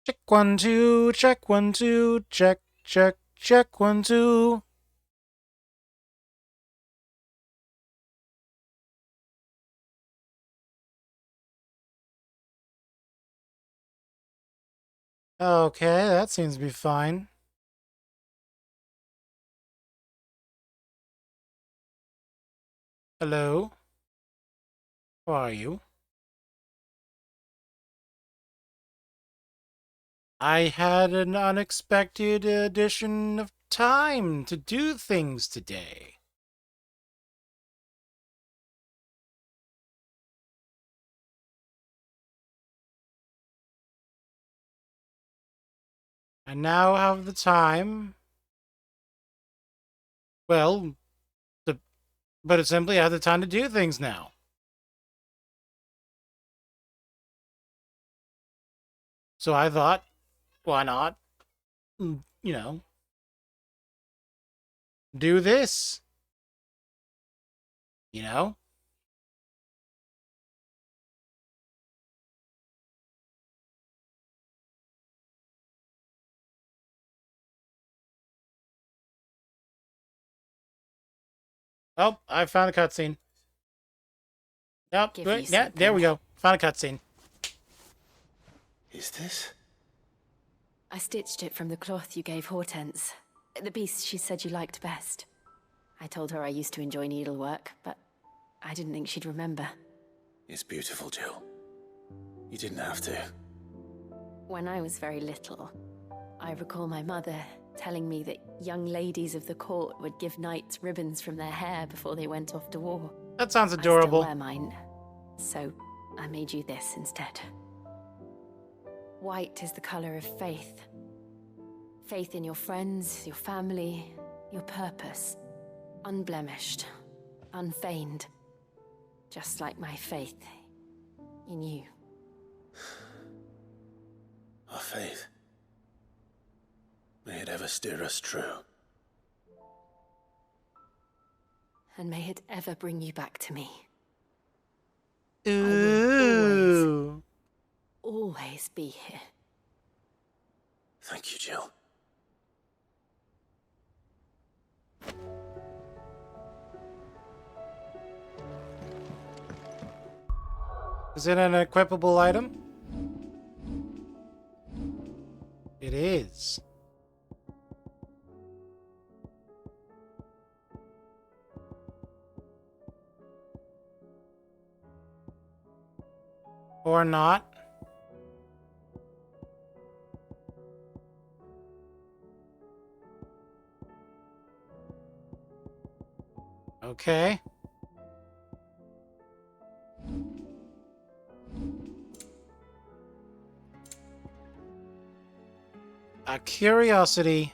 Check 1 2, check 1 2, check, check, check 1 2. Okay, that seems to be fine. Hello? Who are you? I had an unexpected addition of time to do things today. I now have the time. Well, the, but it's simply I have the time to do things now. So I thought, why not, you know, do this? You know? Oh, I found a cutscene. Yep, Give you yeah, there we something. go. Found a cutscene. Is this? I stitched it from the cloth you gave Hortense. The piece she said you liked best. I told her I used to enjoy needlework, but I didn't think she'd remember. It's beautiful, Jill. You didn't have to. When I was very little, I recall my mother telling me that young ladies of the court would give knights ribbons from their hair before they went off to war. That sounds I still adorable. wear mine, so I made you this instead. White is the color of faith. Faith in your friends, your family, your purpose. Unblemished, unfeigned. Just like my faith in you. Our faith. May it ever steer us true. And may it ever bring you back to me. Ooh. Always be here. Thank you, Jill. Is it an equipable item? It is. Or not. Okay. A curiosity.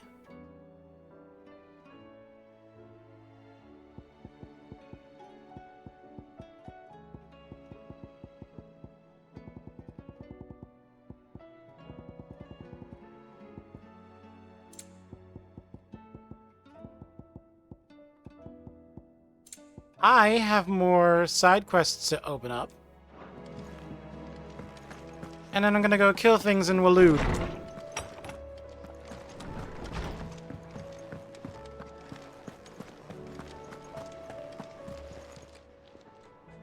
I have more side quests to open up. And then I'm gonna go kill things in Waloed.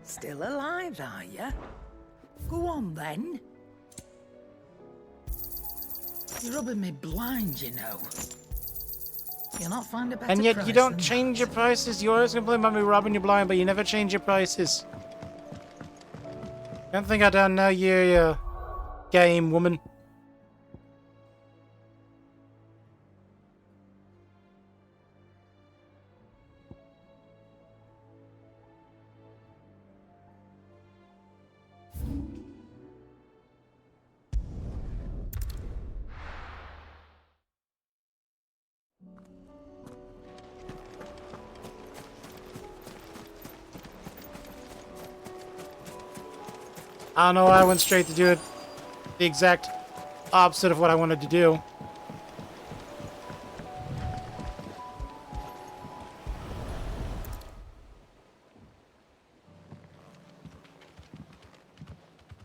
Still alive, are you? Go on, then. You're rubbing me blind, you know. You'll not find a better And yet price you don't than change that. your prices. You always complain about me robbing you blind, but you never change your prices. Don't think I don't know you, game woman. I don't know why I went straight to do it the exact opposite of what I wanted to do.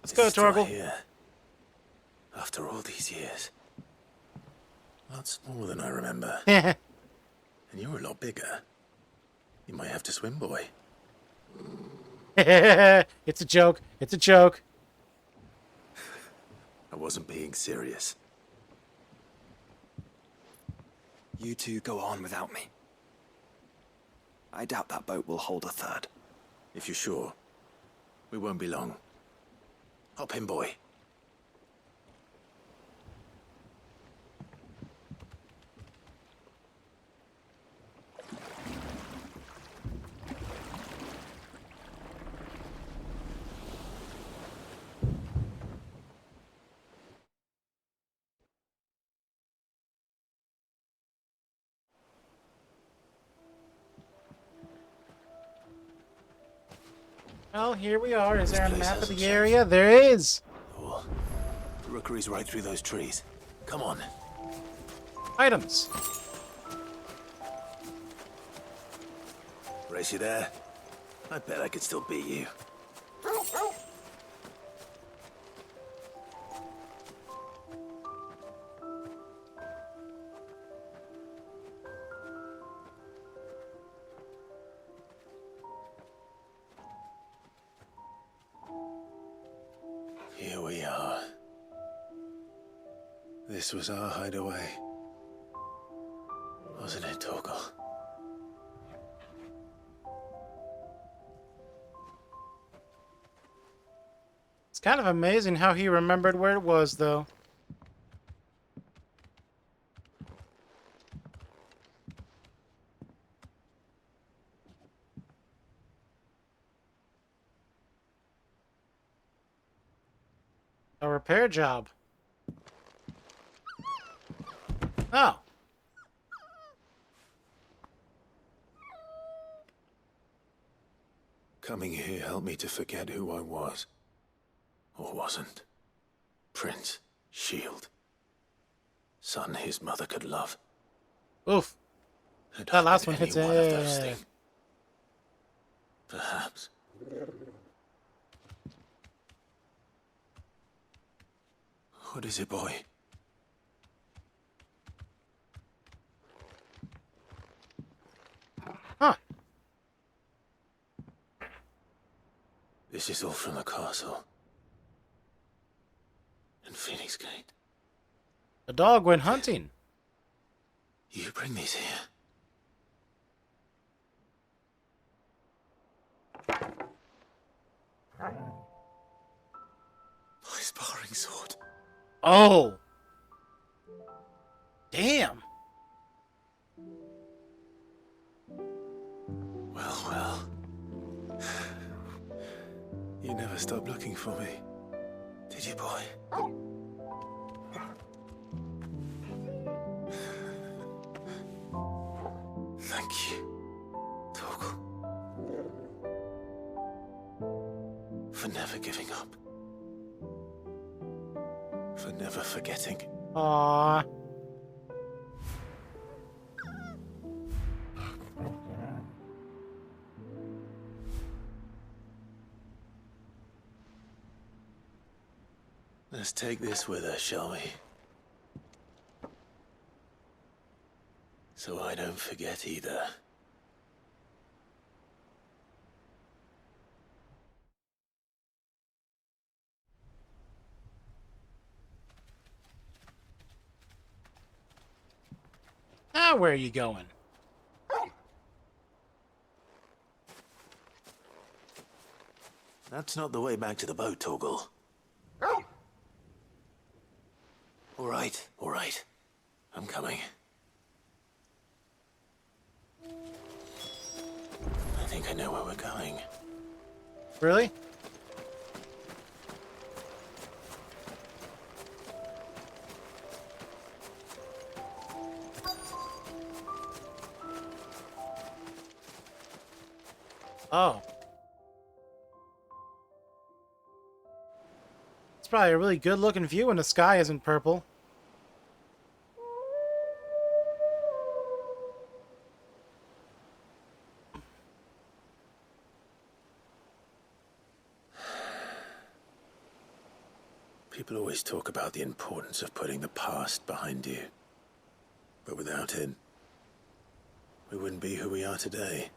Let's go, It's still Torgal. here. After after all these years. Lots more than I remember. it's And you're a lot bigger. You might have to swim, boy. a joke. It's a joke. I wasn't being serious. You two go on without me. I doubt that boat will hold a third. If you're sure, we won't be long. Hop in, boy. Well, here we are. Is This there a place map of hasn't the changed. area? There is. Oh, the rookery's right through those trees. Come on. Items. Race you there? I bet I could still beat you. Here we are. This was our hideaway. Wasn't it, Torgal? It's kind of amazing how he remembered where it was, though. A repair job. Oh. Coming here helped me to forget who I was. Or wasn't. Prince, Shield. Son his mother could love. Oof. And That last any one hits one of those it. things. Perhaps. What is it, boy? Huh. This is all from the castle. And Phoenix Gate. The dog went hunting. You bring these here. My sparring sword. Oh. Damn. Well, well. You never stopped looking for me. Did you, boy? Thank you, Torgal. For never giving up. For never forgetting. Aww. Let's take this with us, shall we? So I don't forget either. Now where are you going? That's not the way back to the boat, Torgal. All right. I'm coming. I think I know where we're going. Really? Oh. It's probably a really good looking view when the sky isn't purple. People always talk about the importance of putting the past behind you. But without it, we wouldn't be who we are today.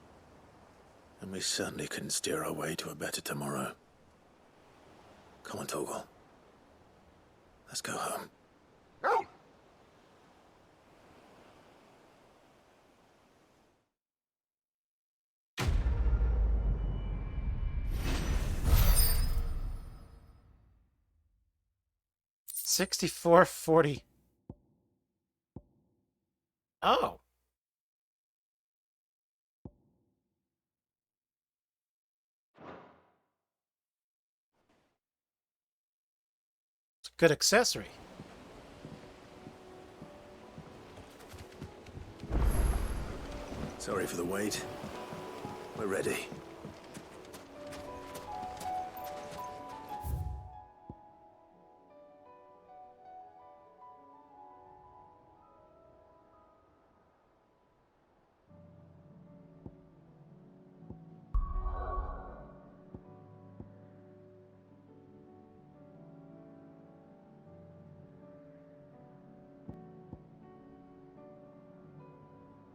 And we certainly couldn't steer our way to a better tomorrow. Come on, Torgal. Let's go home. $64.40. Oh. It's a good accessory. Sorry for the wait. We're ready.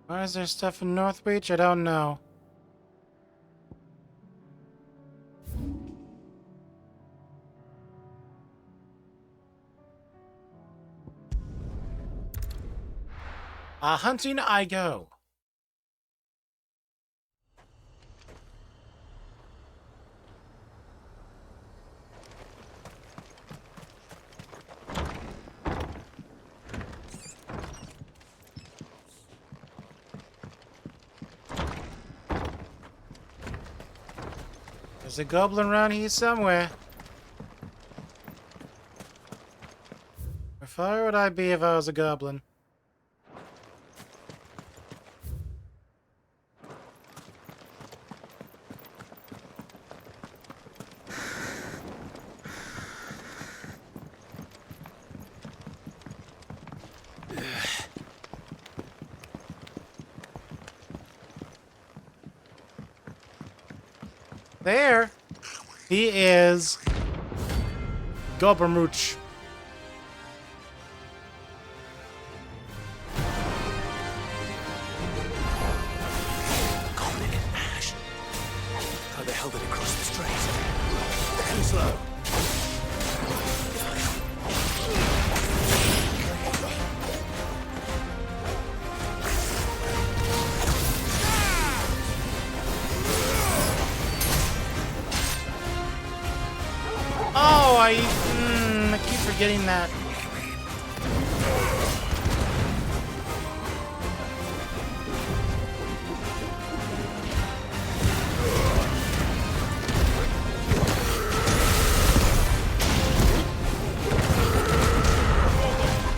Why is there stuff in Northreach? I don't know. Hunting I go. There's a goblin around here somewhere. Where far would I be if I was a goblin? There he is. Gobbermooch. Goblin and Ash. How the hell did it cross the strait? Too slow. Oh, I keep forgetting that.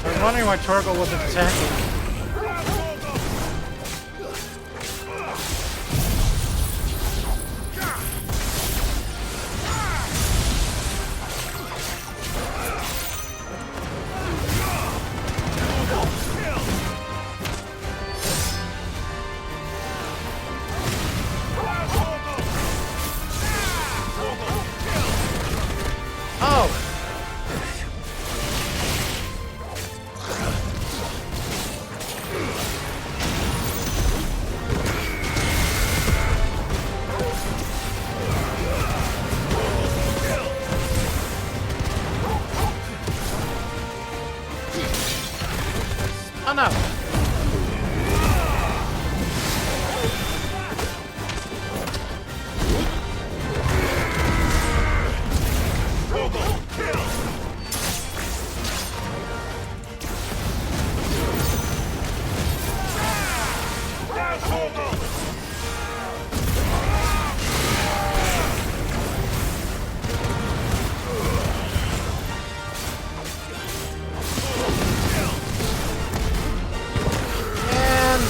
I was wondering why Torgal wasn't attacking. Oh no!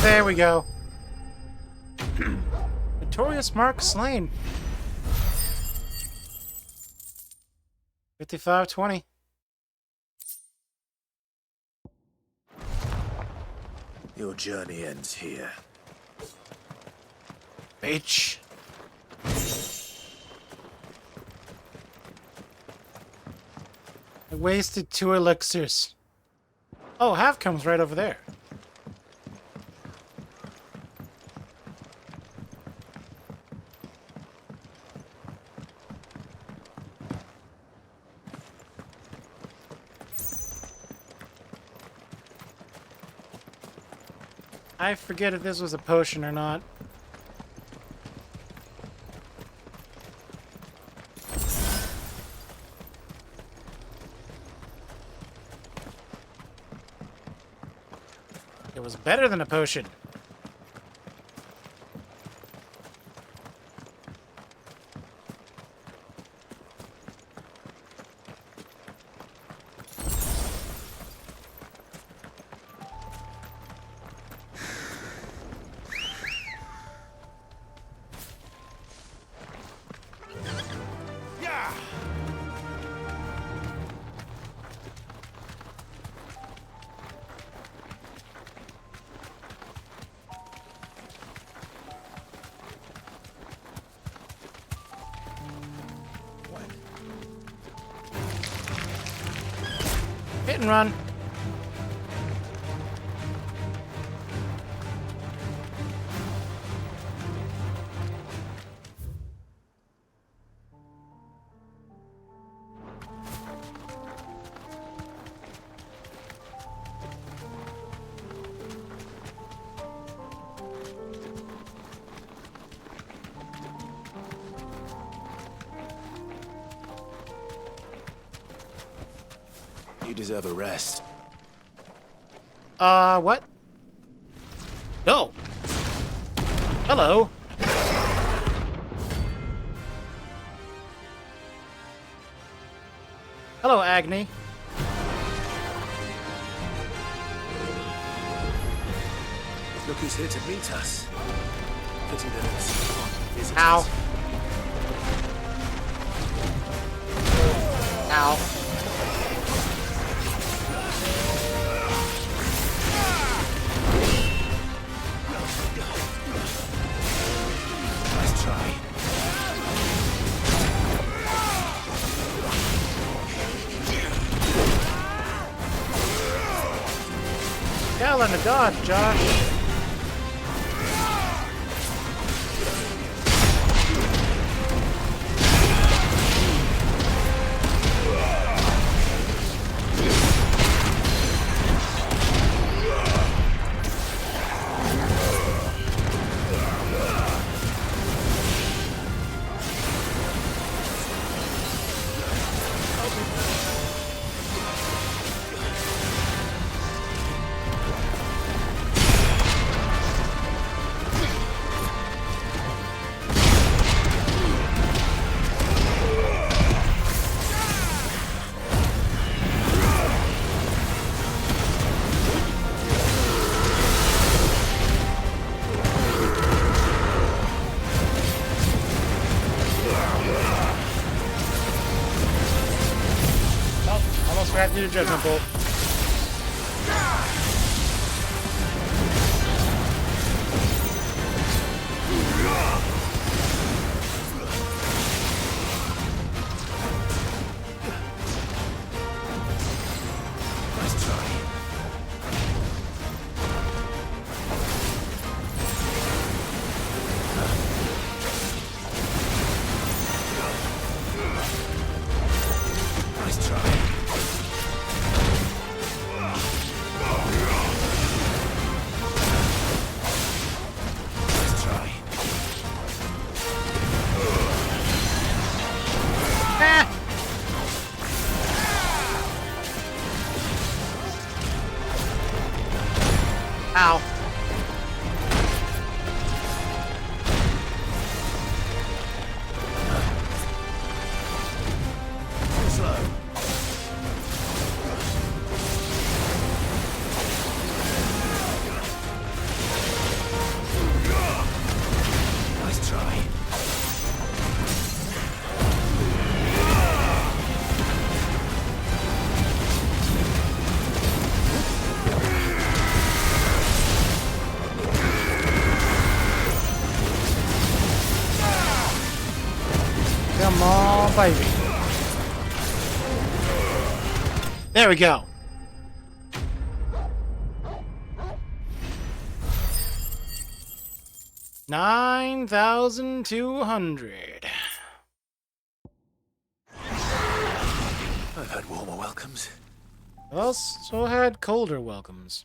There we go. Notorious Mark slain. 55-20. Your journey ends here. Bitch. I wasted 2 elixirs. Oh, half comes right over there. I forget if this was a potion or not. It was better than a potion. Hit and run. You deserve a rest. What? No. Hello. Hello, Agni. Look who's here to meet us. Pity that it's visitors. Ow. Ow. Nice try. Hell in the dodge, Josh. Almost forgot to do the judgment bolt. Nice try. Nice try. Nice try. Ah! Ow. Slow. Nice try. Come on, baby. There we go. $9,200. I've had warmer welcomes. I've also had colder welcomes.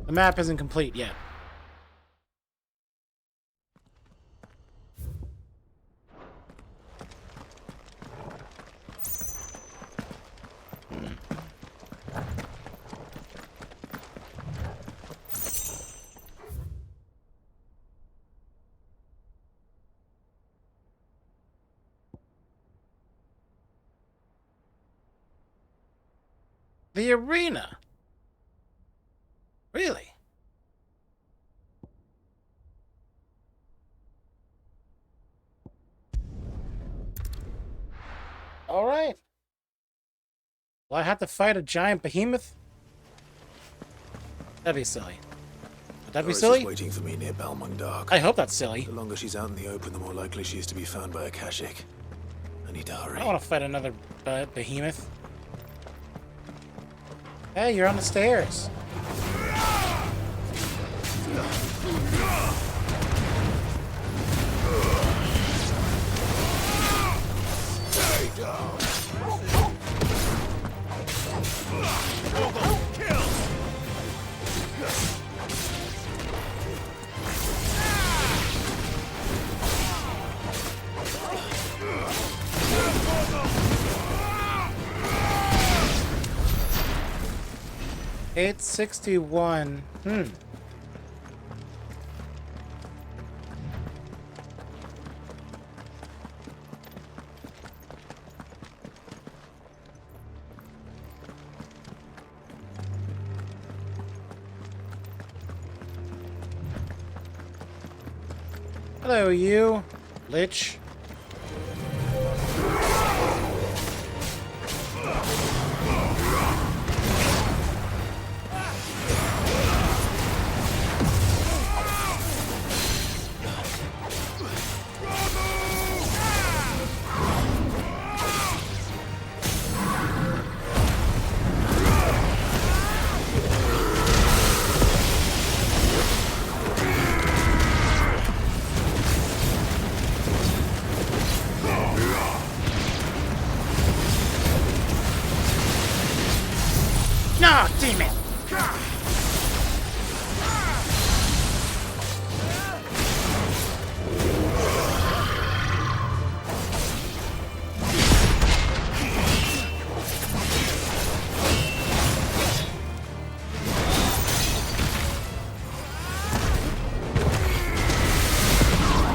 The map isn't complete yet. The arena. Really? All right. Well, I have to fight a giant behemoth? That'd be silly. Would that be Doris silly? is waiting for me near Balmung Dark. I hope that's silly. The longer she's out in the open, the more likely she is to be found by Akashic. I need to hurry. I don't want to fight another behemoth. Hey, you're on the stairs. Stay down. $861. Hello, you, Lich. No, damn it!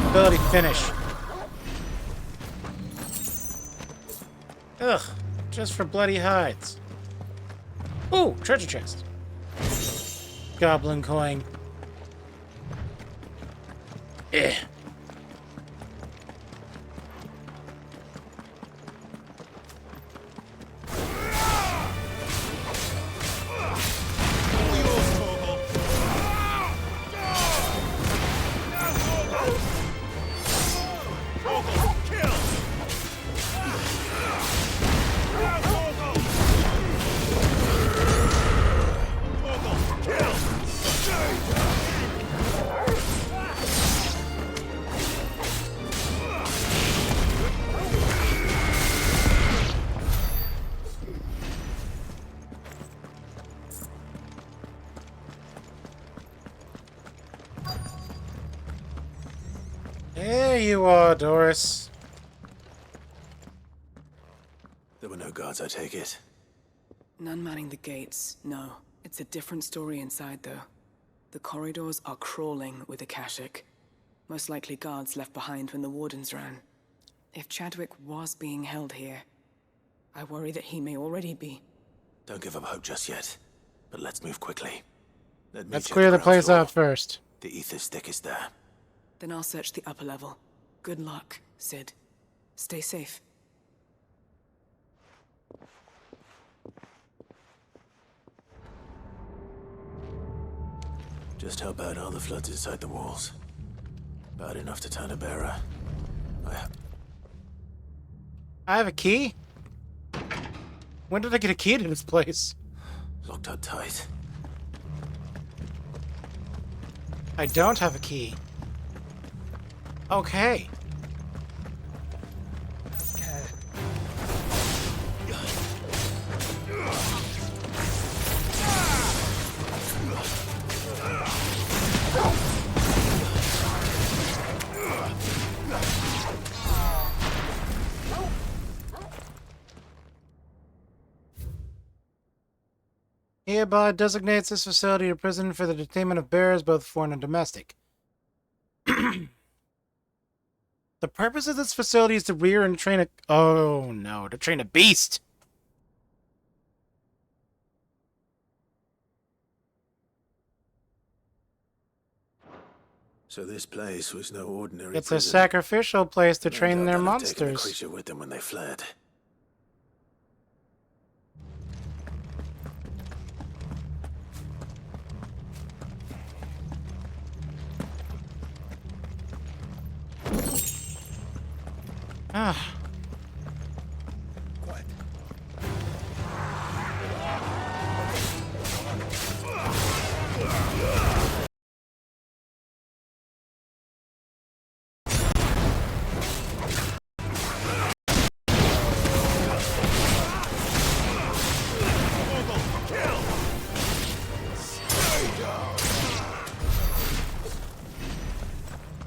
Ability finish. Ugh, just for bloody hides. Ooh, treasure chest. Goblin coin. Eh. There you are, Doris. There were no guards, I take it. None manning the gates, no. It's a different story inside, though. The corridors are crawling with Akashic. Most likely guards left behind when the Wardens ran. If Chadwick was being held here, I worry that he may already be. Don't give up hope just yet. But let's move quickly. Let me Let's check clear the ground place floor. out first. The ether's thickest there. Then I'll search the upper level. Good luck, Sid. Stay safe. Just how bad are the floods inside the walls? Bad enough to turn a bearer. I have a key? When did I get a key to this place? Locked up tight. I don't have a key. Okay. Hereby designates this facility a prison for the detainment of bears, both foreign and domestic. The purpose of this facility is to rear and train a... Oh, no. To train a beast! So this place was no ordinary It's a prison. sacrificial place to No train doubt their they'll have taken the monsters. creature with them when they fled. Ah.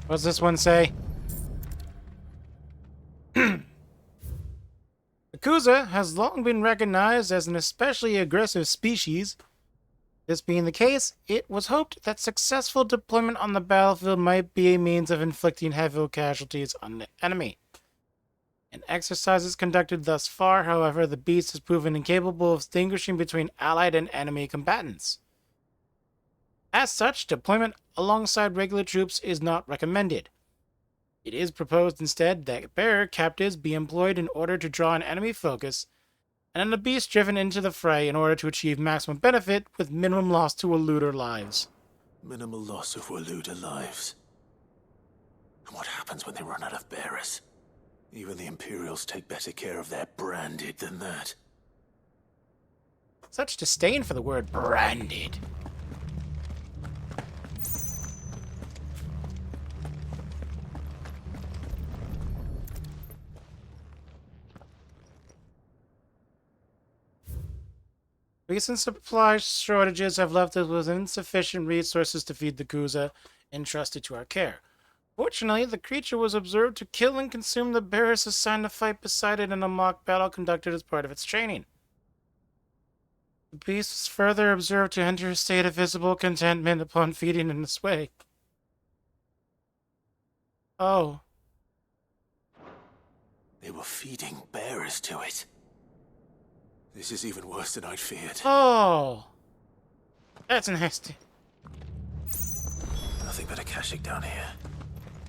What's this one say? The Kuza has long been recognized as an especially aggressive species. This being the case, it was hoped that successful deployment on the battlefield might be a means of inflicting heavy casualties on the enemy. In exercises conducted thus far, however, the beast has proven incapable of distinguishing between allied and enemy combatants. As such, deployment alongside regular troops is not recommended. It is proposed instead that bearer captives be employed in order to draw an enemy focus, and then the beast driven into the fray in order to achieve maximum benefit with minimum loss to Waluder lives. Minimal loss of Waluda lives. And what happens when they run out of bearers? Even the Imperials take better care of their branded than that. Such disdain for the word branded. Recent supply shortages have left us with insufficient resources to feed the Kuza entrusted to our care. Fortunately, the creature was observed to kill and consume the bearers assigned to fight beside it in a mock battle conducted as part of its training. The beast was further observed to enter a state of visible contentment upon feeding in this way. Oh. They were feeding bearers to it. This is even worse than I'd feared. Oh. That's nasty. Nothing but a Kashyyyk down here.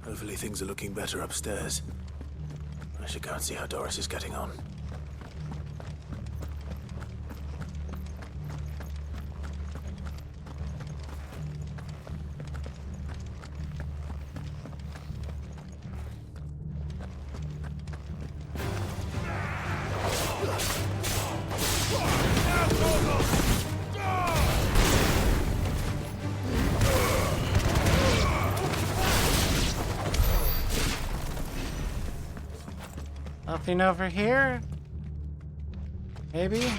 Hopefully things are looking better upstairs. I should go and see how Doris is getting on. Nothing over here? Maybe?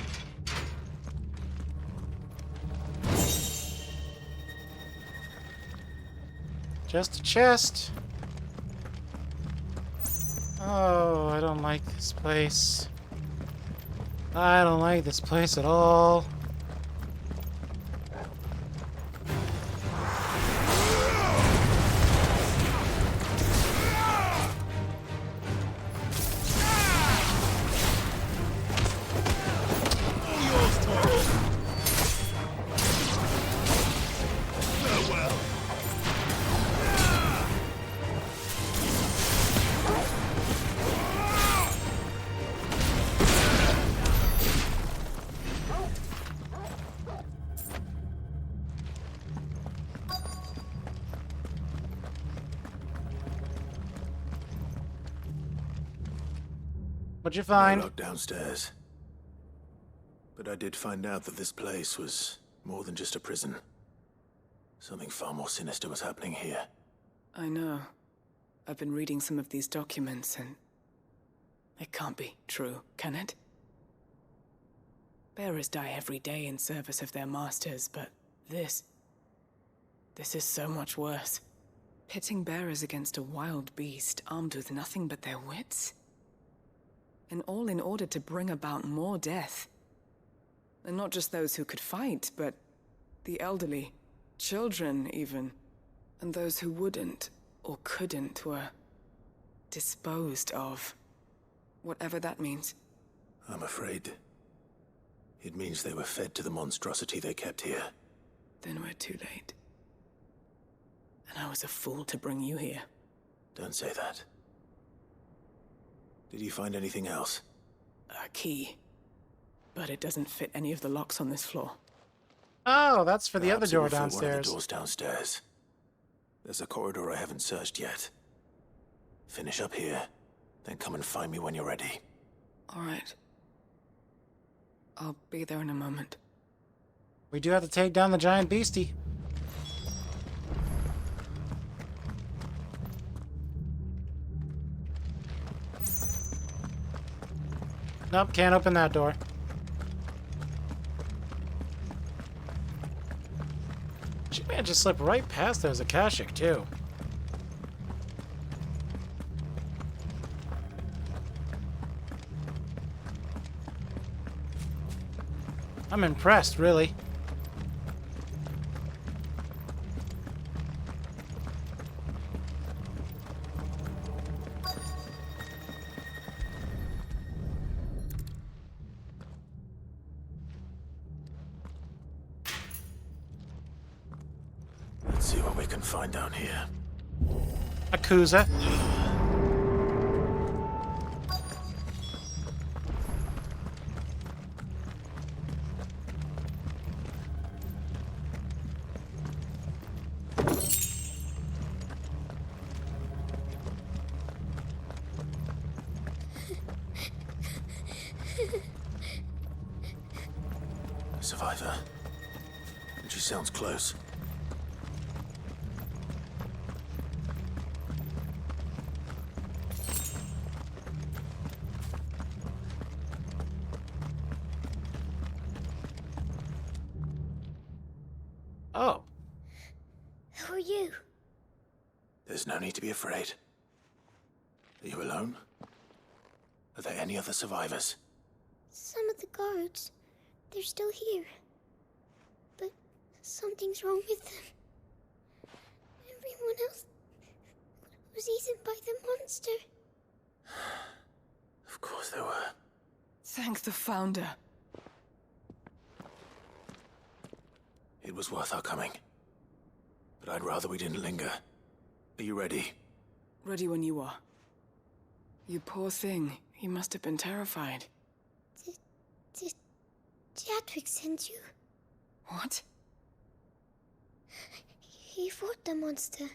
Just a chest. Oh, I don't like this place. I don't like this place at all. What'd you No find? lock downstairs. But I did find out that this place was more than just a prison. Something far more sinister was happening here. I know. I've been reading some of these documents and... it can't be true, can it? Bearers die every day in service of their masters, but this is so much worse. Pitting bearers against a wild beast armed with nothing but their wits? And all in order to bring about more death. And not just those who could fight, but the elderly, children even. And those who wouldn't or couldn't were disposed of. Whatever that means. I'm afraid it means they were fed to the monstrosity they kept here. Then we're too late. And I was a fool to bring you here. Don't say that. Did you find anything else? A key. But it doesn't fit any of the locks on this floor. Oh, that's for the other Perhaps it door will fit one of downstairs. the doors downstairs. There's a corridor I haven't searched yet. Finish up here, then come and find me when you're ready. All right. I'll be there in a moment. We do have to take down the giant beastie. Nope, can't open that door. She managed to slip right past those Akashic, too. I'm impressed, really. Let's see what we can find down here. Akuza. A survivor. And she sounds close. Oh. Who are you? There's no need to be afraid. Are you alone? Are there any other survivors? Some of the guards. They're still here. But something's wrong with them. Everyone else was eaten by the monster. Of course there were. Thank the Founder. It was worth our coming. But I'd rather we didn't linger. Are you ready? Ready when you are. You poor thing. You must have been terrified. Did Chadwick send you? What? He fought the monster.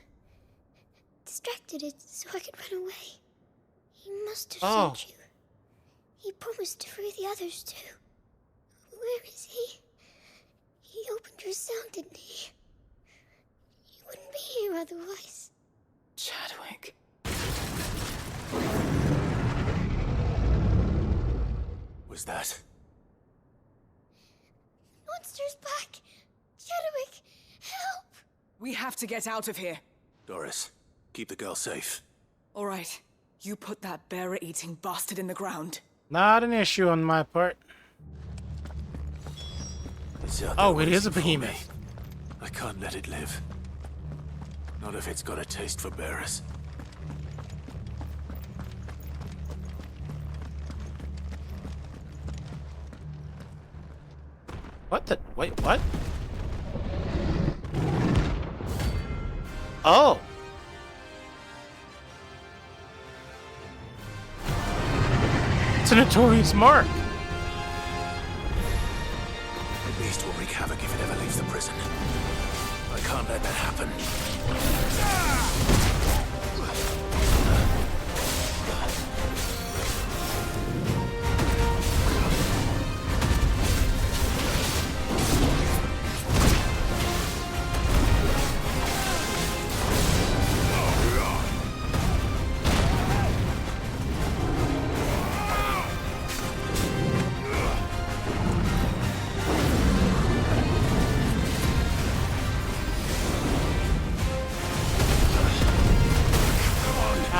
Distracted it so I could run away. He must have sent you. He promised to free the others too. Where is he? He opened your cell, didn't he? He wouldn't be here otherwise. Chadwick. Was that? Monster's back! Chadwick, help! We have to get out of here. Doris, keep the girl safe. All right. You put that bearer-eating bastard in the ground. Not an issue on my part. It's out Oh, there it is a waiting for me. behemoth. I can't let it live. Not if it's got a taste for bearers. What the? Wait, what? Oh! It's a notorious mark! The beast will wreak havoc if it ever leaves the prison. I can't let that happen.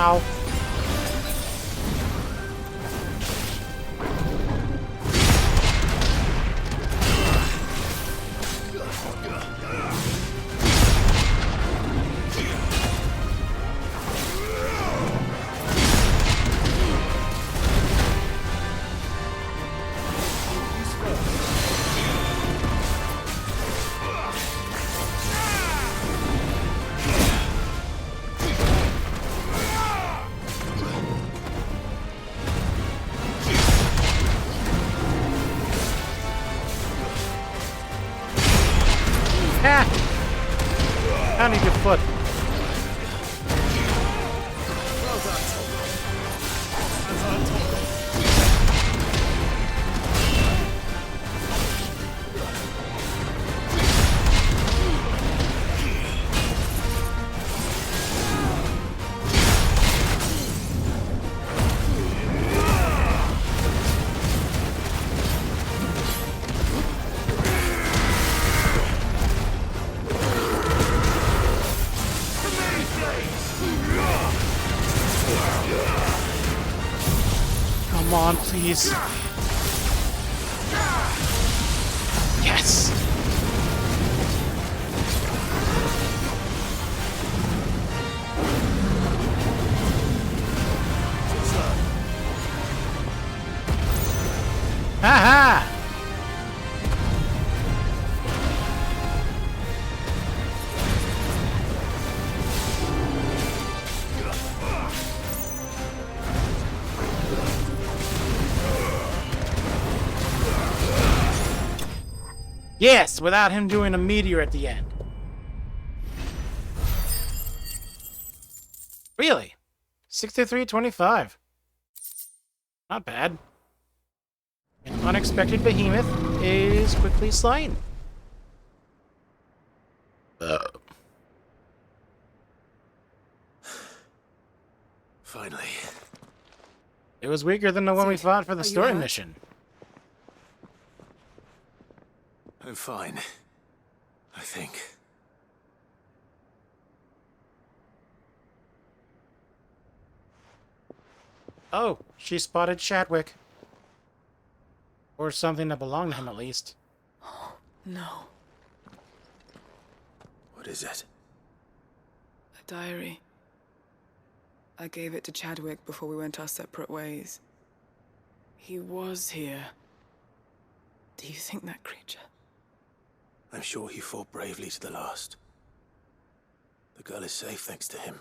Ow. I need your foot. Come on, please. Yes! Aha! Yes, without him doing a meteor at the end. Really? 63-25. Not bad. An unexpected behemoth is quickly slain. Finally. It was weaker than the one we fought for the Are you story hurt? mission. I'm fine. I think. Oh, she spotted Chadwick. Or something that belonged to him, at least. No. What is it? A diary. I gave it to Chadwick before we went our separate ways. He was here. Do you think that creature? I'm sure he fought bravely to the last. The girl is safe thanks to him.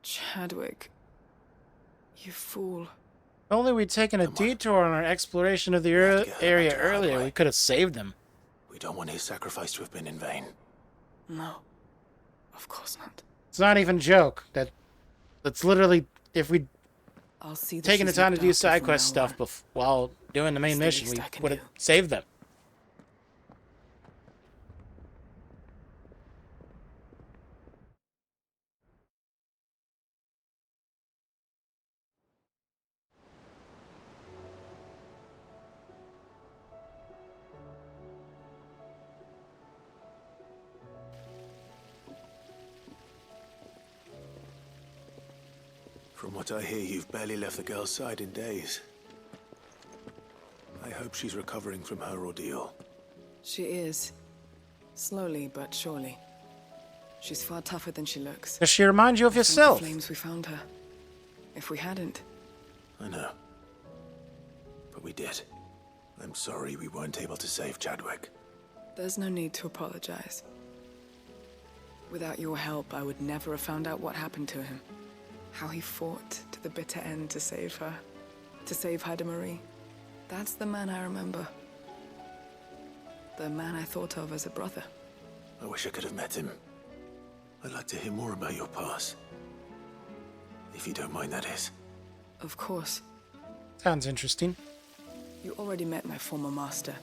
Chadwick. You fool. If only we'd taken a Come on. detour on our exploration of the have to get her area back to our earlier, hideaway. we could have saved them. We don't want his sacrifice to have been in vain. No. Of course not. It's not even a joke. That's literally, if we'd I'll see that taken the she's time to looked do after side from quest now stuff on. while doing the main It's the mission, least we I can would have do. saved them. From what I hear, you've barely left the girl's side in days. I hope she's recovering from her ordeal. She is. Slowly but surely. She's far tougher than she looks. Does she remind you of Thank the yourself? flames we found her. If we hadn't, I know. But we did. I'm sorry we weren't able to save Chadwick. there's no need to apologize. Without your help, I would never have found out what happened to him. How he fought to the bitter end to save her. To save Haida Marie. That's the man I remember. The man I thought of as a brother. I wish I could have met him. I'd like to hear more about your past. If you don't mind, that is. Of course. Sounds interesting. You already met my former master.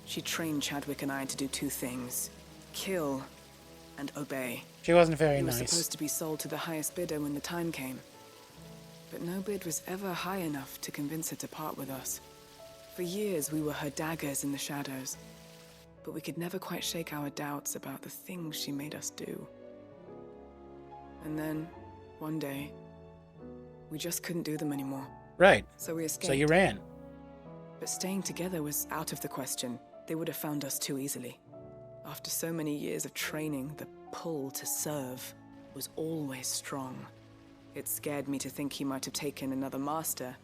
She trained Chadwick and I to do two things. Kill and obey. She wasn't very He was nice. supposed to be sold to the highest bidder when the time came. But no bid was ever high enough to convince her to part with us. For years, we were her daggers in the shadows. But we could never quite shake our doubts about the things she made us do. And then, One day, we just couldn't do them anymore. Right. So we escaped. So you ran. But staying together was out of the question. They would have found us too easily. After so many years of training, the pull to serve was always strong. It scared me to think he might have taken another master,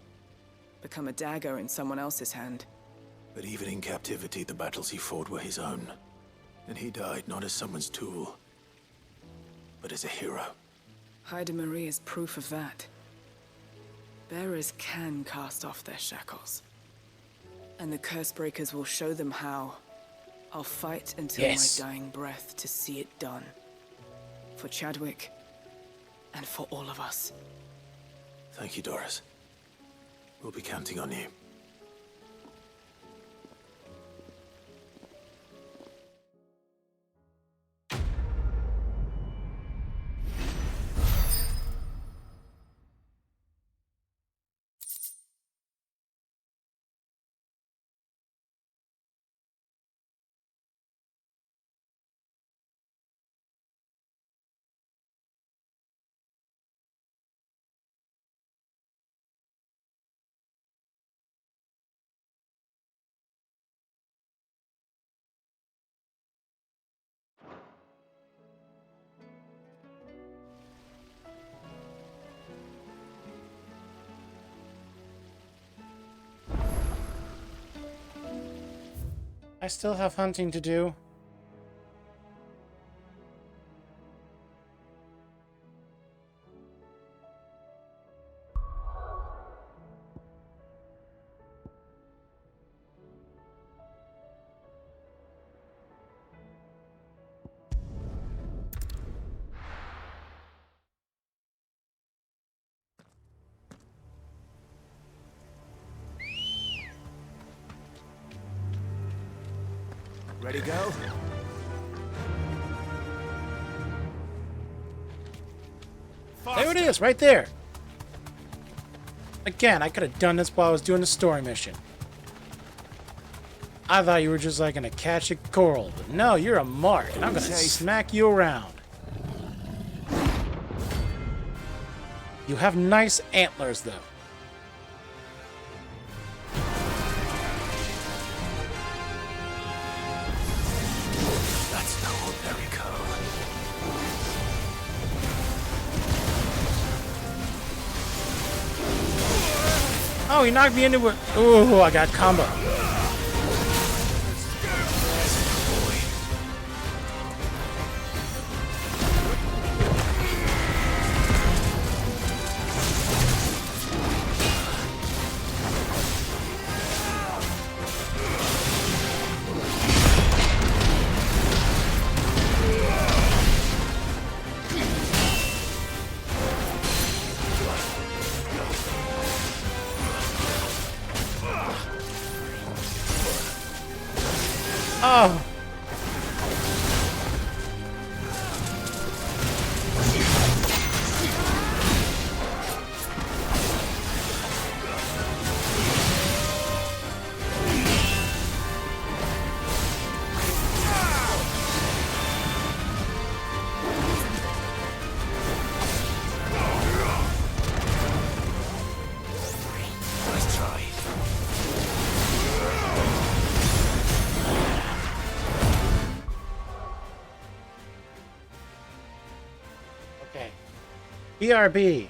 become a dagger in someone else's hand. But even in captivity, the battles he fought were his own. And he died not as someone's tool, but as a hero. Hyde Marie is proof of that. Bearers can cast off their shackles. And the Cursebreakers will show them how. I'll fight until my dying breath to see it done. For Chadwick, and for all of us. Thank you, Doris. We'll be counting on you. I still have hunting to do. Ready, go? There it is, right there. Again, I could have done this while I was doing the story mission. I thought you were just like an Akashic coral, but no, you're a mark, and I'm gonna smack you around. You have nice antlers, though. That's no ordinary cone. Oh, he knocked me into it. Ooh, I got combo. Oh. Nice try. Okay. BRB.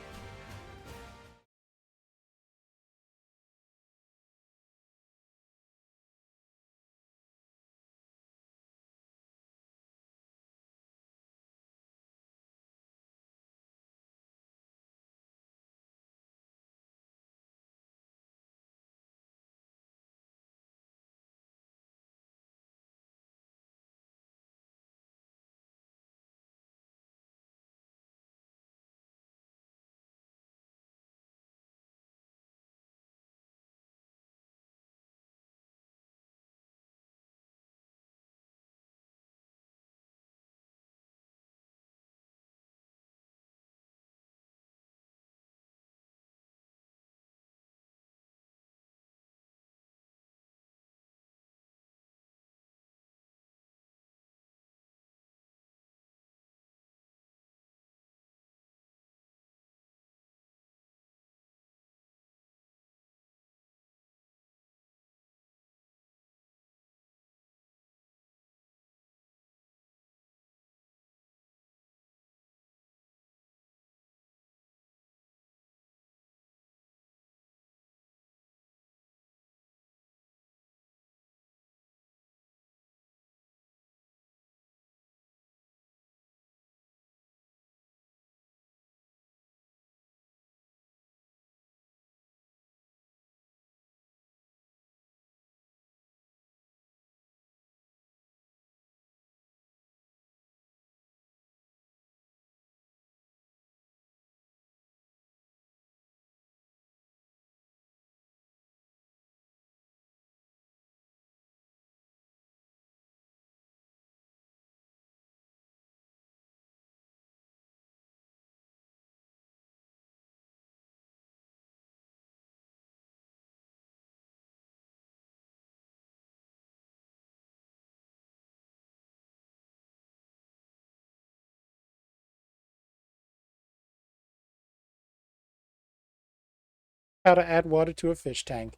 How to add water to a fish tank.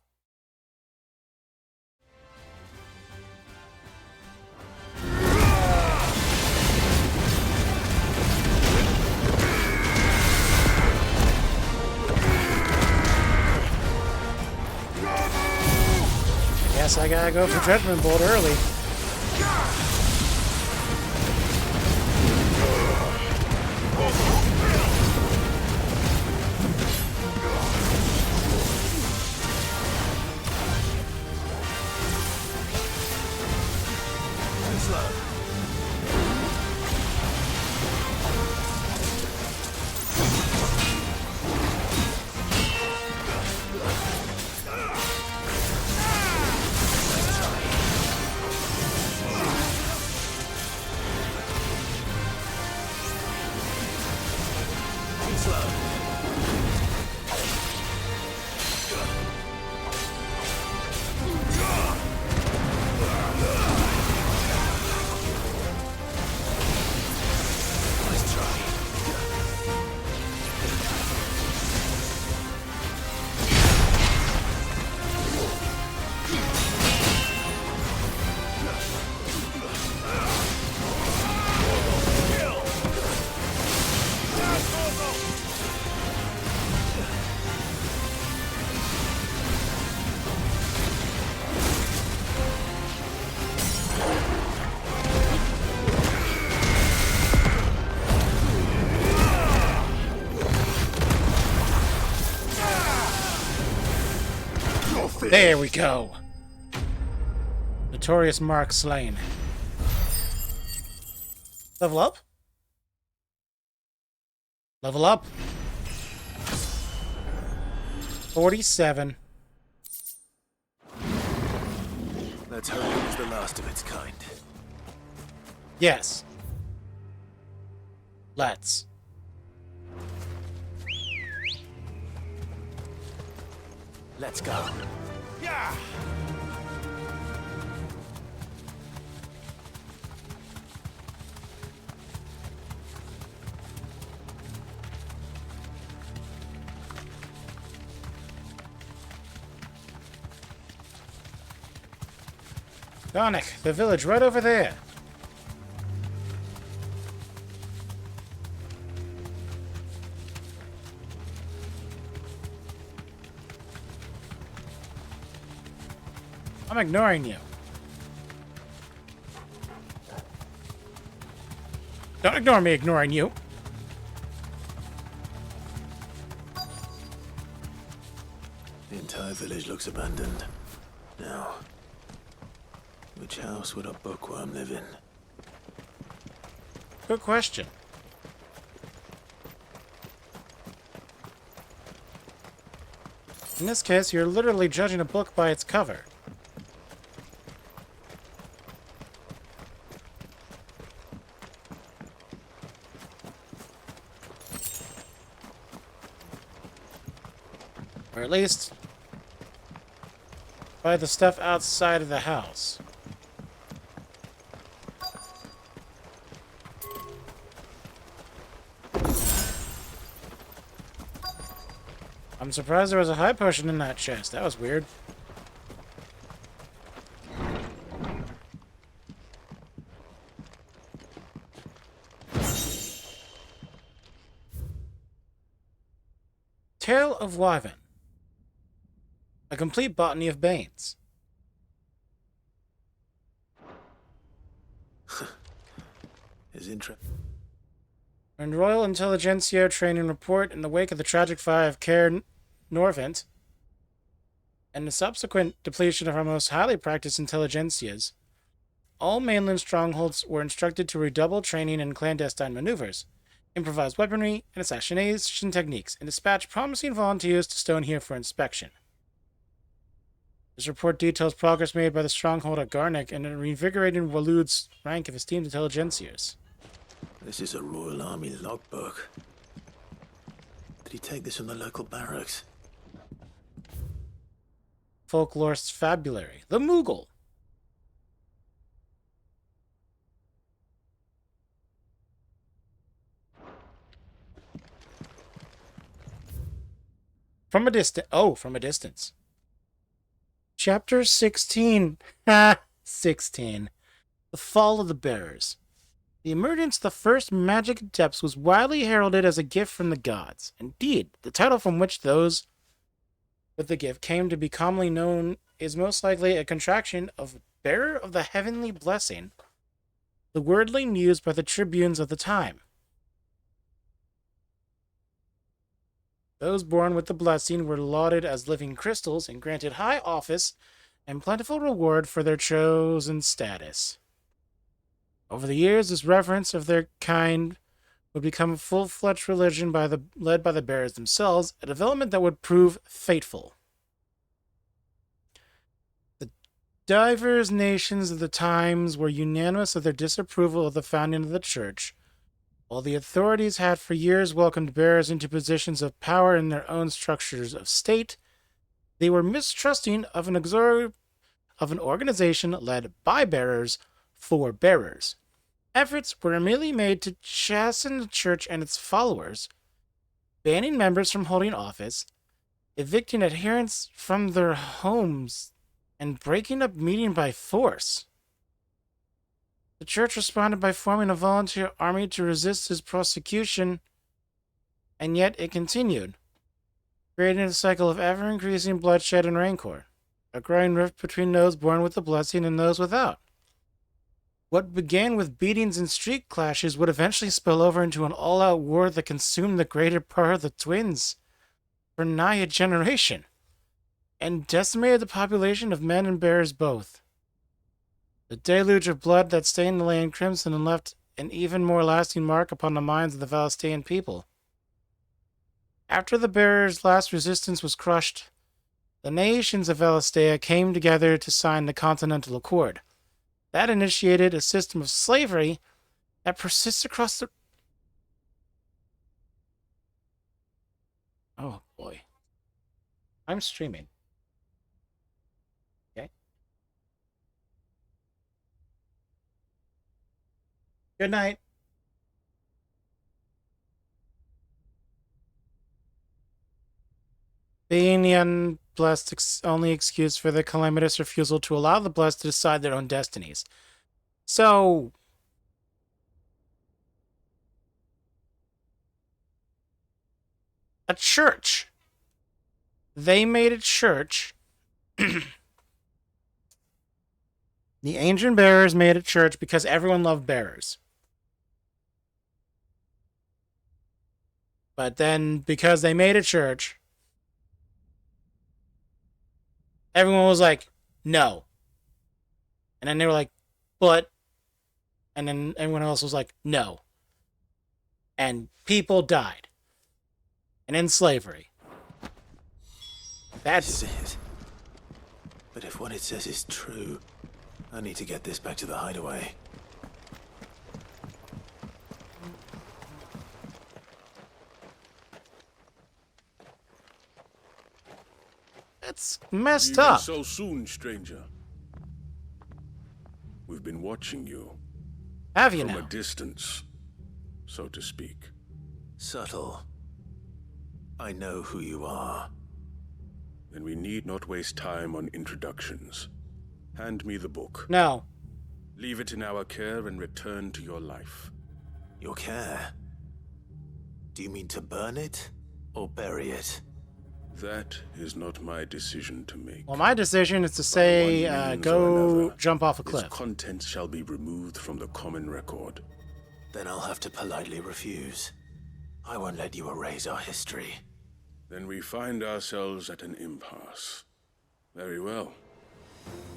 Guess I gotta go for Judgment Bolt early. There we go. Notorious Mark slain. Level up? Level up. 47. Let's hope it was the last of its kind. Yes. Let's. Let's go. Yeah! Garnick, the village right over there. I'm ignoring you. Don't ignore me ignoring you. The entire village looks abandoned. Now, which house would a bookworm live in? Good question. In this case, you're literally judging a book by its cover. Or at least by the stuff outside of the house. I'm surprised there was a high potion in that chest. That was weird. Tale of Wyvern. A complete botany of Banes. His interest. And Royal Intelligentsia training report in the wake of the tragic fire of Caer Norvent and the subsequent depletion of our most highly practiced intelligentsias, all mainland strongholds were instructed to redouble training in clandestine maneuvers, improvised weaponry, and assassination techniques, and dispatch promising volunteers to Stonehere for inspection. This report details progress made by the stronghold at Garnick and reinvigorating Waloed's rank of esteemed intelligentsias. This is a Royal Army logbook. Did he take this from the local barracks? Folklore's Fabulary. The Moogle. From a distance. Oh, from a distance. Chapter 16. Ha! 16. The Fall of the Bearers. The emergence of the first magic adepts was widely heralded as a gift from the gods. Indeed, the title from which those with the gift came to be commonly known is most likely a contraction of Bearer of the Heavenly Blessing, the wordling used by the tribunes of the time. Those born with the blessing were lauded as living crystals and granted high office and plentiful reward for their chosen status. Over the years, this reverence of their kind would become a full-fledged religion led by the bearers themselves, a development that would prove fateful. The divers nations of the times were unanimous of their disapproval of the founding of the church. While the authorities had for years welcomed bearers into positions of power in their own structures of state, they were mistrusting of an organization led by bearers for bearers. Efforts were immediately made to chasten the church and its followers, banning members from holding office, evicting adherents from their homes, and breaking up meeting by force. The church responded by forming a volunteer army to resist his prosecution, and yet it continued, creating a cycle of ever-increasing bloodshed and rancor, a growing rift between those born with the blessing and those without. What began with beatings and street clashes would eventually spill over into an all-out war that consumed the greater part of the twins for nigh a generation, and decimated the population of men and bears both. The deluge of blood that stained the land crimson and left an even more lasting mark upon the minds of the Valastean people. After the bearers' last resistance was crushed, the nations of Valastea came together to sign the Continental Accord. That initiated a system of slavery that persists across the... Oh, boy. I'm streaming. Okay. Good night. Being the unblessed only excuse for the calamitous refusal to allow the blessed to decide their own destinies. So, a church. They made a church. The ancient bearers made a church because everyone loved bearers. But then, because they made a church, everyone was like, no. And then they were like, but. And then everyone else was like, no. And people died. And in slavery. That's it. But if what it says is true, I need to get this back to the hideaway. That's messed Even up. so soon, stranger. We've been watching you. Have you from now? a distance, so to speak. Subtle. I know who you are. Then we need not waste time on introductions. Hand me the book. No. Leave it in our care and return to your life. Your care? Do you mean to burn it or bury it? That is not my decision to make. Well, my decision is to say, By one means or go another, jump off a its cliff. contents shall be removed from the common record. Then I'll have to politely refuse. I won't let you erase our history. Then we find ourselves at an impasse. Very well.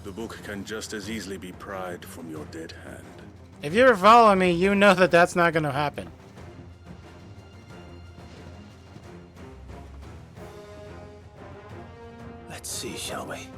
The book can just as easily be pried from your dead hand. If you ever follow me, you know that that's not going to happen. Let's see, shall we?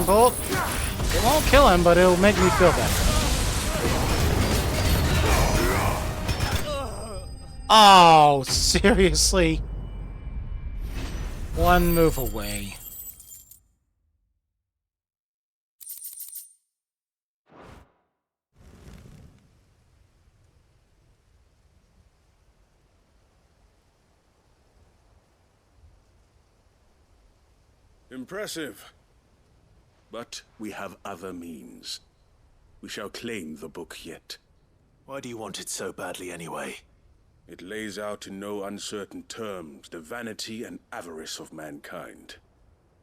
lightning bolt. It won't kill him, but it'll make me feel better. Oh, seriously? One move away. Impressive. But we have other means. We shall claim the book yet. Why do you want it so badly anyway? It lays out in no uncertain terms the vanity and avarice of mankind.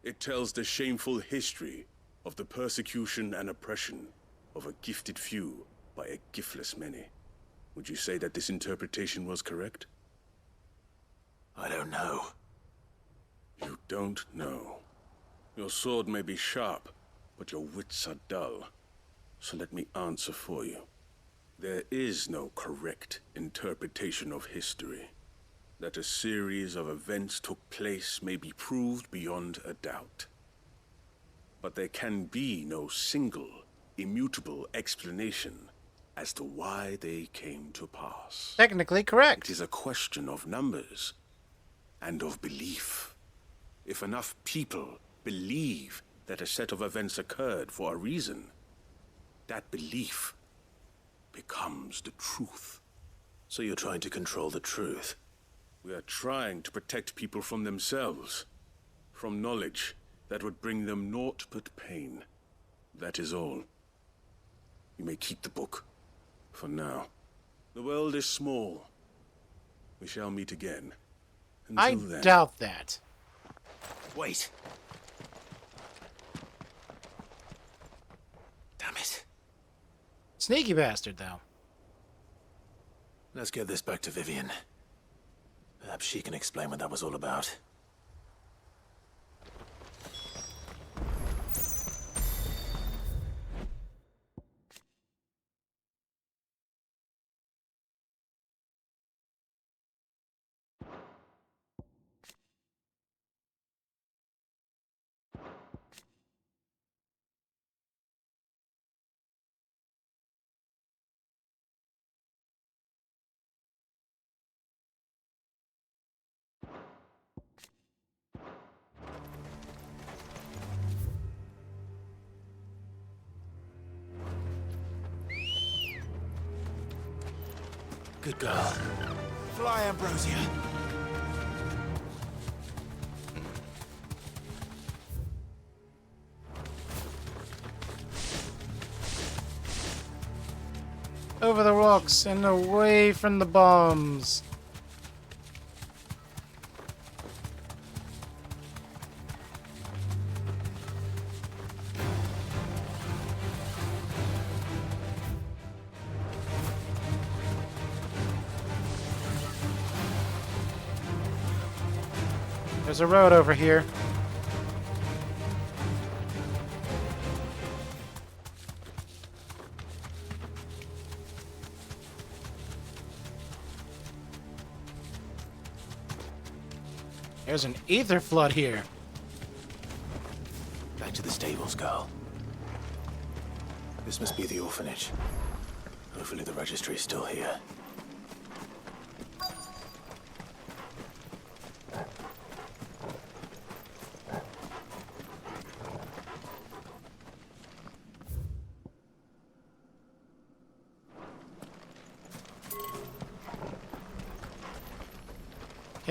It tells the shameful history of the persecution and oppression of a gifted few by a giftless many. Would you say that this interpretation was correct? I don't know. You don't know. Your sword may be sharp, but your wits are dull. So let me answer for you. There is no correct interpretation of history. That a series of events took place may be proved beyond a doubt. But there can be no single, immutable explanation as to why they came to pass. Technically correct. It is a question of numbers and of belief. If enough people believe that a set of events occurred for a reason, that belief becomes the truth. So you're trying to control the truth? We are trying to protect people from themselves, from knowledge that would bring them naught but pain. That is all. You may keep the book, for now. The world is small. We shall meet again. Until I then. doubt that. Wait. Damn it. Sneaky bastard, though. Let's get this back to Vivian. Perhaps she can explain what that was all about. Good girl. Fly, Ambrosia. Over the rocks and away from the bombs. There's a road over here. There's an ether flood here. Back to the stables, girl. This must be the orphanage. Hopefully the registry is still here.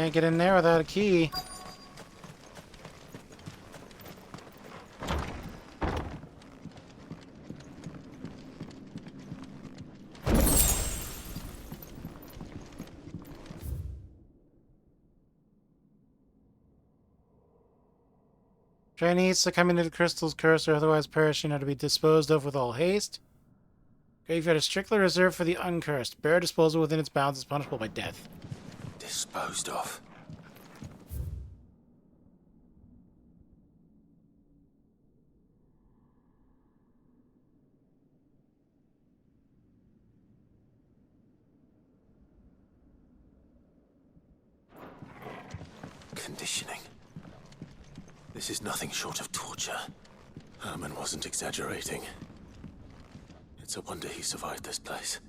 Can't get in there without a key. Chinese succumbing to the crystal's curse or otherwise perishing are to be disposed of with all haste. Graveyard is strictly reserved for the uncursed. Bare disposal within its bounds is punishable by death. Disposed of. Conditioning. This is nothing short of torture. Herman wasn't exaggerating. It's a wonder he survived this place.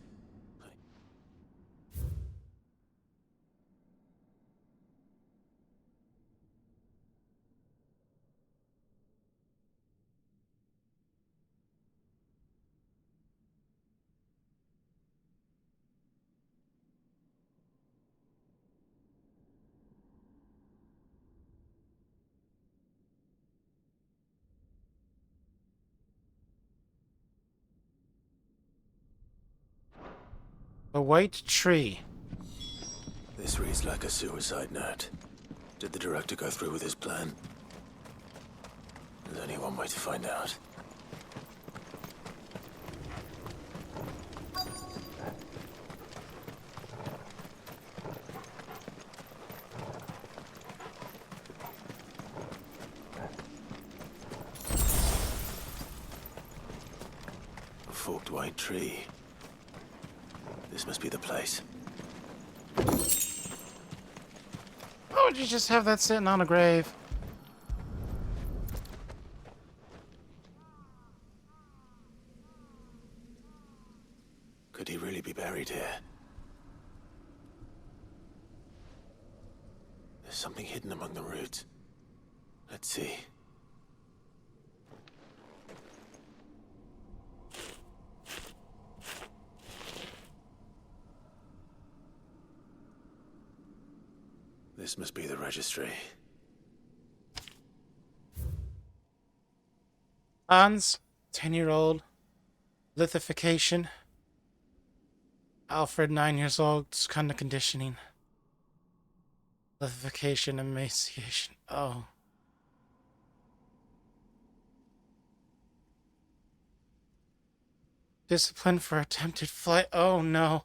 A white tree. This reads like a suicide note. Did the director go through with his plan? There's only one way to find out. A forked white tree. This must be the place. Why would you just have that sitting on a grave? Could he really be buried here? There's something hidden among the roots. Let's see. This must be the registry. Hans, 10-year-old. Lithification. Alfred, 9 years old. It's kind of conditioning. Lithification, emaciation. Oh. Discipline for attempted flight. Oh no.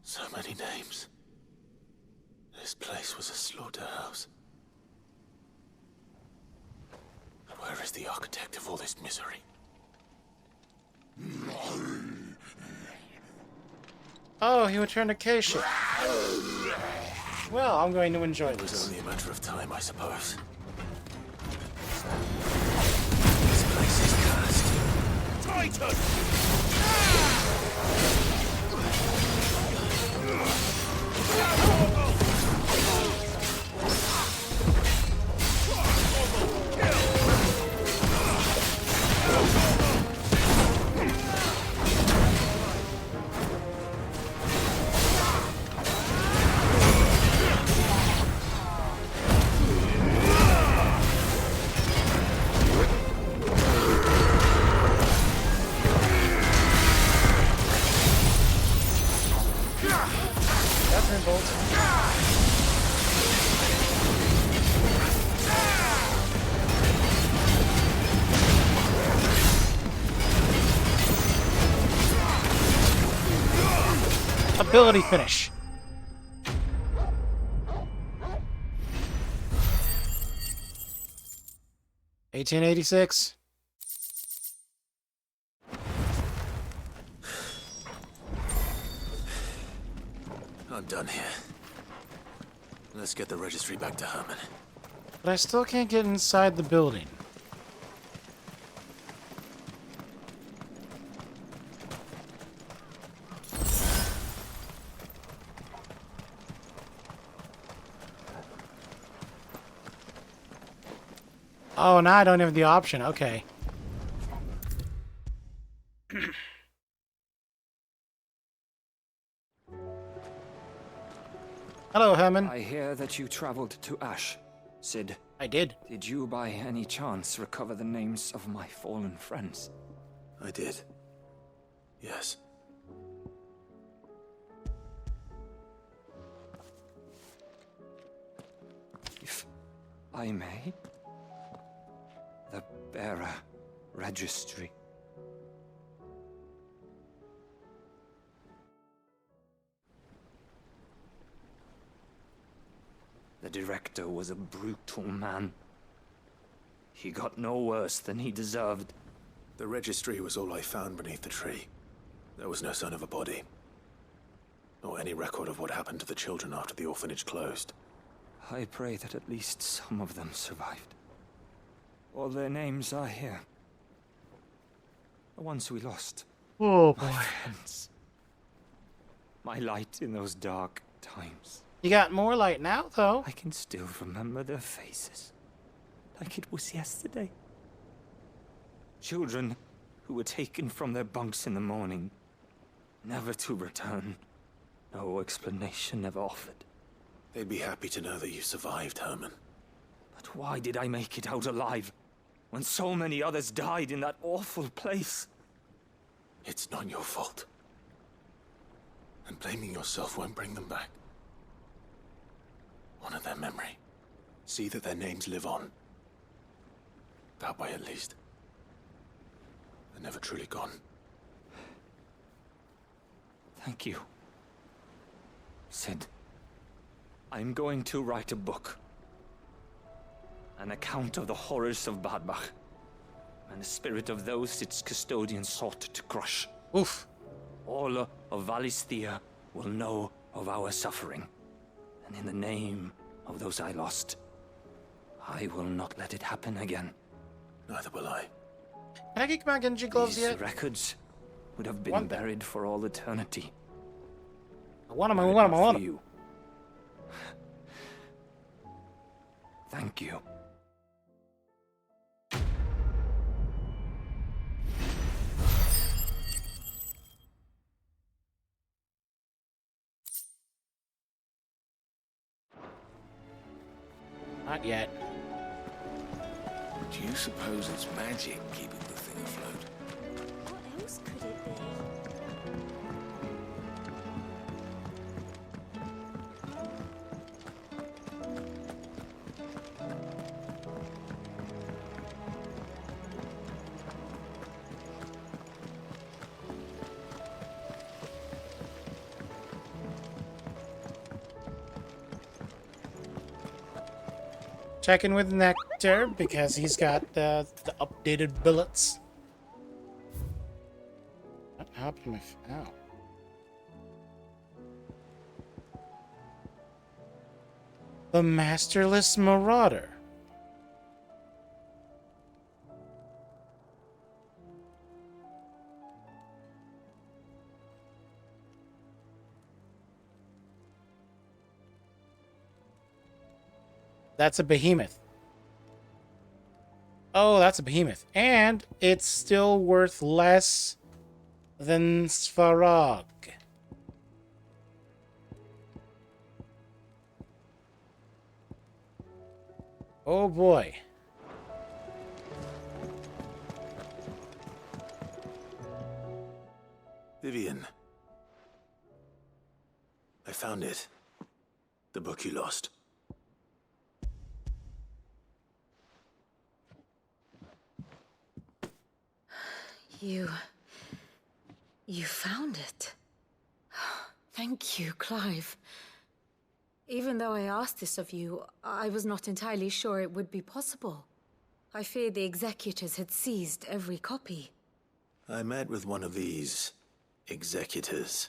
So many names. This place was a slaughterhouse. And where is the architect of all this misery? Oh, he returned to Keisha. Well, I'm going to enjoy It was this. only a matter of time, I suppose. This place is cursed. Titan! Catherine Bolt. Ability finish. $18.86. I'm done here. Let's get the registry back to Herman. But I still can't get inside the building. Oh, now I don't have the option. Okay. Hello, Herman. I hear that you traveled to Ash, Cid. I did. Did you by any chance recover the names of my fallen friends? I did. Yes. If I may? The bearer registry. The director was a brutal man. He got no worse than he deserved. The registry was all I found beneath the tree. There was no sign of a body, or any record of what happened to the children after the orphanage closed. I pray that at least some of them survived. All their names are here. The ones we lost. Oh boy. My friends. My light in those dark times. You got more light now, though. I can still remember their faces. Like it was yesterday. Children who were taken from their bunks in the morning, never to return. No explanation ever offered. They'd be happy to know that you survived, Herman. But why did I make it out alive, when so many others died in that awful place? It's not your fault. And blaming yourself won't bring them back. Honor their memory. See that their names live on. That way, at least. They're never truly gone. Thank you. Sid, I'm going to write a book. An account of the horrors of Badbach, and the spirit of those its custodians sought to crush. Oof. All of Valisthea will know of our suffering, and in the name of those I lost, I will not let it happen again. Neither will I. Can I get my Genji gloves These yet? records would have been Want them. buried for all eternity. I want them, I Were it want them, I not want for them. you. Thank you. Not yet. Do you suppose it's magic keeping the thing afloat? What else could it be? Checking with Nectar because he's got the updated billets. What happened to my oh. The Masterless Marauder. That's a behemoth. Oh, that's a behemoth. And it's still worth less than Svarog. Oh boy. Vivian. I found it. The book you lost. You found it. Thank you, Clive. Even though I asked this of you, I was not entirely sure it would be possible. I feared the executors had seized every copy. I met with one of these executors,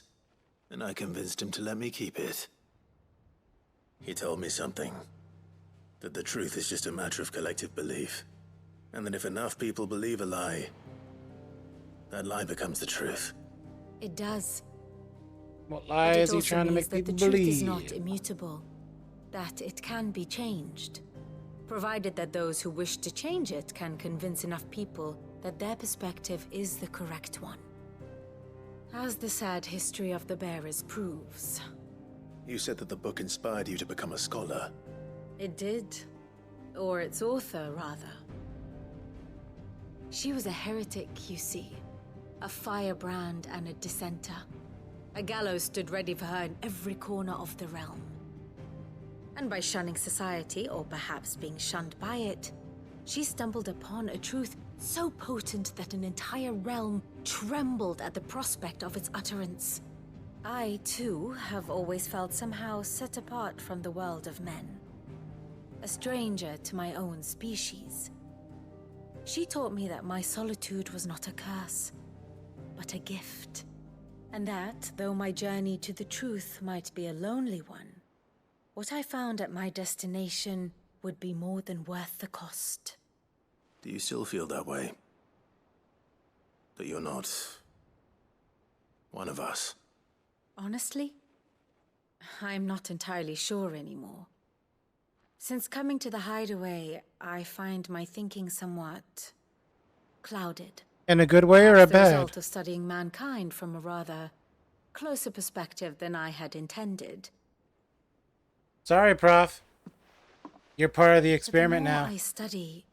and I convinced him to let me keep it. He told me something. That the truth is just a matter of collective belief. And that if enough people believe a lie, that lie becomes the truth. It does. What But lie it is he also trying to means make that people the truth is believe? not immutable. That it can be changed. Provided that those who wish to change it can convince enough people that their perspective is the correct one. As the sad history of the Bearers proves. You said that the book inspired you to become a scholar. It did. Or its author, rather. She was a heretic, you see. A firebrand and a dissenter. A gallows stood ready for her in every corner of the realm. And by shunning society, or perhaps being shunned by it, she stumbled upon a truth so potent that an entire realm trembled at the prospect of its utterance. I, too, have always felt somehow set apart from the world of men. A stranger to my own species. She taught me that my solitude was not a curse, but a gift. And that, though my journey to the truth might be a lonely one, what I found at my destination would be more than worth the cost. Do you still feel that way? That you're not one of us? Honestly, I'm not entirely sure anymore. Since coming to the Hideaway, I find my thinking somewhat clouded. In a good way or a Perhaps the bad? result of studying mankind from a rather closer perspective than I had intended. Sorry, Prof. You're part of the experiment But the now. more I study,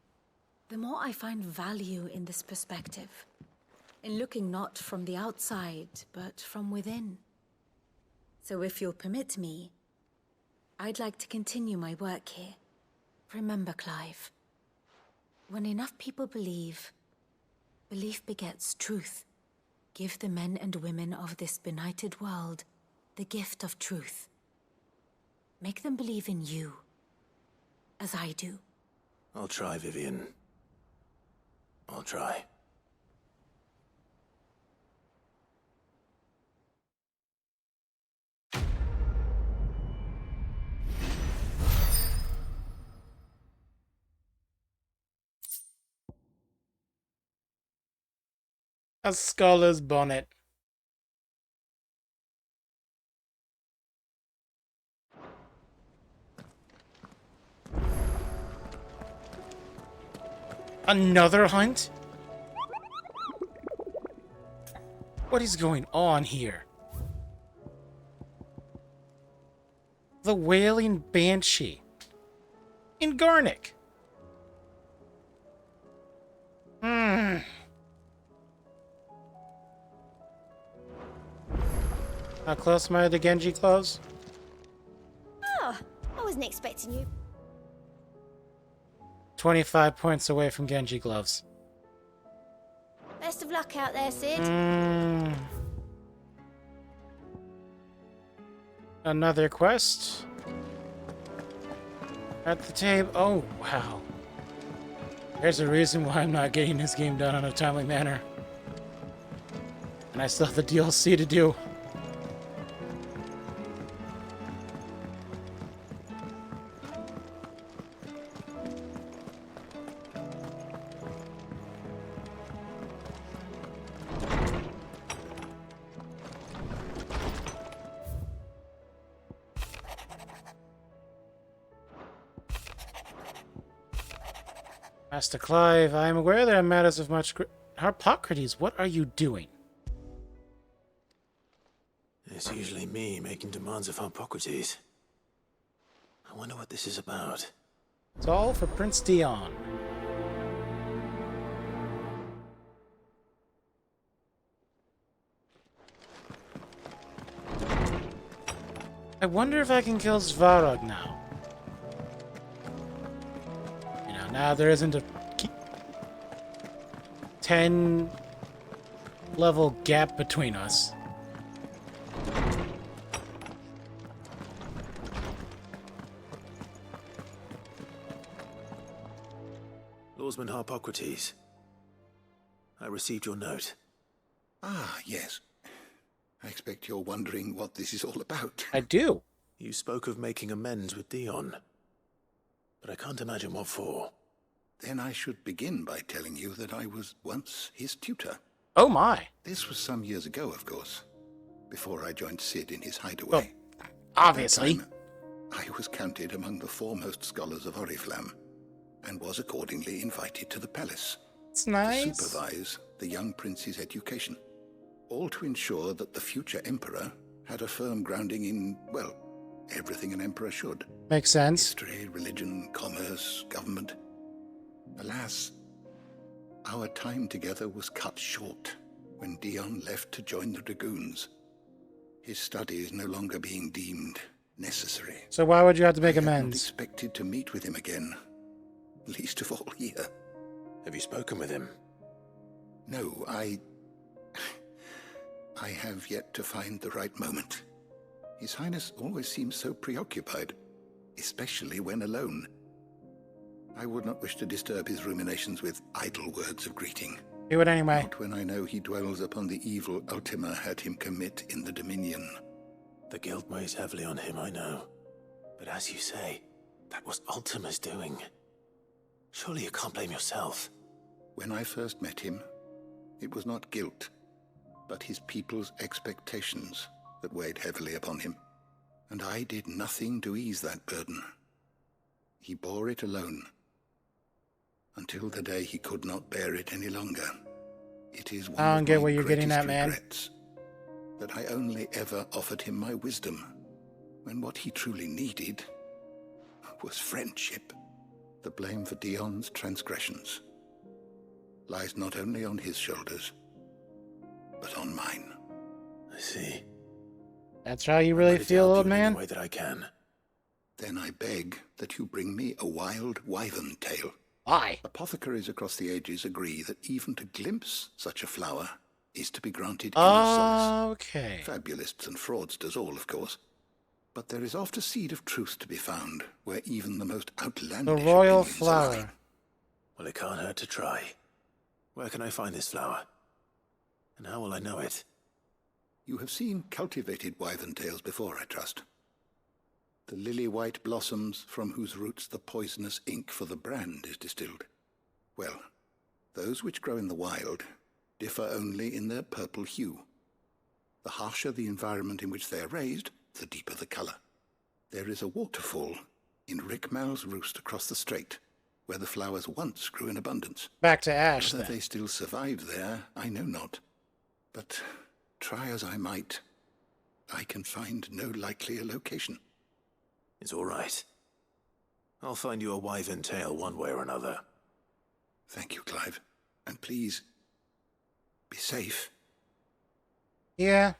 the more I find value in this perspective. In looking not from the outside, but from within. So if you'll permit me, I'd like to continue my work here. Remember, Clive, when enough people believe, belief begets truth. Give the men and women of this benighted world the gift of truth. Make them believe in you, as I do. I'll try, Vivian. I'll try. A scholar's bonnet. Another hunt? What is going on here? The Wailing Banshee. In Garnick. How close am I to Genji clothes? Oh, I wasn't expecting you. 25 points away from Genji gloves. Best of luck out there, Sid. Another quest. At the table. Oh, wow. There's a reason why I'm not getting this game done in a timely manner. And I still have the DLC to do. Master Clive, I am aware there are matters of much Harpocrates, what are you doing? It's usually me making demands of Harpocrates. I wonder what this is about. It's all for Prince Dion. I wonder if I can kill Svarog now. You know, now there isn't a 10 level gap between us. Lawsman Harpocrates, I received your note. Ah, yes. I expect you're wondering what this is all about. I do. You spoke of making amends with Dion, but I can't imagine what for. Then I should begin by telling you that I was once his tutor. Oh my. This was some years ago, of course, before I joined Sid in his hideaway. Well, obviously. At that time, I was counted among the foremost scholars of Oriflamme, and was accordingly invited to the palace. It's nice. To supervise the young prince's education, all to ensure that the future emperor had a firm grounding in, well, everything an emperor should. Makes sense. History, religion, commerce, government. Alas, our time together was cut short when Dion left to join the Dragoons. His studies no longer being deemed necessary. So why would you have to make I had not amends? expected to meet with him again, least of all here. Have you spoken with him? No, I have yet to find the right moment. His Highness always seems so preoccupied, especially when alone. I would not wish to disturb his ruminations with idle words of greeting. Do it anyway. Not when I know he dwells upon the evil Ultima had him commit in the Dominion. The guilt weighs heavily on him, I know. But as you say, that was Ultima's doing. Surely you can't blame yourself. When I first met him, it was not guilt, but his people's expectations that weighed heavily upon him. And I did nothing to ease that burden. He bore it alone, until the day he could not bear it any longer. It is one I don't get of my what you're getting greatest at, man. regrets, that I only ever offered him my wisdom, when what he truly needed was friendship. The blame for Dion's transgressions lies not only on his shoulders, but on mine. I see. That's how you really feel, old man? In the way that I can. Then I beg that you bring me a wild wyvern tail. Why? Apothecaries across the ages agree that even to glimpse such a flower is to be granted inner solace. Okay. Fabulists and fraudsters all, of course. But there is oft a seed of truth to be found, where even the most outlandish The royal opinions flower. align. Well, it can't hurt to try. Where can I find this flower? And how will I know it? You have seen cultivated wyvern tails before, I trust. The lily-white blossoms from whose roots the poisonous ink for the brand is distilled. Well, those which grow in the wild differ only in their purple hue. The harsher the environment in which they are raised, the deeper the color. There is a waterfall in Rickmal's Roost across the strait, where the flowers once grew in abundance. Back to Ash, Whether then. they still survive there, I know not. But try as I might, I can find no likelier location. It's all right. I'll find you a wyvern tail one way or another. Thank you, Clive. And please, be safe. Yeah.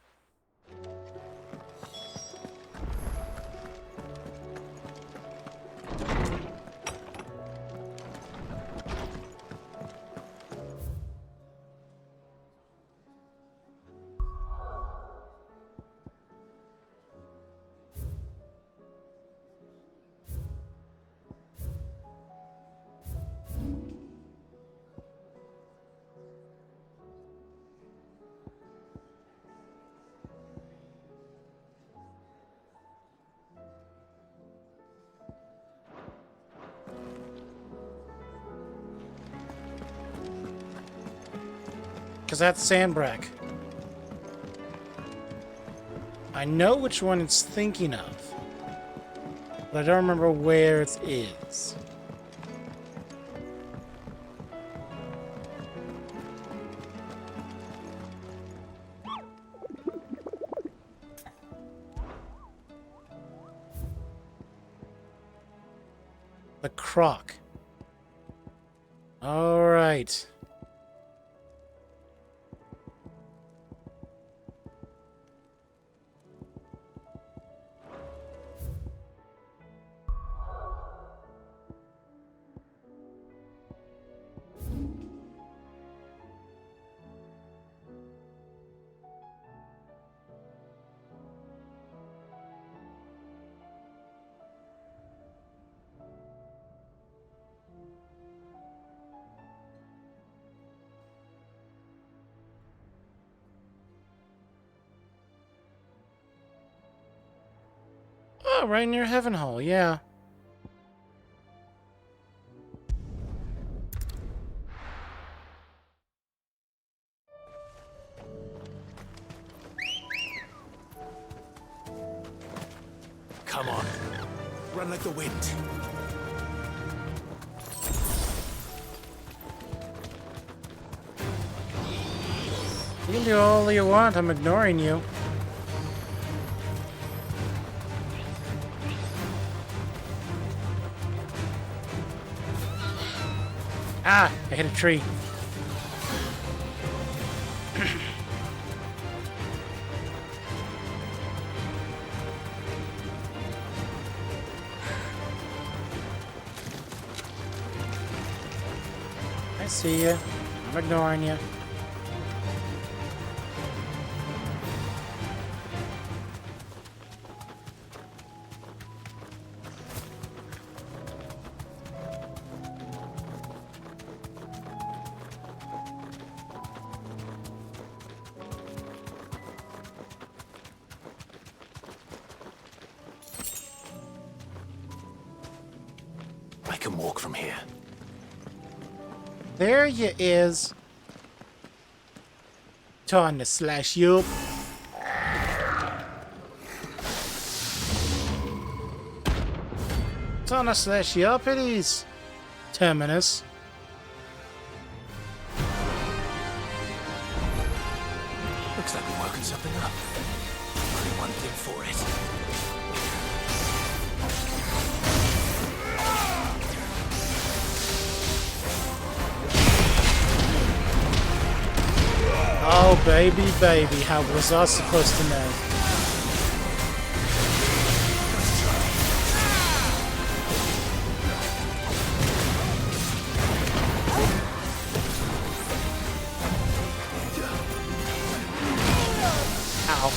Because that's Sandbrack. I know which one it's thinking of, but I don't remember where it is. The Croc. All right. Oh, right near Heaven Hall, yeah. Come on. Run like the wind. You can do all you want, I'm ignoring you. Ah, I hit a tree. I see you. I'm ignoring you. can walk from here. There you is. Time to slash you up. Time to slash you up, it is. Terminus. Looks like we're working something up. Only one thing for it. Oh, baby, baby, how was I supposed to know? Ow.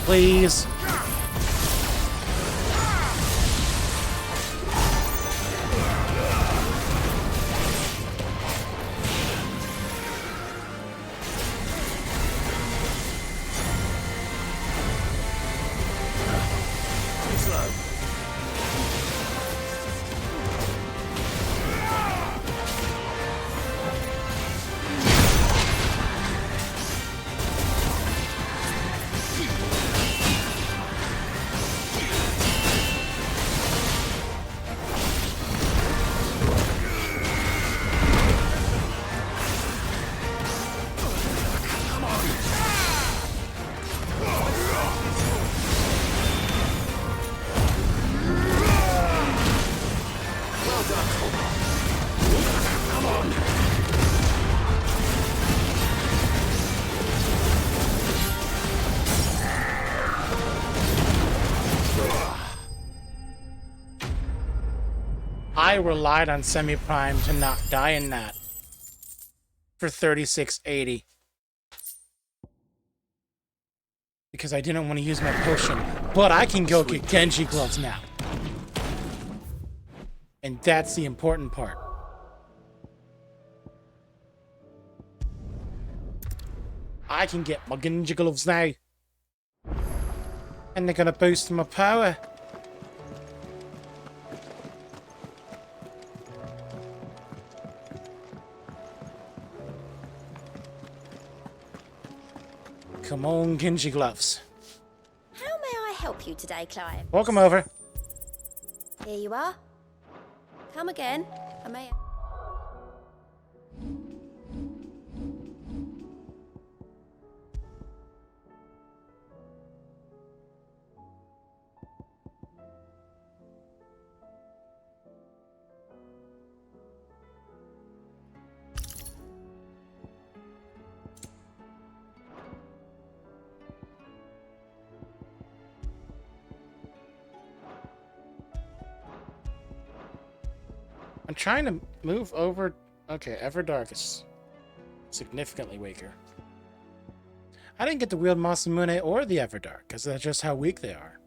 Please. I relied on Semi-Prime to not die in that. For 3680. Because I didn't want to use my potion. But I can go get Genji gloves now. And that's the important part. I can get my Genji gloves now. And they're gonna boost my power. Come on, Genji gloves. How may I help you today, Clive? Welcome over. Here you are. Come again. I may... I'm trying to move over. Okay, Everdark is significantly weaker. I didn't get to wield Masamune or the Everdark, because that's just how weak they are.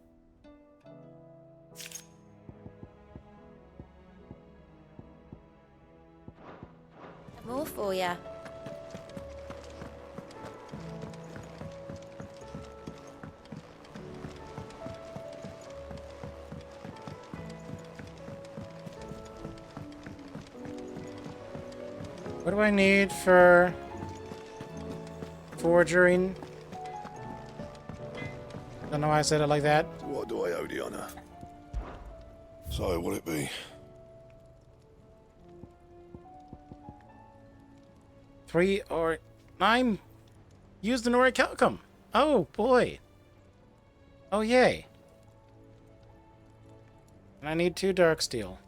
More for ya. What do I need for forging? I don't know why I said it like that. What do I owe the honor? So, will it be? 3 or 9 used an Orichalcum. Oh boy. Oh yay. And I need 2 Darksteel.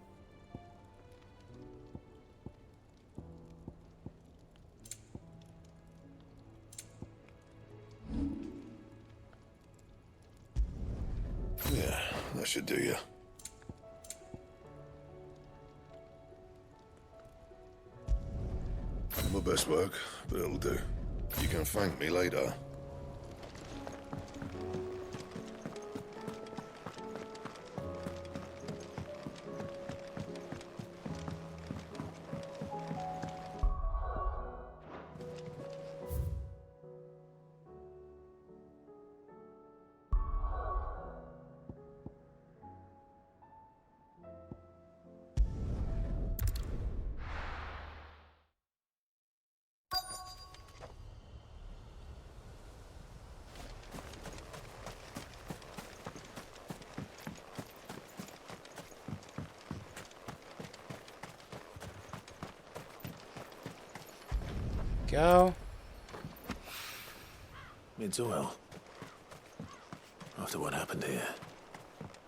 Yeah, that should do you. best work, but it'll do. You can thank me later. Go. It's oil. After what happened here,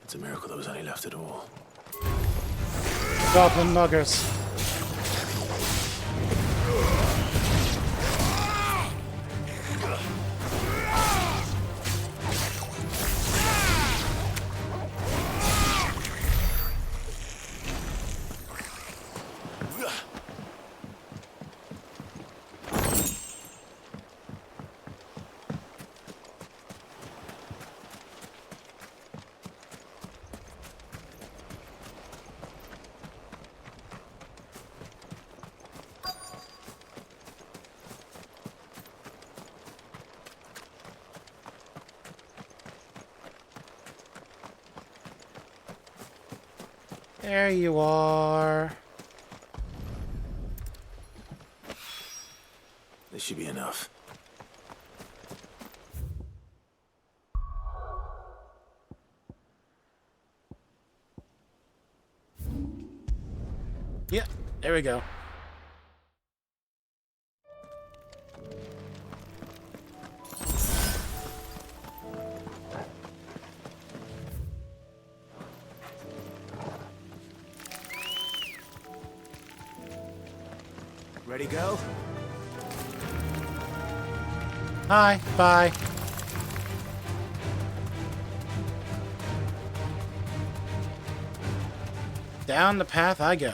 it's a miracle there was any left at all. Goblin muggers. There you are. This should be enough. Yeah, there we go. Ready, go? Hi, bye. Down the path I go.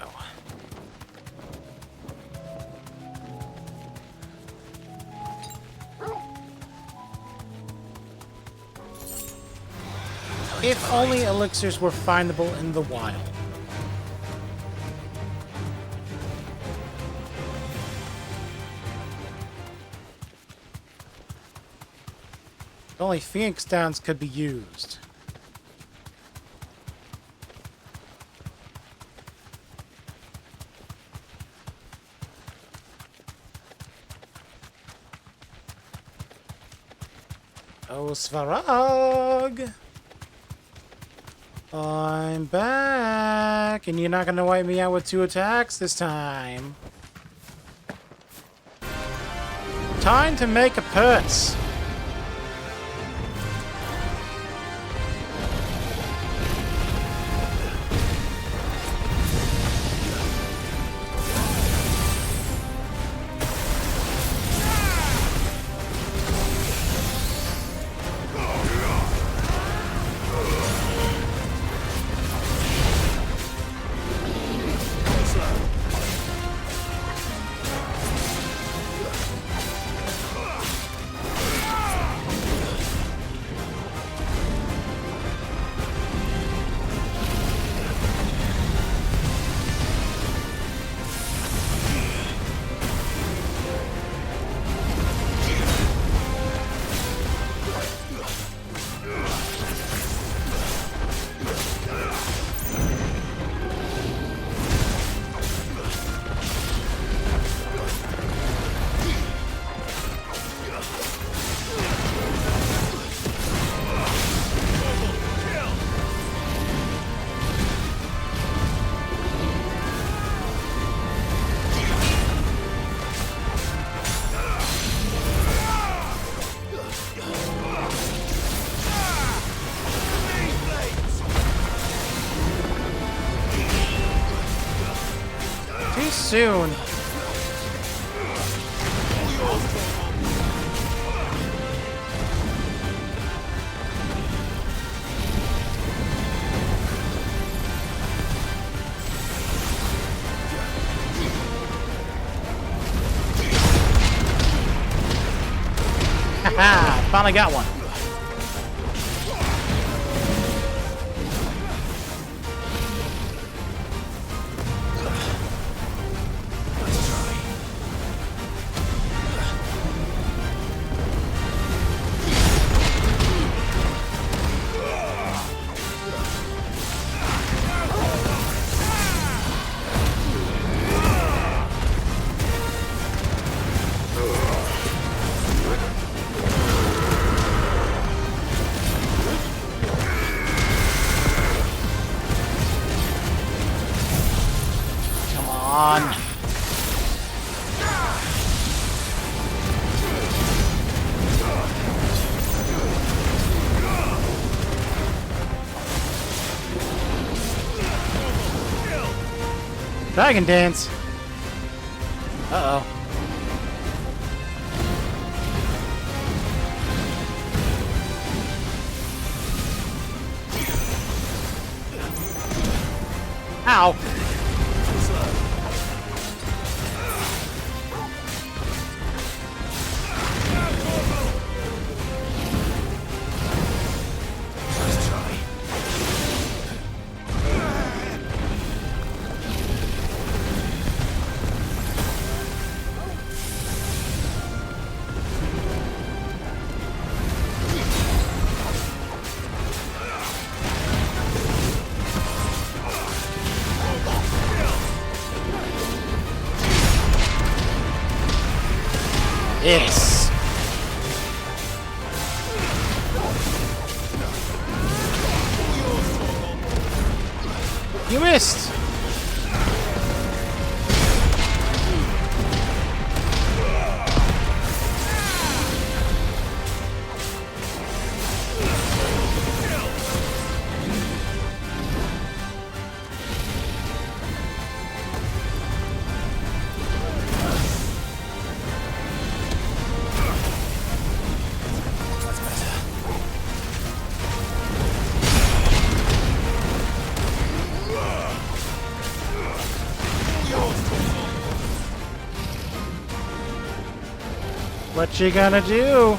If only elixirs were findable in the wild. Only Phoenix Downs could be used. Oh, Svarog! I'm back, and you're not gonna wipe me out with 2 attacks this time. Time to make a purse. Soon. Haha! Finally got one. On. Dragon dance. Uh-oh. Ow. Yes. You missed. What you gonna do?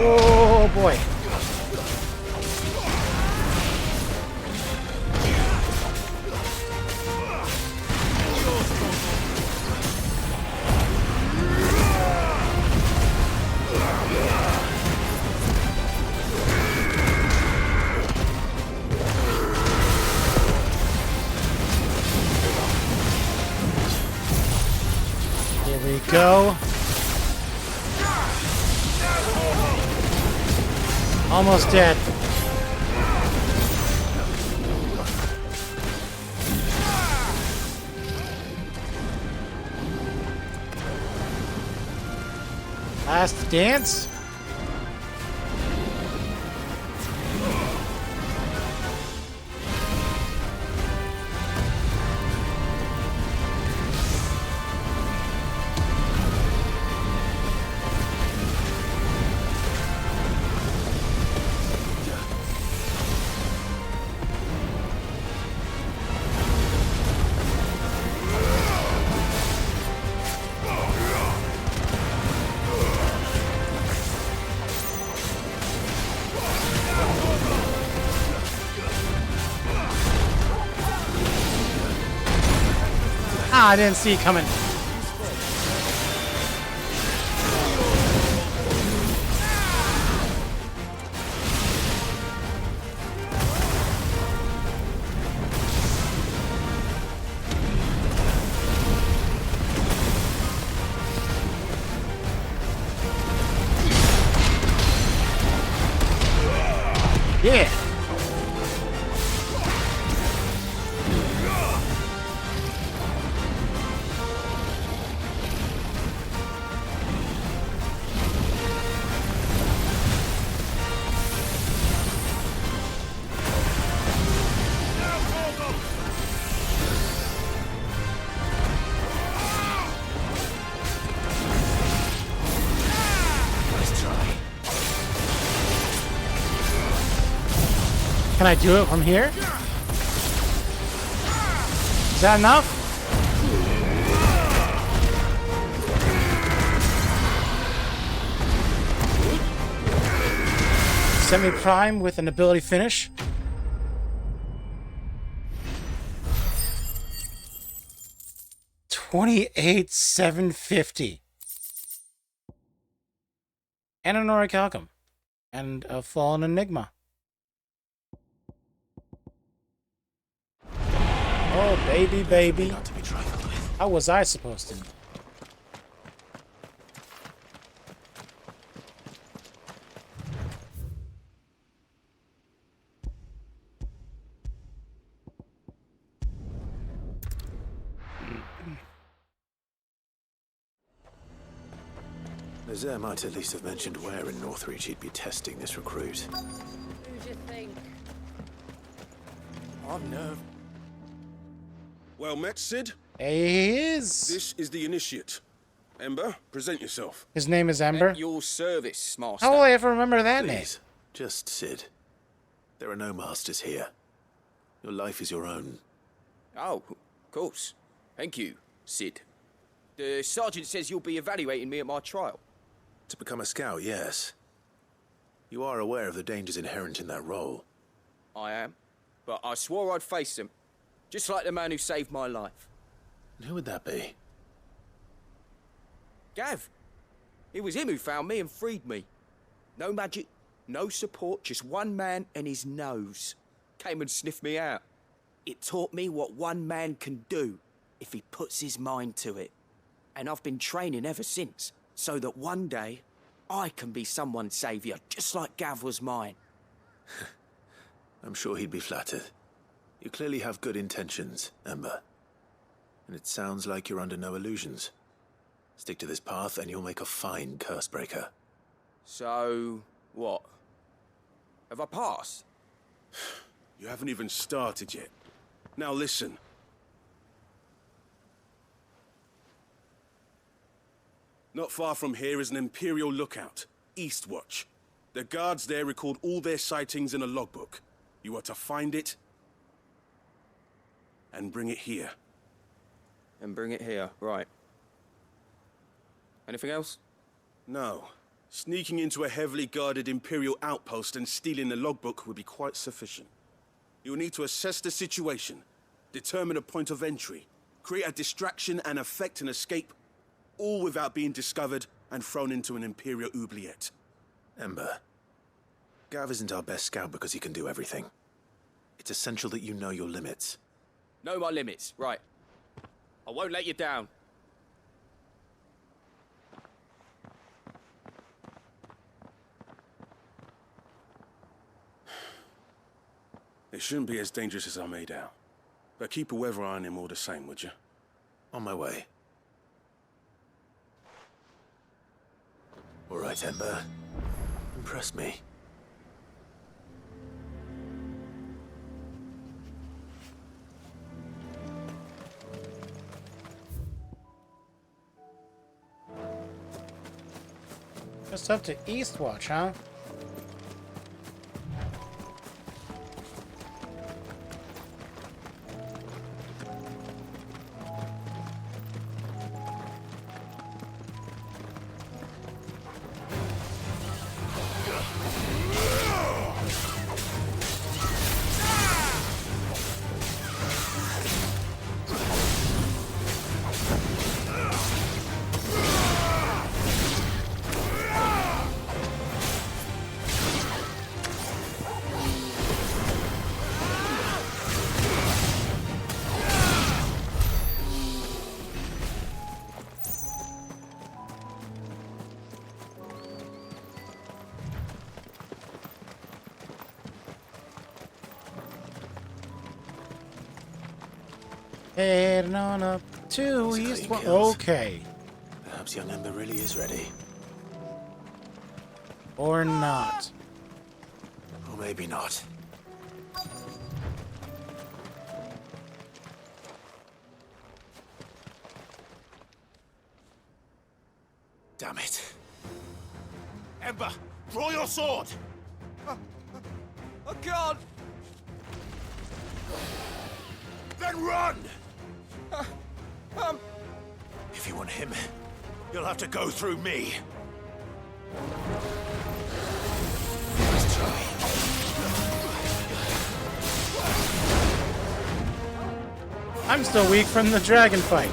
Oh boy. Here we go. Almost dead. Last dance? Ah, I didn't see it coming. Yeah. Can I do it from here? Is that enough? Semi-prime with an ability finish. $28,750. And an Orichalcum. And a Fallen Enigma. Oh, baby, baby. Not to be trifled with. How was I supposed to know? Nazaire might at least have mentioned where in Northreach he'd be testing this recruit. Who'd you think? I've nerve. Well met, Cid. He is. This is the Initiate. Ember, present yourself. His name is Ember. At your service, master. How will I ever remember that name? Please, just Cid. There are no masters here. Your life is your own. Oh, of course. Thank you, Cid. The sergeant says you'll be evaluating me at my trial. To become a scout, yes. You are aware of the dangers inherent in that role. I am. But I swore I'd face them. Just like the man who saved my life. And who would that be? Gav. It was him who found me and freed me. No magic, no support, just one man and his nose. Came and sniffed me out. It taught me what one man can do if he puts his mind to it. And I've been training ever since, so that one day I can be someone's saviour, just like Gav was mine. I'm sure he'd be flattered. You clearly have good intentions, Ember. And it sounds like you're under no illusions. Stick to this path and you'll make a fine Cursebreaker. So, what? Have I passed? You haven't even started yet. Now listen. Not far from here is an Imperial lookout, Eastwatch. The guards there record all their sightings in a logbook. You are to find it and bring it here. And bring it here, right. Anything else? No. Sneaking into a heavily guarded Imperial outpost and stealing the logbook would be quite sufficient. You'll need to assess the situation, determine a point of entry, create a distraction and effect an escape, all without being discovered and thrown into an Imperial oubliette. Ember, Gav isn't our best scout because he can do everything. It's essential that you know your limits. Know my limits, right. I won't let you down. It shouldn't be as dangerous as I made out. But keep a weather eye on him all the same, would you? On my way. All right, Ember. Impress me. Just up to Eastwatch, huh? Heading on up to Eastwatch. Okay. Perhaps young Ember really is ready. Or not. Or maybe not. Damn it. Ember, draw your sword! I can't! Then run! If you want him, you'll have to go through me. Let's try. I'm still weak from the dragon fight.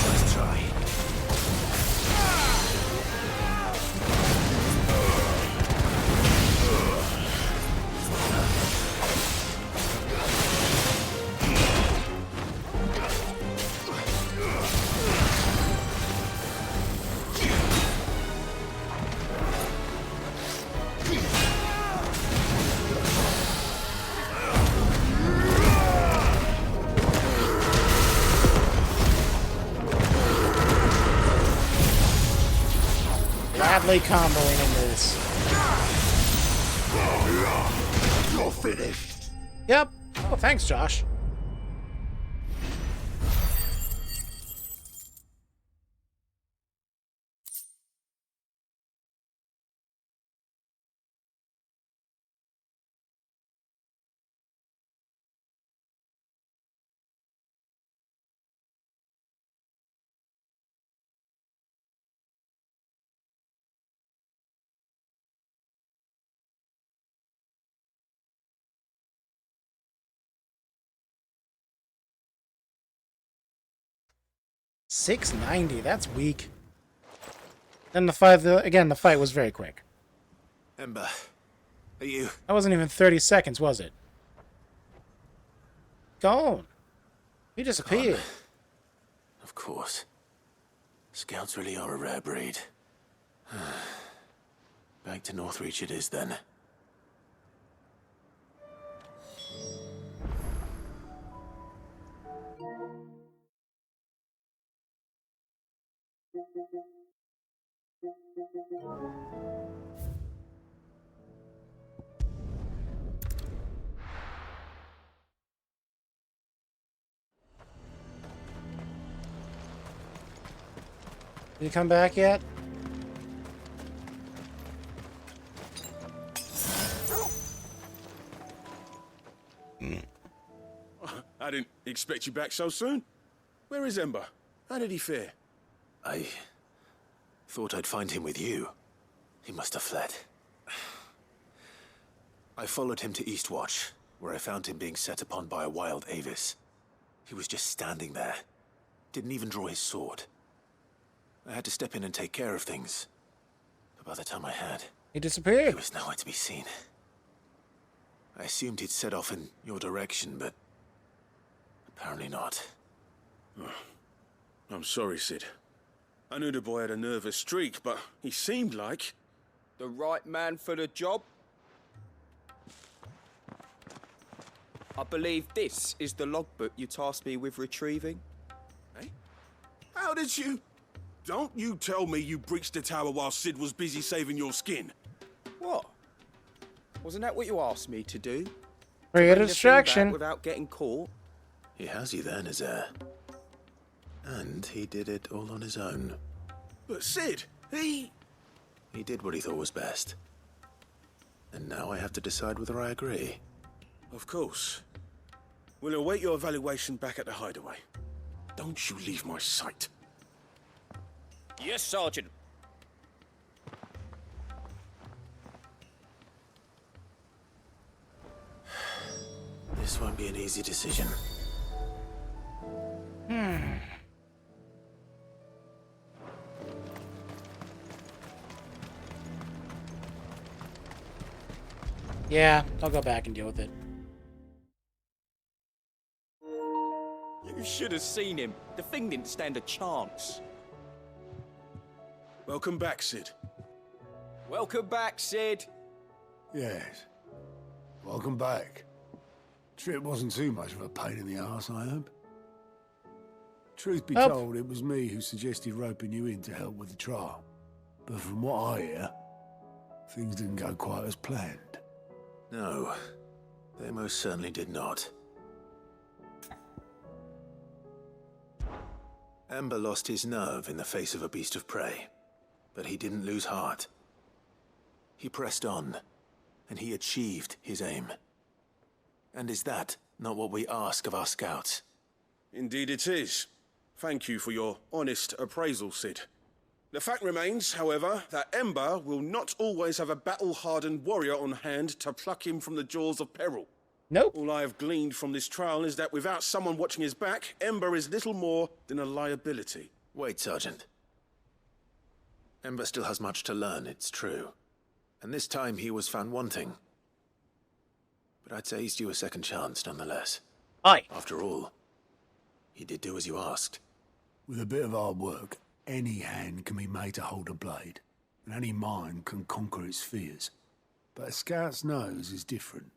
Let's try. Badly comboing into this. You're finished. Yep. Oh, thanks, Josh. $690. That's weak. Then the fight, again, the fight was very quick. Ember, are you? That wasn't even 30 seconds, was it? Gone. He disappeared. Gone. Of course. Scouts really are a rare breed. Back to Northreach it is then. Did he come back yet? I didn't expect you back so soon. Where is Ember? How did he fare? I thought I'd find him with you. He must have fled. I followed him to Eastwatch, where I found him being set upon by a wild Avis. He was just standing there. Didn't even draw his sword. I had to step in and take care of things. But by the time I had, he disappeared. He was nowhere to be seen. I assumed he'd set off in your direction, but apparently not. Oh, I'm sorry, Sid. I knew the boy had a nervous streak, but he seemed like... The right man for the job? I believe this is the logbook you tasked me with retrieving. Hey? How did you... Don't you tell me you breached the tower while Sid was busy saving your skin. What? Wasn't that what you asked me to do? Create a Bring the thing distraction. back without getting caught? He has you there, Nazair. And he did it all on his own. But Sid, he did what he thought was best. And now I have to decide whether I agree. Of course. We'll await your evaluation back at the hideaway. Don't you leave my sight. Yes, Sergeant. This won't be an easy decision. Yeah, I'll go back and deal with it. You should have seen him. The thing didn't stand a chance. Welcome back, Sid. Welcome back, Sid. Yes. Welcome back. Trip wasn't too much of a pain in the arse, I hope. Truth be told, it was me who suggested roping you in to help with the trial. But from what I hear, things didn't go quite as planned. No, they most certainly did not. Ember lost his nerve in the face of a beast of prey, but he didn't lose heart. He pressed on, and he achieved his aim. And is that not what we ask of our scouts? Indeed it is. Thank you for your honest appraisal, Cid. The fact remains, however, that Ember will not always have a battle-hardened warrior on hand to pluck him from the jaws of peril. Nope. All I have gleaned from this trial is that without someone watching his back, Ember is little more than a liability. Wait, Sergeant. Ember still has much to learn, it's true. And this time he was found wanting. But I'd say he's due a second chance, nonetheless. Aye. After all, he did do as you asked. With a bit of hard work, any hand can be made to hold a blade, and any mind can conquer its fears. But a scout's nose is different.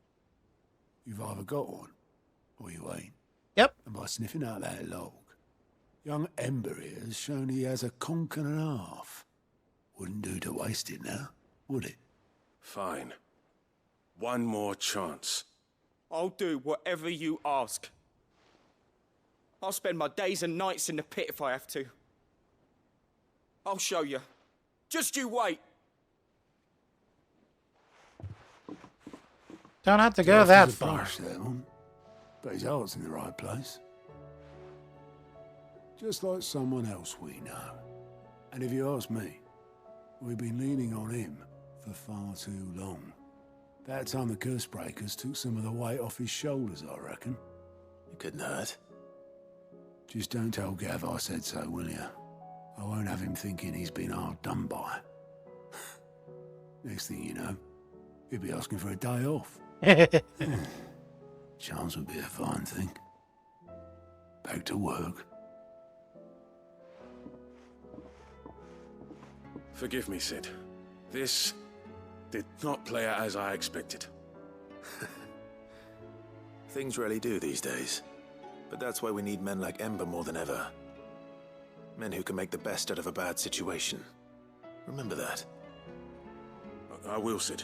You've either got one, or you ain't. Yep. And by sniffing out that log, young Ember here has shown he has a conch and a half. Wouldn't do to waste it now, would it? Fine. One more chance. I'll do whatever you ask. I'll spend my days and nights in the pit if I have to. I'll show you. Just you wait. Don't have to go that He's a far. flash, that one. But his heart's in the right place. Just like someone else we know. And if you ask me, we've been leaning on him for far too long. That time the Cursebreakers took some of the weight off his shoulders, I reckon. It couldn't hurt. Just don't tell Gav I said so, will you? I won't have him thinking he's been hard done by. Next thing you know, he'll be asking for a day off. Chance would be a fine thing. Back to work. Forgive me, Cid. This did not play out as I expected. Things really do these days. But that's why we need men like Ember more than ever. Men who can make the best out of a bad situation. Remember that. I will, Cid.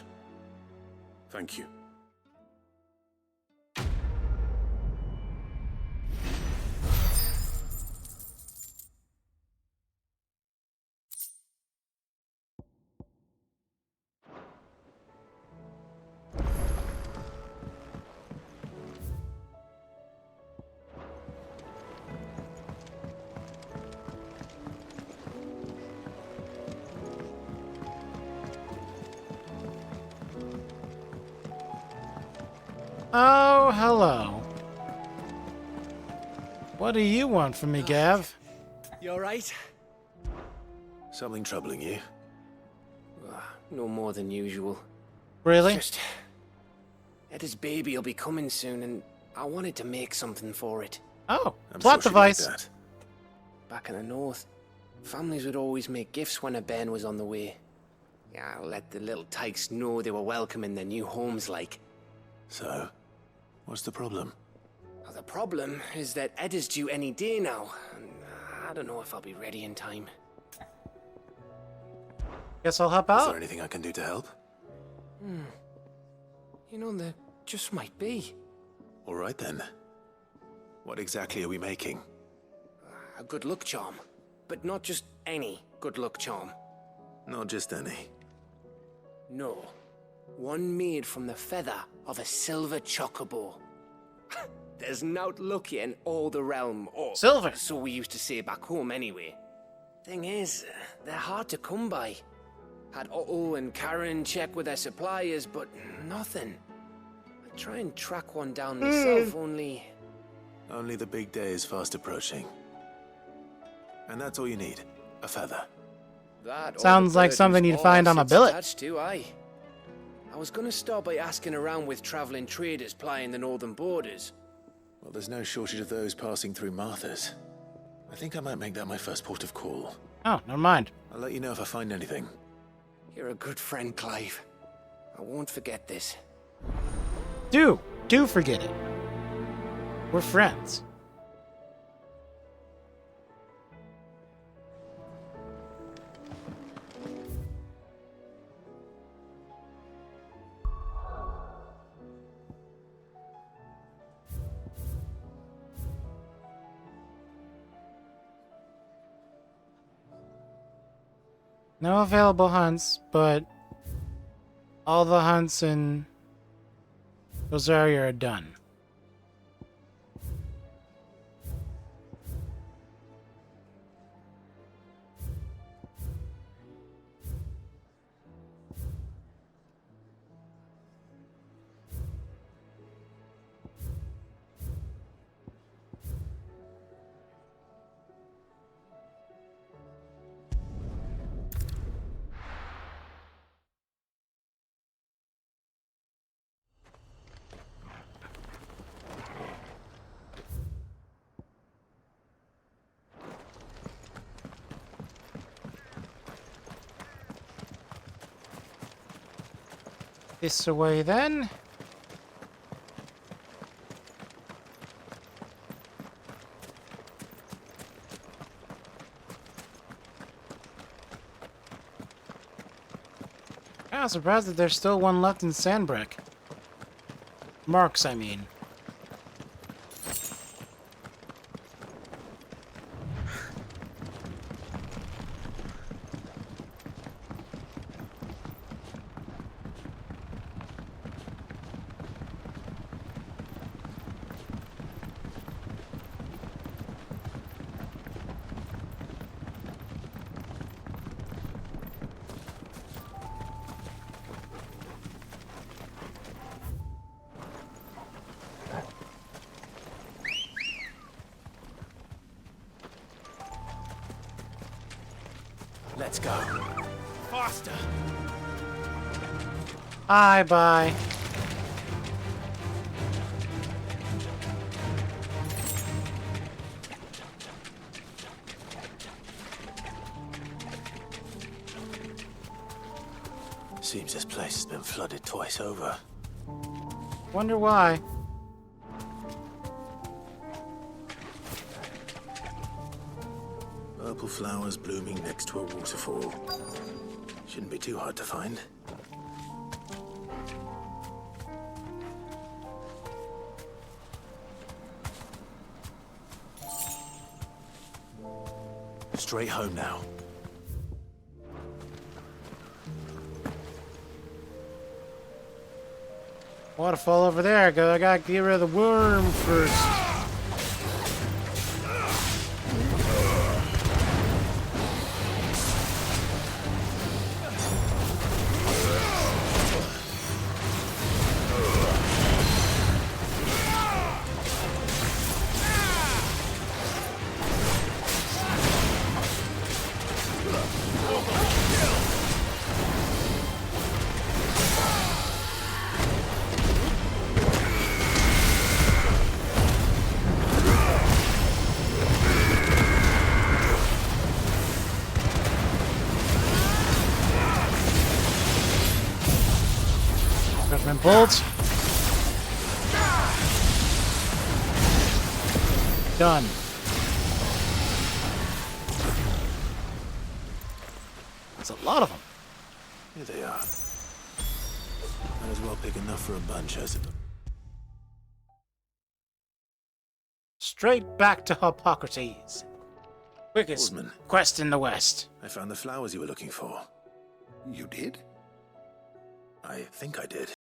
Thank you. Oh, hello. What do you want from me, Gav? You alright? Something troubling you? No more than usual. Really? Just... Eddie's baby will be coming soon, and I wanted to make something for it. Oh, I'm plot sure she'd like device. that. Back in the north, families would always make gifts when a bairn was on the way. Yeah, let the little tykes know they were welcome in their new homes, like. So, what's the problem? Well, the problem is that Ed is due any day now, and I don't know if I'll be ready in time. Guess I'll hop Is out. there anything I can do to help? You know, there just might be. All right then. What exactly are we making? A good luck charm. But not just any good luck charm. Not just any. No. One made from the feather of a silver chocobo. There's naught luckier in all the realm, or Silver. so we used to say back home anyway. Thing is, they're hard to come by. Had Otto and Karen check with their suppliers, but nothing. I try and track one down myself, only... Only the big day is fast approaching. And that's all you need. A feather. That Sounds like something you'd find on a billet. Attached to, aye. I was gonna start by asking around with traveling traders plying the northern borders. Well, there's no shortage of those passing through Martha's. I think I might make that my first port of call. Oh, never mind. I'll let you know if I find anything. You're a good friend, Clive. I won't forget this. Do forget it. We're friends. No available hunts, but all the hunts in Rosaria are done. This away then. I'm surprised that there's still one left in Sandbreck. Marks, I mean. Let's go. Faster. Bye. Seems this place has been flooded twice over. Wonder why. Purple flowers blooming next to a waterfall. Shouldn't be too hard to find. Straight home now. Waterfall over there. I gotta get rid of the worm first. Judgment bolt. Done. That's a lot of them. Here they are. Might as well pick enough for a bunch, I suppose. Straight back to Hippocrates. Quickest Oldman, quest in the West. I found the flowers you were looking for. You did? I think I did.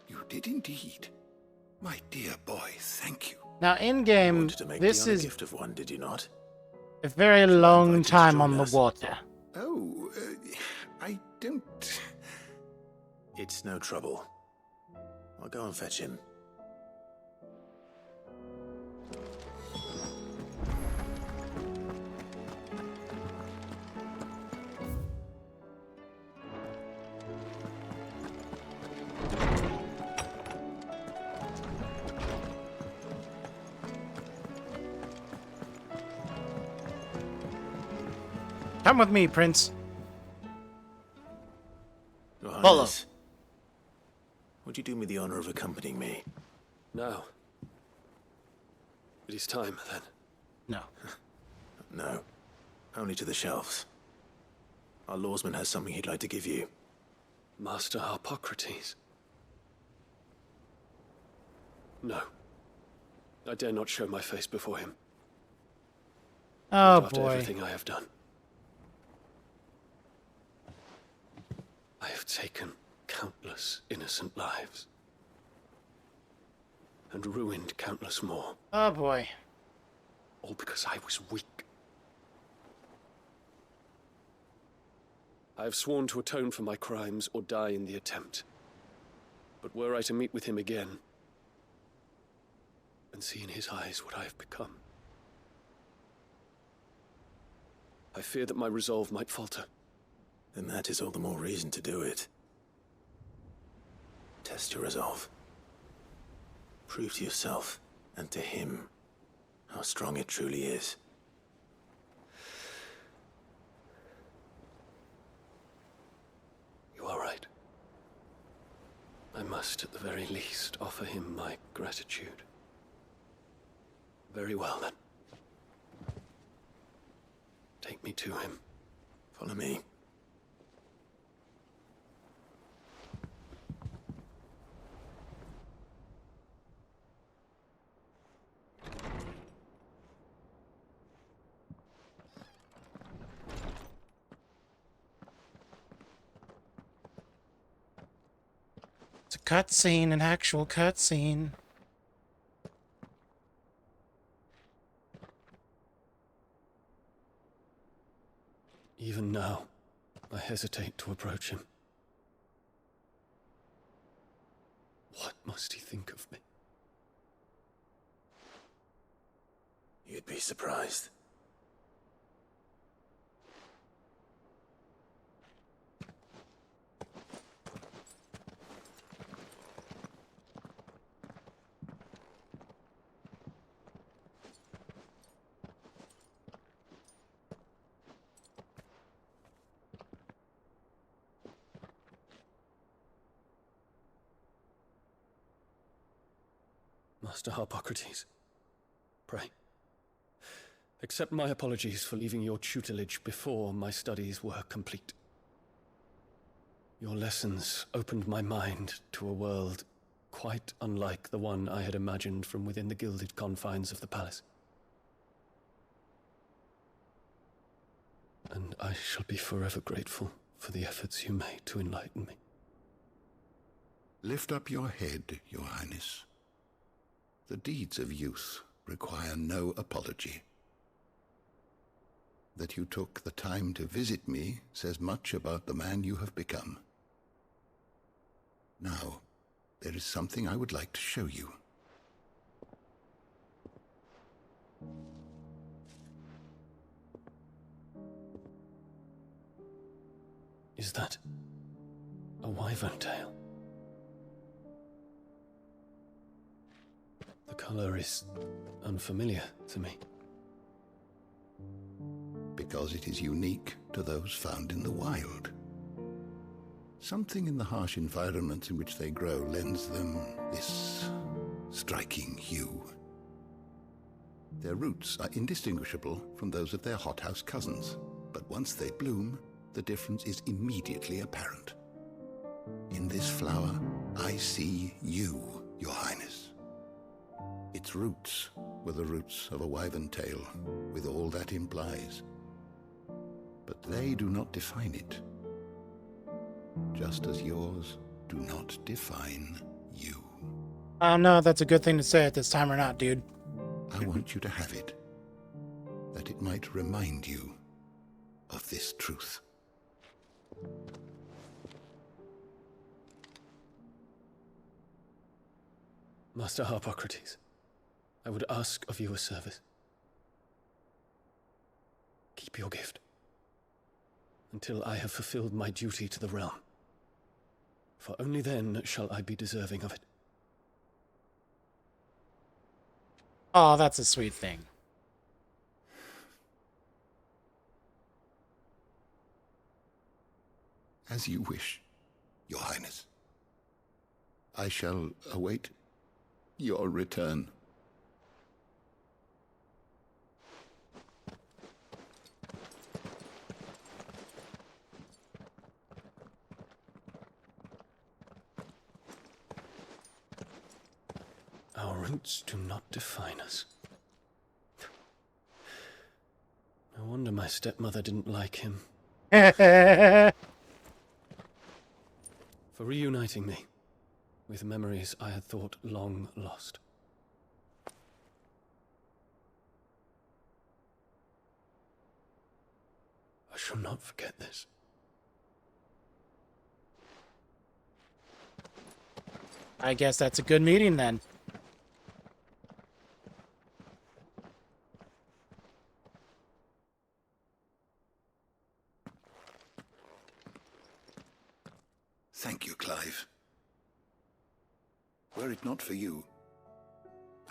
You did indeed. My dear boy, thank you. Now, in game, To make this Dion a is gift of one, did you not? a very long invite you to time join on the us? water. Oh, I don't... It's no trouble. I'll go and fetch him. Come with me, Prince. Your Follow. Highness, would you do me the honor of accompanying me? No. It is time, then. No. No. Only to the shelves. Our lawsman has something he'd like to give you. Master Hippocrates. No. I dare not show my face before him. Oh, Not after boy. everything I have done. I have taken countless innocent lives. And ruined countless more. Oh, boy. All because I was weak. I have sworn to atone for my crimes or die in the attempt. But were I to meet with him again, and see in his eyes what I have become, I fear that my resolve might falter. Then that is all the more reason to do it. Test your resolve. Prove to yourself and to him how strong it truly is. You are right. I must, at the very least, offer him my gratitude. Very well, then. Take me to him. Follow me. It's a cutscene, an actual cutscene. Even now, I hesitate to approach him. What must he think of me? You'd be surprised. Master Harpocrates, pray, accept my apologies for leaving your tutelage before my studies were complete. Your lessons opened my mind to a world quite unlike the one I had imagined from within the gilded confines of the palace. And I shall be forever grateful for the efforts you made to enlighten me. Lift up your head, Your Highness. The deeds of youth require no apology. That you took the time to visit me says much about the man you have become. Now, there is something I would like to show you. Is that a wyvern tail? The color is unfamiliar to me. Because it is unique to those found in the wild. Something in the harsh environments in which they grow lends them this striking hue. Their roots are indistinguishable from those of their hothouse cousins, but once they bloom, the difference is immediately apparent. In this flower, I see you, Your Highness. Its roots were the roots of a wyvern tail, with all that implies. But they do not define it, just as yours do not define you. I don't know if that's a good thing to say at this time or not, dude. I want you to have it, that it might remind you of this truth. Master Harpocrates, I would ask of you a service. Keep your gift until I have fulfilled my duty to the realm, for only then shall I be deserving of it. Oh, that's a sweet thing. As you wish, Your Highness. I shall await your return. Our roots do not define us. No wonder my stepmother didn't like him. For reuniting me with memories I had thought long lost. I shall not forget this. I guess that's a good meeting then. Thank you, Clive. Were it not for you,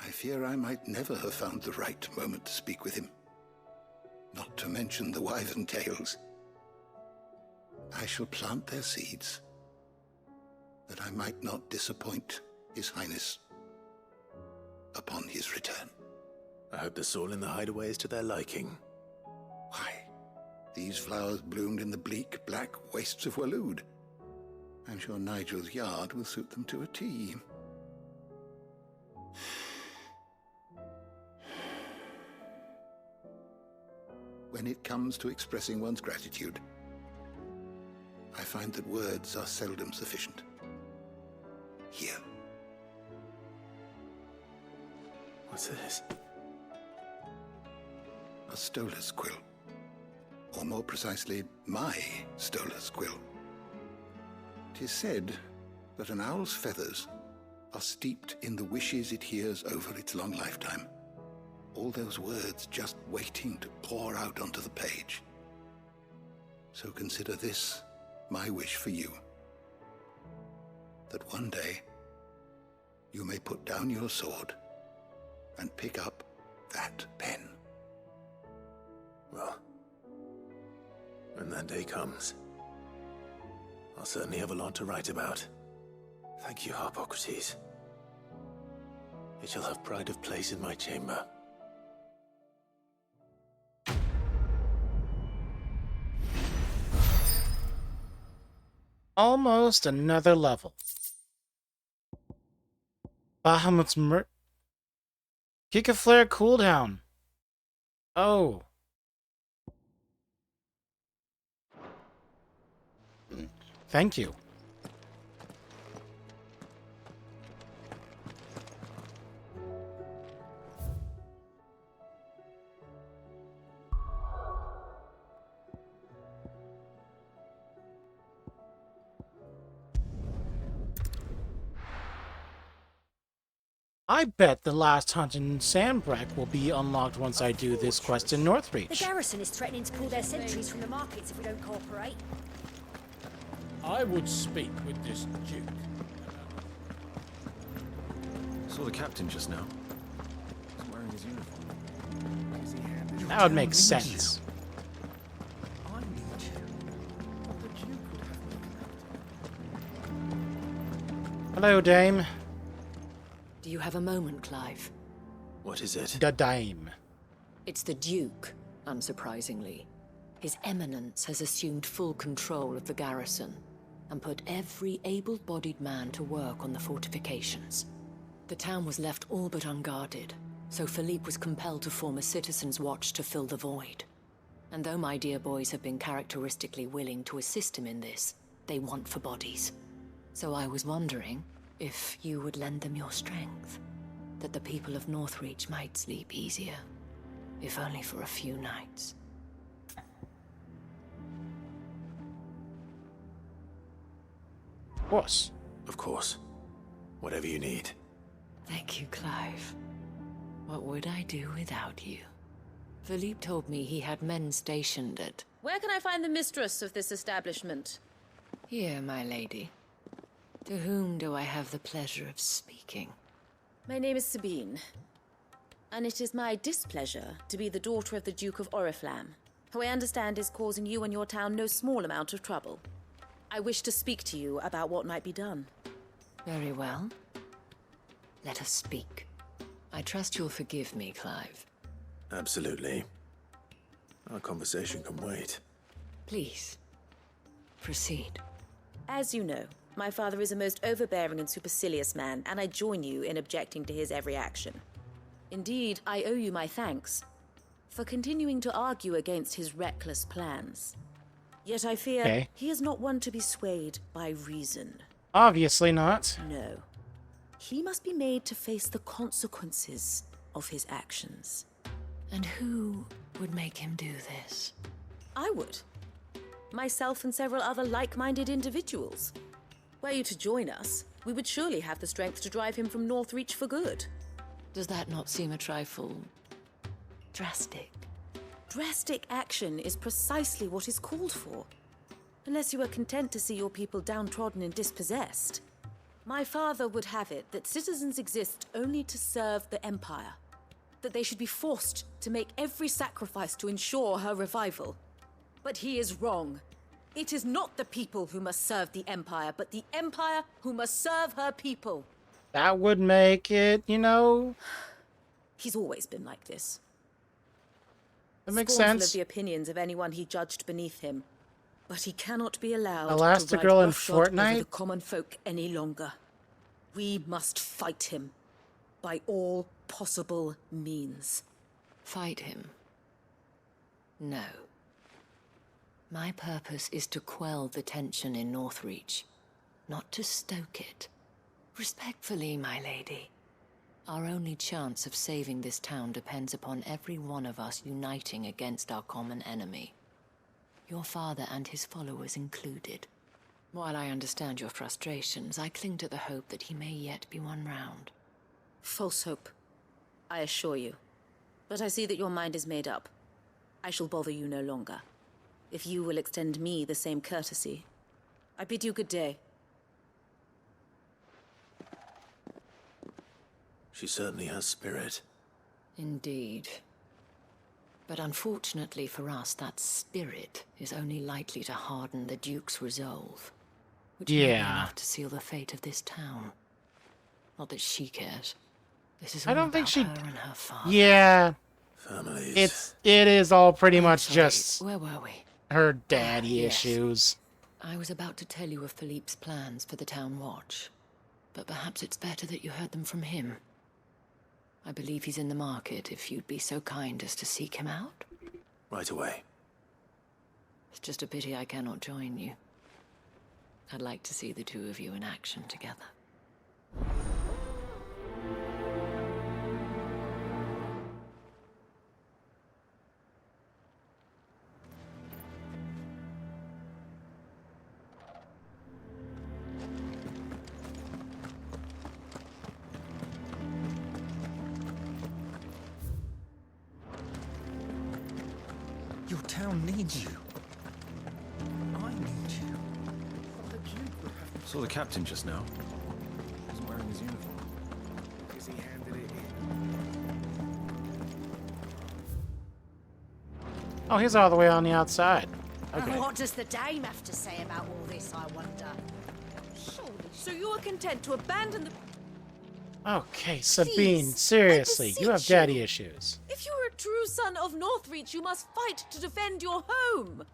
I fear I might never have found the right moment to speak with him. Not to mention the Wyvern tales. I shall plant their seeds, that I might not disappoint His Highness upon his return. I hope the soul in the hideaway is to their liking. Why, these flowers bloomed in the bleak, black wastes of Waloed. I'm sure Nigel's yard will suit them to a T. When it comes to expressing one's gratitude, I find that words are seldom sufficient. Here. What's this? A Stolas quill. Or more precisely, my Stolas quill. 'Tis said that an owl's feathers are steeped in the wishes it hears over its long lifetime. All those words just waiting to pour out onto the page. So consider this my wish for you. That one day you may put down your sword and pick up that pen. Well, when that day comes, I'll certainly have a lot to write about. Thank you, Harpocrates. It shall have pride of place in my chamber. Almost another level. Bahamut's Kick a flare cooldown. Oh. Thank you. I bet the last hunt in Sandbreck will be unlocked once I do this quest in Northreach. The garrison is threatening to pull their sentries from the markets if we don't cooperate. I would speak with this Duke. Saw the captain just now. He's wearing his uniform. That would make sense. Hello, Dame. Do you have a moment, Clive? What is it? The Dame. It's the Duke, unsurprisingly. His Eminence has assumed full control of the garrison and put every able-bodied man to work on the fortifications. The town was left all but unguarded, so Philippe was compelled to form a citizens' watch to fill the void. And though my dear boys have been characteristically willing to assist him in this, they want for bodies. So I was wondering if you would lend them your strength, that the people of Northreach might sleep easier, if only for a few nights. Of course. Of course. Whatever you need. Thank you, Clive. What would I do without you? Philippe told me he had men stationed at... Where can I find the mistress of this establishment? Here, my lady. To whom do I have the pleasure of speaking? My name is Sabine, and it is my displeasure to be the daughter of the Duke of Oriflamme, who I understand is causing you and your town no small amount of trouble. I wish to speak to you about what might be done. Very well. Let us speak. I trust you'll forgive me, Clive. Absolutely. Our conversation can wait. Please, proceed. As you know, my father is a most overbearing and supercilious man, and I join you in objecting to his every action. Indeed, I owe you my thanks for continuing to argue against his reckless plans. Yet I fear he is not one to be swayed by reason. Obviously not. No. He must be made to face the consequences of his actions. And who would make him do this? I would. Myself and several other like-minded individuals. Were you to join us, we would surely have the strength to drive him from Northreach for good. Does that not seem a trifle drastic? Drastic action is precisely what is called for. Unless you are content to see your people downtrodden and dispossessed. My father would have it that citizens exist only to serve the Empire. That they should be forced to make every sacrifice to ensure her revival. But he is wrong. It is not the people who must serve the Empire, but the Empire who must serve her people. That would make it, you know... He's always been like this. That makes Scornful sense. of the opinions of anyone he judged beneath him. But he cannot be allowed to Elastigirl ride in roughshod over Fortnite? the common folk any longer. We must fight him by all possible means. Fight him? No. My purpose is to quell the tension in Northreach, not to stoke it. Respectfully, my lady. Our only chance of saving this town depends upon every one of us uniting against our common enemy. Your father and his followers included. While I understand your frustrations, I cling to the hope that he may yet be won round. False hope, I assure you. But I see that your mind is made up. I shall bother you no longer. If you will extend me the same courtesy, I bid you good day. She certainly has spirit. Indeed. But unfortunately for us, that spirit is only likely to harden the Duke's resolve. Which may be enough to seal the fate of this town. Not that she cares. This is all I don't think about she... her and her father. Yeah. Families. It is all pretty much just... Where were we? Her daddy yes. issues. I was about to tell you of Philippe's plans for the town watch. But perhaps it's better that you heard them from him. I believe he's in the market, if you'd be so kind as to seek him out. Right away. It's just a pity I cannot join you. I'd like to see the two of you in action together. Your town needs you. I need you. Saw the captain just now. He's wearing his uniform. Is he handed it in? Oh, he's all the way on the outside. Okay. What does the dame have to say about all this, I wonder? Surely. So you are content to abandon the... Okay, Sabine, Please, seriously, I you have beseech daddy issues. If you are a true son of Northreach, you must fight to defend your home.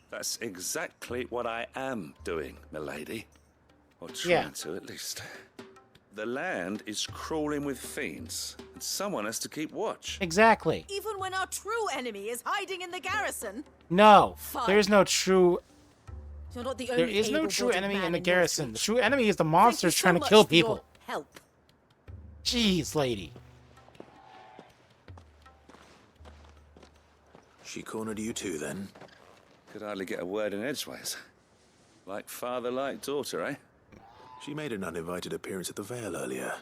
That's exactly what I am doing, milady. Or trying to, at least. The land is crawling with fiends, and someone has to keep watch. Exactly. Even when our true enemy is hiding in the garrison. No, Fine. there is no true... You're not the There only is no true able-bodied enemy man in the Northreach. garrison. The true enemy is the monsters Thank you so trying to much kill for your people. help. Jeez, lady. She cornered you too, then? Could hardly get a word in edgeways. Like father, like daughter, eh? She made an uninvited appearance at the Vale earlier,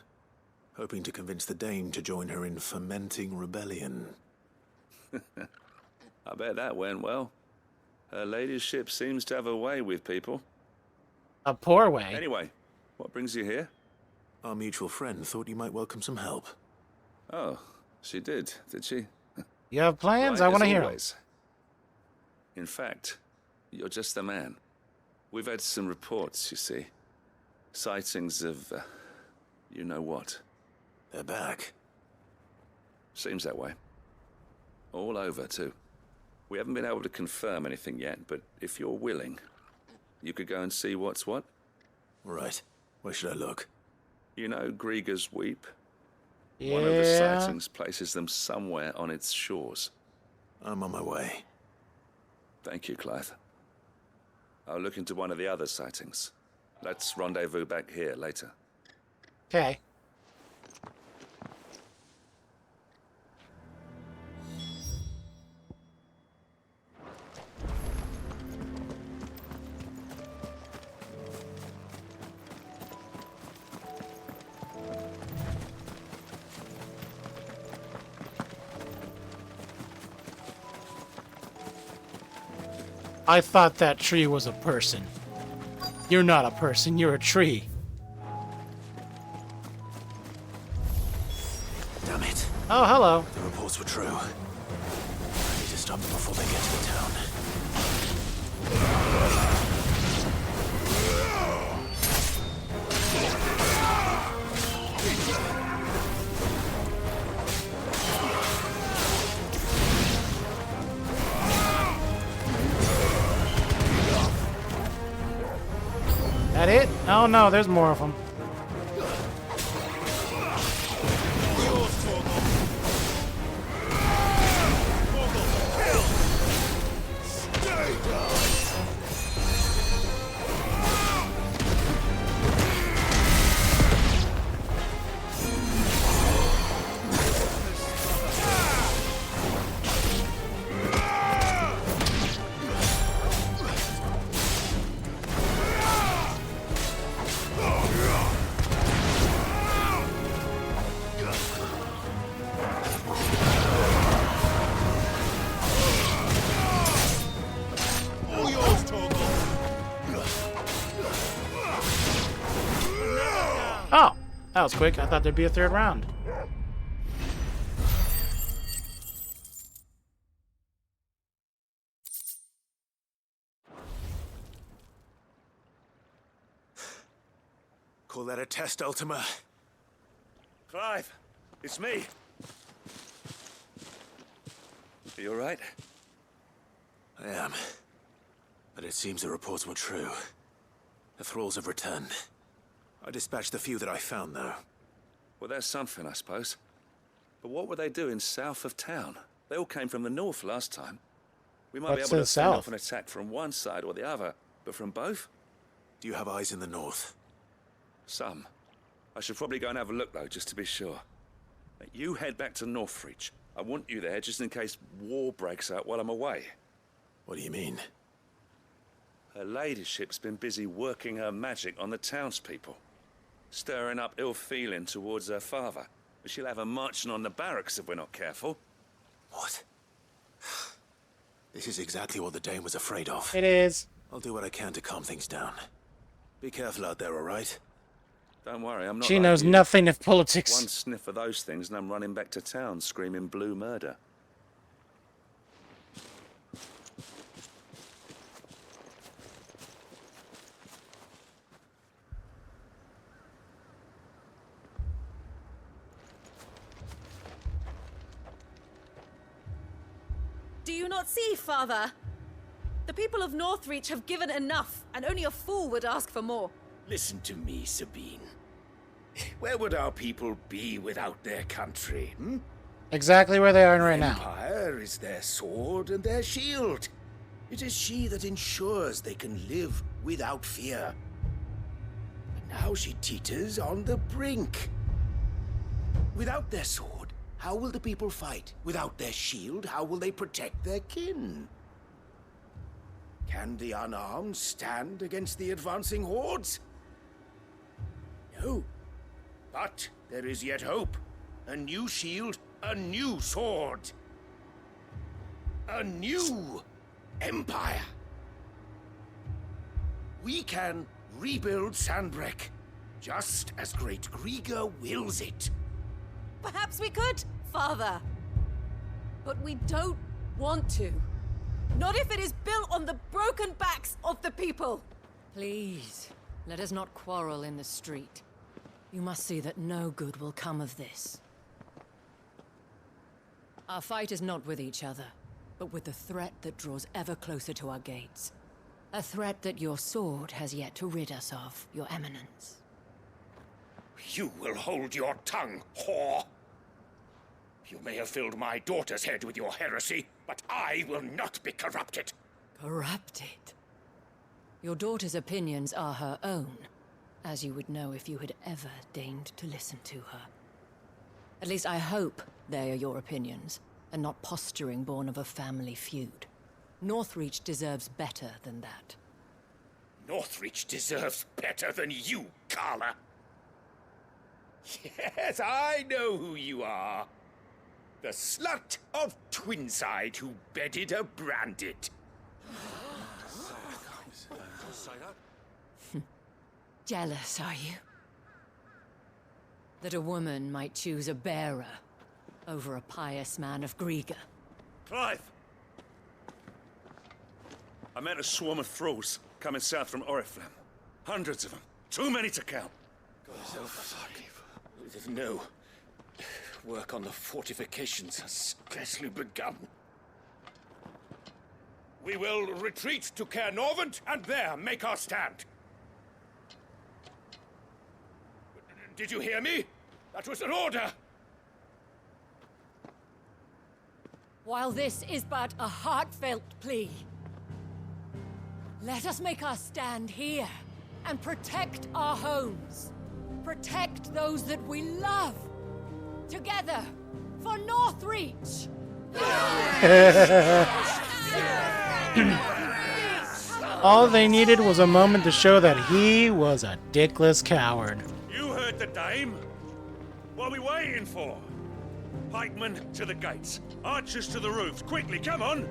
hoping to convince the Dane to join her in fomenting rebellion. I bet that went well. Her ladyship seems to have a way with people. A poor way. Anyway, what brings you here? Our mutual friend thought you might welcome some help. Oh, she did she? You have plans? Right, I want to as hear 'em. always. In fact, you're just the man. We've had some reports, you see. Sightings of, you know what. They're back. Seems that way. All over, too. We haven't been able to confirm anything yet, but if you're willing, you could go and see what's what. Right. Where should I look? You know Grieger's Weep? Yeah. One of the sightings places them somewhere on its shores. I'm on my way. Thank you, Clive. I'll look into one of the other sightings. Let's rendezvous back here later. Okay. I thought that tree was a person. You're not a person, you're a tree. Damn it. Oh, hello. The reports were true. I need to stop them before they get to the town. That it? Oh no, there's more of them. Oh, that was quick. I thought there'd be a third round. Call that a test, Ultima? Clive, it's me. Are you all right? I am. But it seems the reports were true. The thralls have returned. I dispatched the few that I found, though. Well, that's something, I suppose. But what were they doing south of town? They all came from the north last time. We might What's be able to to the fend south? off an attack from one side or the other, but from both? Do you have eyes in the north? Some. I should probably go and have a look, though, just to be sure. You head back to Northreach. I want you there just in case war breaks out while I'm away. What do you mean? Her ladyship's been busy working her magic on the townspeople, stirring up ill feeling towards her father. But she'll have her marching on the barracks if we're not careful. What? This is exactly what the Dane was afraid of. It is. I'll do what I can to calm things down. Be careful out there, all right? Don't worry, I'm not She like knows you. nothing of politics. One sniff of those things and I'm running back to town screaming blue murder. Do you not see, Father? The people of Northreach have given enough, and only a fool would ask for more. Listen to me, Sabine. Where would our people be without their country, hmm? Exactly where they are right now. Empire is their sword and their shield. It is she that ensures they can live without fear. But now she teeters on the brink. Without their sword, how will the people fight? Without their shield, how will they protect their kin? Can the unarmed stand against the advancing hordes? No. But there is yet hope. A new shield, a new sword. A new empire. We can rebuild Sandbreck, just as Great Grieger wills it. Perhaps we could, Father. But we don't want to. Not if it is built on the broken backs of the people. Please, let us not quarrel in the street. You must see that no good will come of this. Our fight is not with each other, but with the threat that draws ever closer to our gates. A threat that your sword has yet to rid us of, Your Eminence. You will hold your tongue, whore! You may have filled my daughter's head with your heresy, but I will not be corrupted! Corrupted? Your daughter's opinions are her own, as you would know if you had ever deigned to listen to her. At least I hope they are your opinions, and not posturing born of a family feud. Northreach deserves better than that. Northreach deserves better than you, Carla! Yes, I know who you are. The slut of Twinside who bedded a Branded. Jealous, are you? That a woman might choose a bearer over a pious man of Griga. Clive! I met a swarm of thralls coming south from Oriflamme. Hundreds of them. Too many to count. Oh, fuck. No. Work on the fortifications has scarcely begun. We will retreat to Caer Norvent and there make our stand. Did you hear me? That was an order! While this is but a heartfelt plea, let us make our stand here and protect our homes. Protect those that we love. Together, for Northreach! All they needed was a moment to show that he was a dickless coward. You heard the dame. What are we waiting for? Pikemen to the gates. Archers to the roofs. Quickly, come on!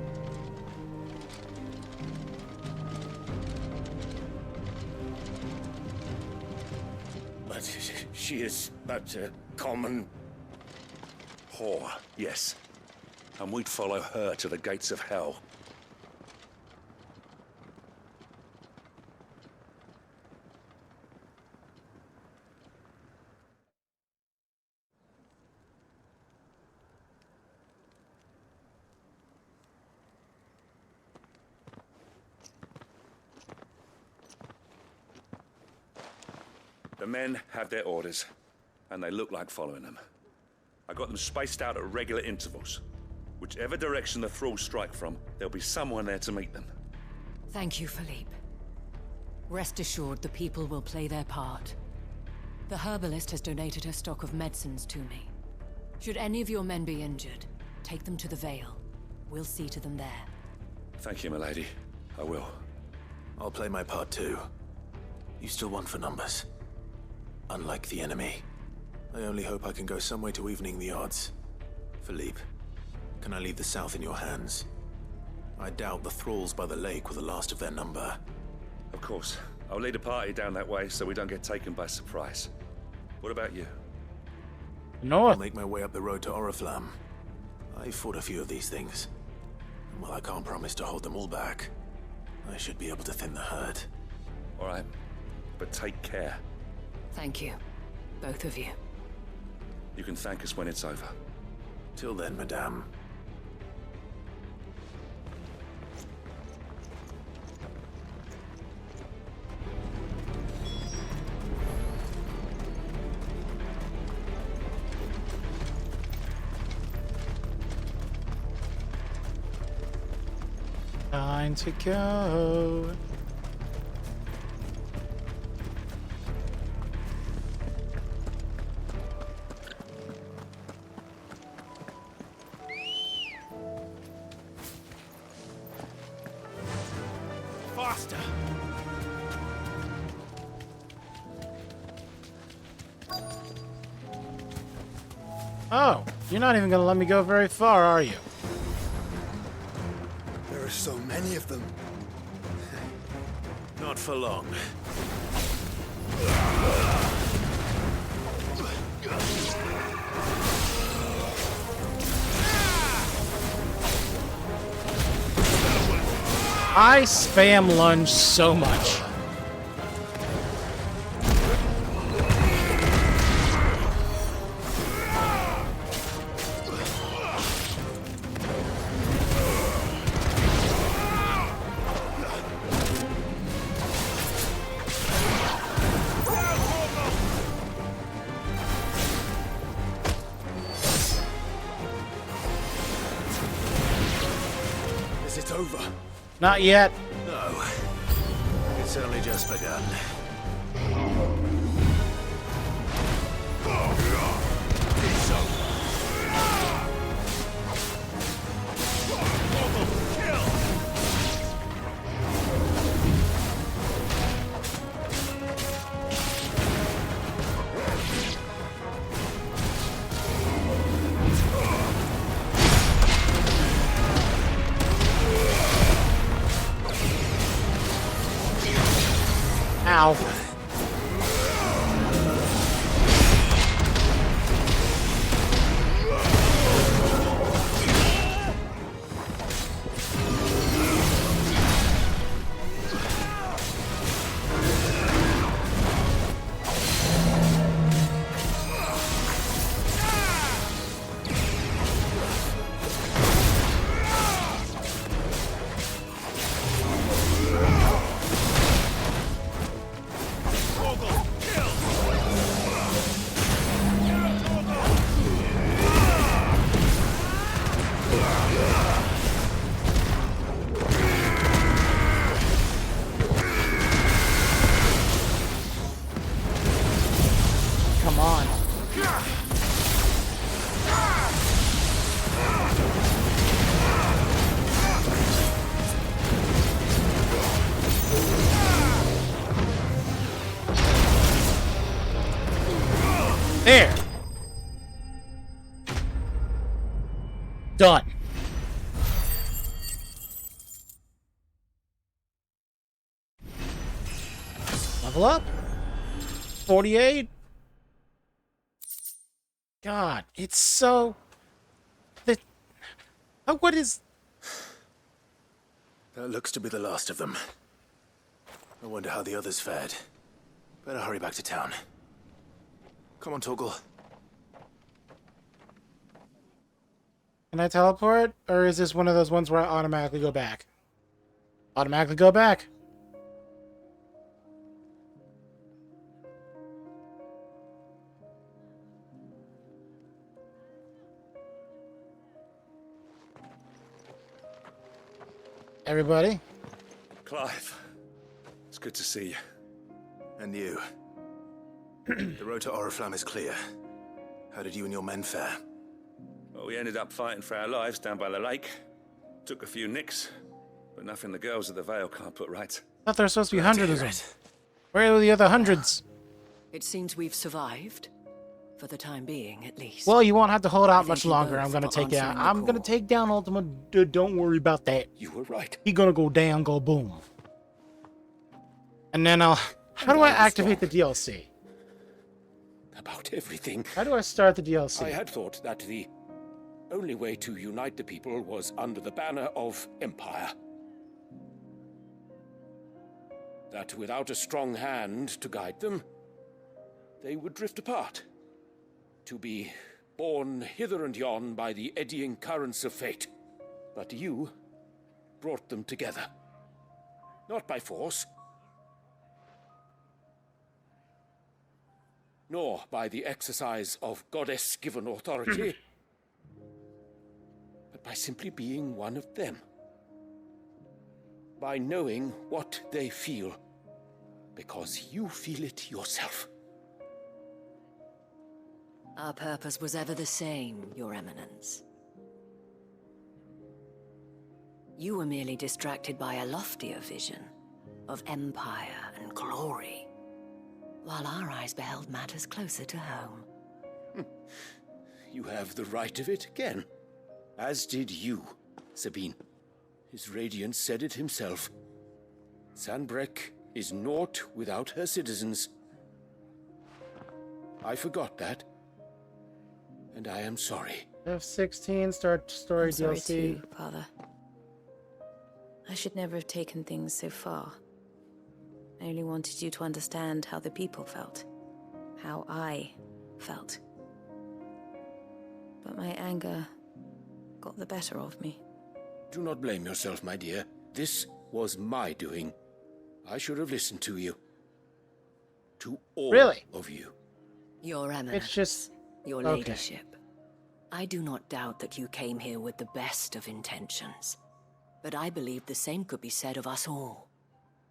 But she is but a common... whore, yes. And we'd follow her to the gates of hell. The men have their orders, and they look like following them. I got them spaced out at regular intervals. Whichever direction the thralls strike from, there'll be someone there to meet them. Thank you, Philippe. Rest assured the people will play their part. The herbalist has donated her stock of medicines to me. Should any of your men be injured, take them to the Vale. We'll see to them there. Thank you, milady. I will. I'll play my part too. You still want for numbers. Unlike the enemy. I only hope I can go some way to evening the odds. Philippe, can I leave the south in your hands? I doubt the thralls by the lake were the last of their number. Of course. I'll lead a party down that way so we don't get taken by surprise. What about you? North. I'll make my way up the road to Oriflamme. I fought a few of these things. And while I can't promise to hold them all back, I should be able to thin the herd. All right. But take care. Thank you. Both of you. You can thank us when it's over. Till then, madame. Time to go. Faster! Oh, you're not even gonna let me go very far, are you? There are so many of them. Not for long. I spam lunge so much. over. Not yet. No. It's only just begun. Ow. Come on. There. Done. Level up. 48. God, it's so... what is... That looks to be the last of them. I wonder how the others fared. Better hurry back to town. Come on, Torgal. Can I teleport? Or is this one of those ones where I automatically go back? Automatically go back. Everybody? Clive, it's good to see you. And you. The road to Oriflamme is clear. How did you and your men fare? Well, we ended up fighting for our lives down by the lake. Took a few nicks, but nothing the girls of the Vale can't put right. I thought there were supposed to be hundreds of them. Where are the other hundreds? It seems we've survived. For the time being, at least. Well, you won't have to hold out much longer. I'm gonna take down. I'm gonna take down Ultima. Don't worry about that. You were right. He's gonna go down, go boom. And then I'll. How do I activate the DLC? About everything. How do I start the DLC? I had thought that the only way to unite the people was under the banner of Empire. That without a strong hand to guide them, they would drift apart. To be borne hither and yon by the eddying currents of fate. But you brought them together. Not by force, nor by the exercise of goddess-given authority, but by simply being one of them. By knowing what they feel, because you feel it yourself. Our purpose was ever the same, Your Eminence. You were merely distracted by a loftier vision of empire and glory, while our eyes beheld matters closer to home. You have the right of it again. As did you, Sabine. His Radiance said it himself. Sanbreque is naught without her citizens. I forgot that. And I am sorry. F16, start story I'm sorry DLC. too, Father. I should never have taken things so far. I only wanted you to understand how the people felt. How I felt. But my anger got the better of me. Do not blame yourself, my dear. This was my doing. I should have listened to you. To all of you. Your Eminence. It's just... Your okay. ladyship. I do not doubt that you came here with the best of intentions. But I believe the same could be said of us all.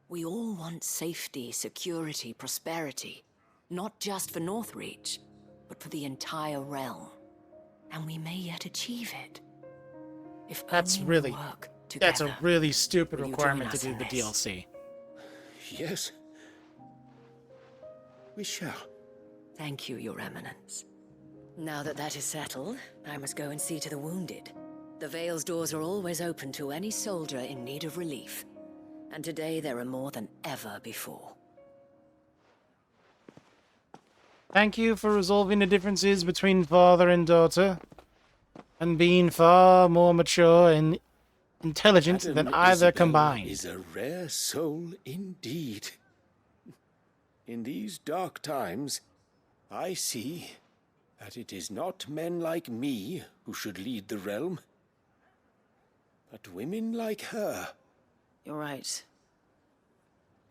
We all want safety, security, prosperity. Not just for Northreach, but for the entire realm. And we may yet achieve it. If That's only really... we work That's together. a really stupid Will you requirement join to us do in the this? DLC. Yes. We shall. Thank you, Your Eminence. Now that that is settled, I must go and see to the wounded. The Vale's doors are always open to any soldier in need of relief. And today there are more than ever before. Thank you for resolving the differences between father and daughter, and being far more mature and intelligent than Madam either Isabel combined. is a rare soul indeed. In these dark times, I see that it is not men like me who should lead the realm, but women like her. You're right.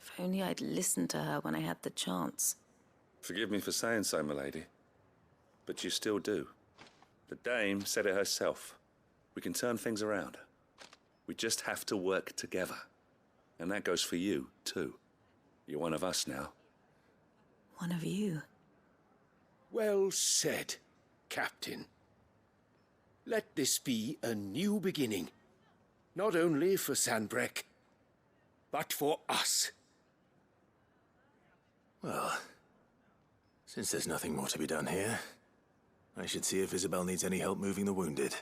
If only I'd listened to her when I had the chance. Forgive me for saying so, milady, but you still do. The dame said it herself. We can turn things around. We just have to work together. And that goes for you, too. You're one of us now. One of you. Well said, Captain. Let this be a new beginning. Not only for Sanbreque, but for us. Well, since there's nothing more to be done here, I should see if Isabel needs any help moving the wounded.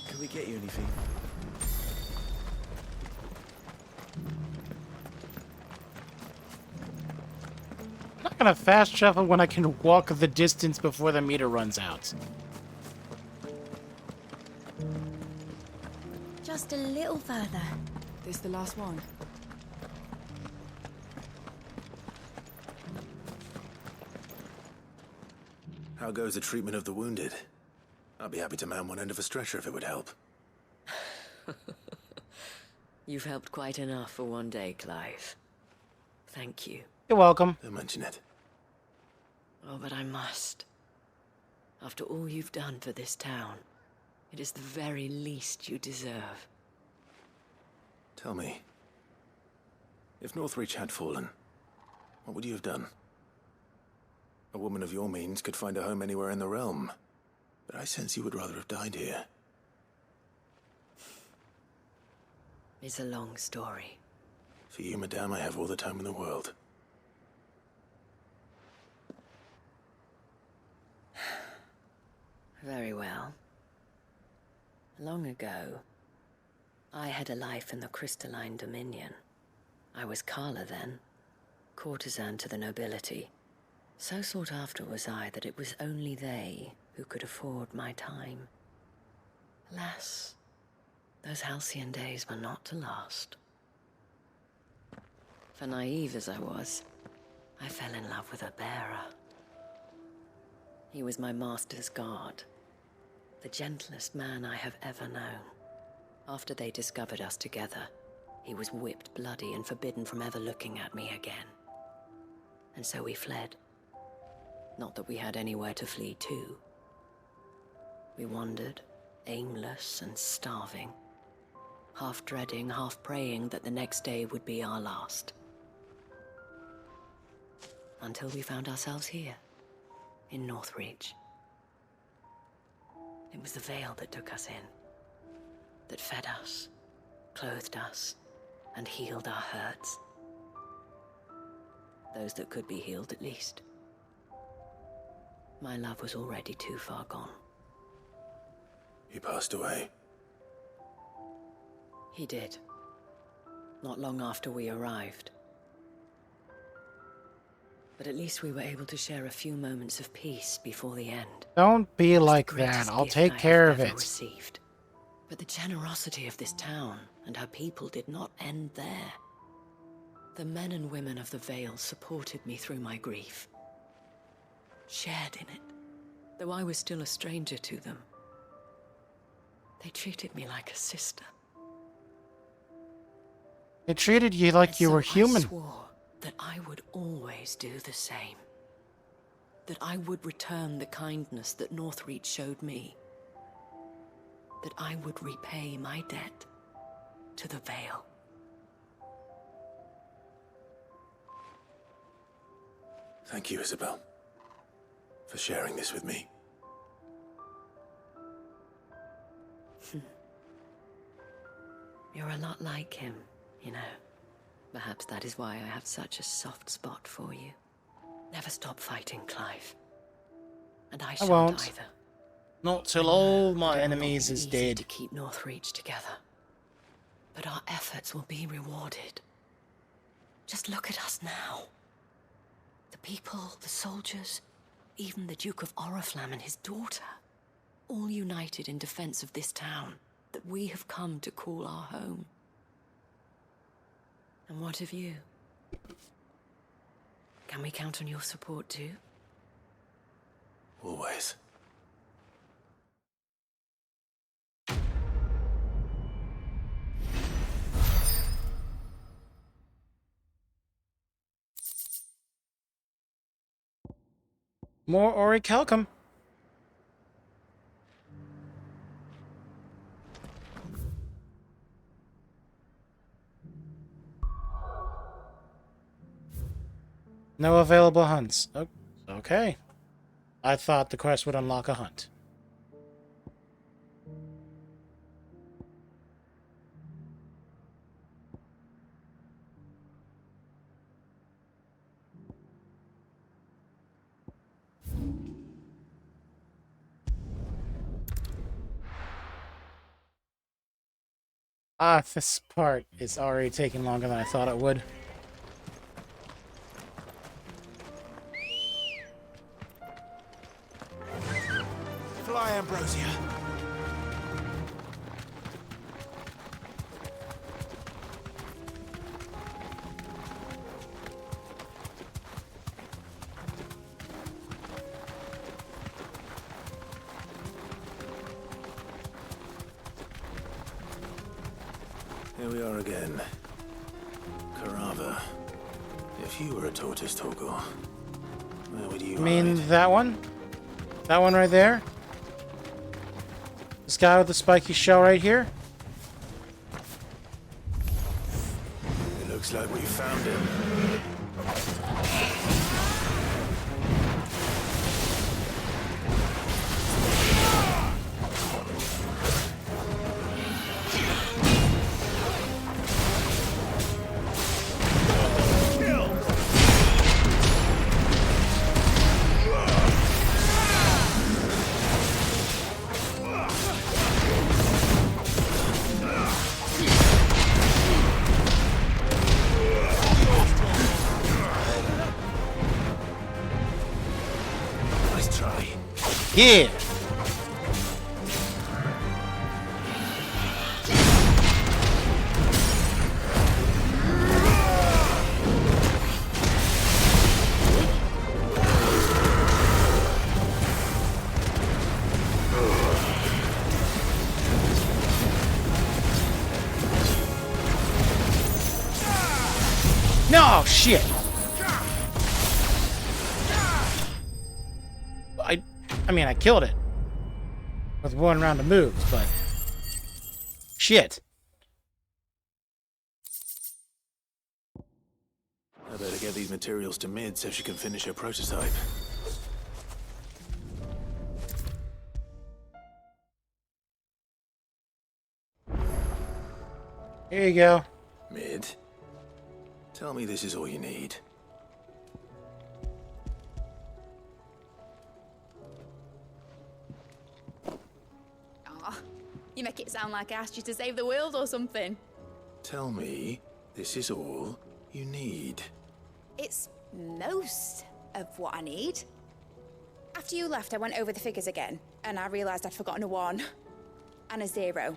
Can we get you anything? I'm not gonna fast travel when I can walk the distance before the meter runs out. Just a little further. This the last one? How goes the treatment of the wounded? I'd be happy to man one end of a stretcher if it would help. You've helped quite enough for one day, Clive. Thank you. You're welcome. Don't mention it. Oh, but I must. After all you've done for this town, it is the very least you deserve. Tell me, if Northreach had fallen, what would you have done? A woman of your means could find a home anywhere in the realm, but I sense you would rather have died here. It's a long story. For you, madame, I have all the time in the world. Very well. Long ago, I had a life in the Crystalline Dominion. I was Carla then, courtesan to the nobility. So sought after was I that it was only they who could afford my time. Alas, those halcyon days were not to last. For naive as I was, I fell in love with a bearer. He was my master's guard, the gentlest man I have ever known. After they discovered us together, he was whipped bloody and forbidden from ever looking at me again. And so we fled. Not that we had anywhere to flee to. We wandered, aimless and starving, half dreading, half praying that the next day would be our last. Until we found ourselves here, in Northreach. It was the Vale that took us in, that fed us, clothed us, and healed our hurts. Those that could be healed, at least. My love was already too far gone. He passed away. He did. Not long after we arrived. But at least we were able to share a few moments of peace before the end. Don't be like The that. greatest I'll gift take I care have of ever it. Received. But the generosity of this town and her people did not end there. The men and women of the Vale supported me through my grief. Shared in it, though I was still a stranger to them. They treated me like a sister. They treated you like you were human. I swore that I would always do the same. that I would return the kindness that Northreach showed me. That I would repay my debt to the Vale. Thank you, Isabel, for sharing this with me. You're a lot like him, you know. Perhaps that is why I have such a soft spot for you. Never stop fighting, Clive. And I won't. shan't either. Not till all my enemies is dead. To keep Northreach together. But our efforts will be rewarded. Just look at us now. The people, the soldiers, even the Duke of Oriflamme and his daughter. All united in defense of this town that we have come to call our home. And what of you? Can we count on your support too? Always. More Orichalcum. No available hunts. Oh, okay. I thought the quest would unlock a hunt. Ah, this part is already taking longer than I thought it would. Fly, Ambrosia. Here we are again. Carava. If you were a tortoise, Torgor, where would you I mean, hide? that one? That one right there? This guy with the spiky shell right here? It looks like we found him. Yeah! No, shit! I mean, I killed it with one round of moves, but shit. I better get these materials to Mid so she can finish her prototype. Here you go. Mid, tell me this is all you need. You make it sound like I asked you to save the world or something. Tell me this is all you need. It's most of what I need. After you left, I went over the figures again, and I realized I'd forgotten a 1 and a 0.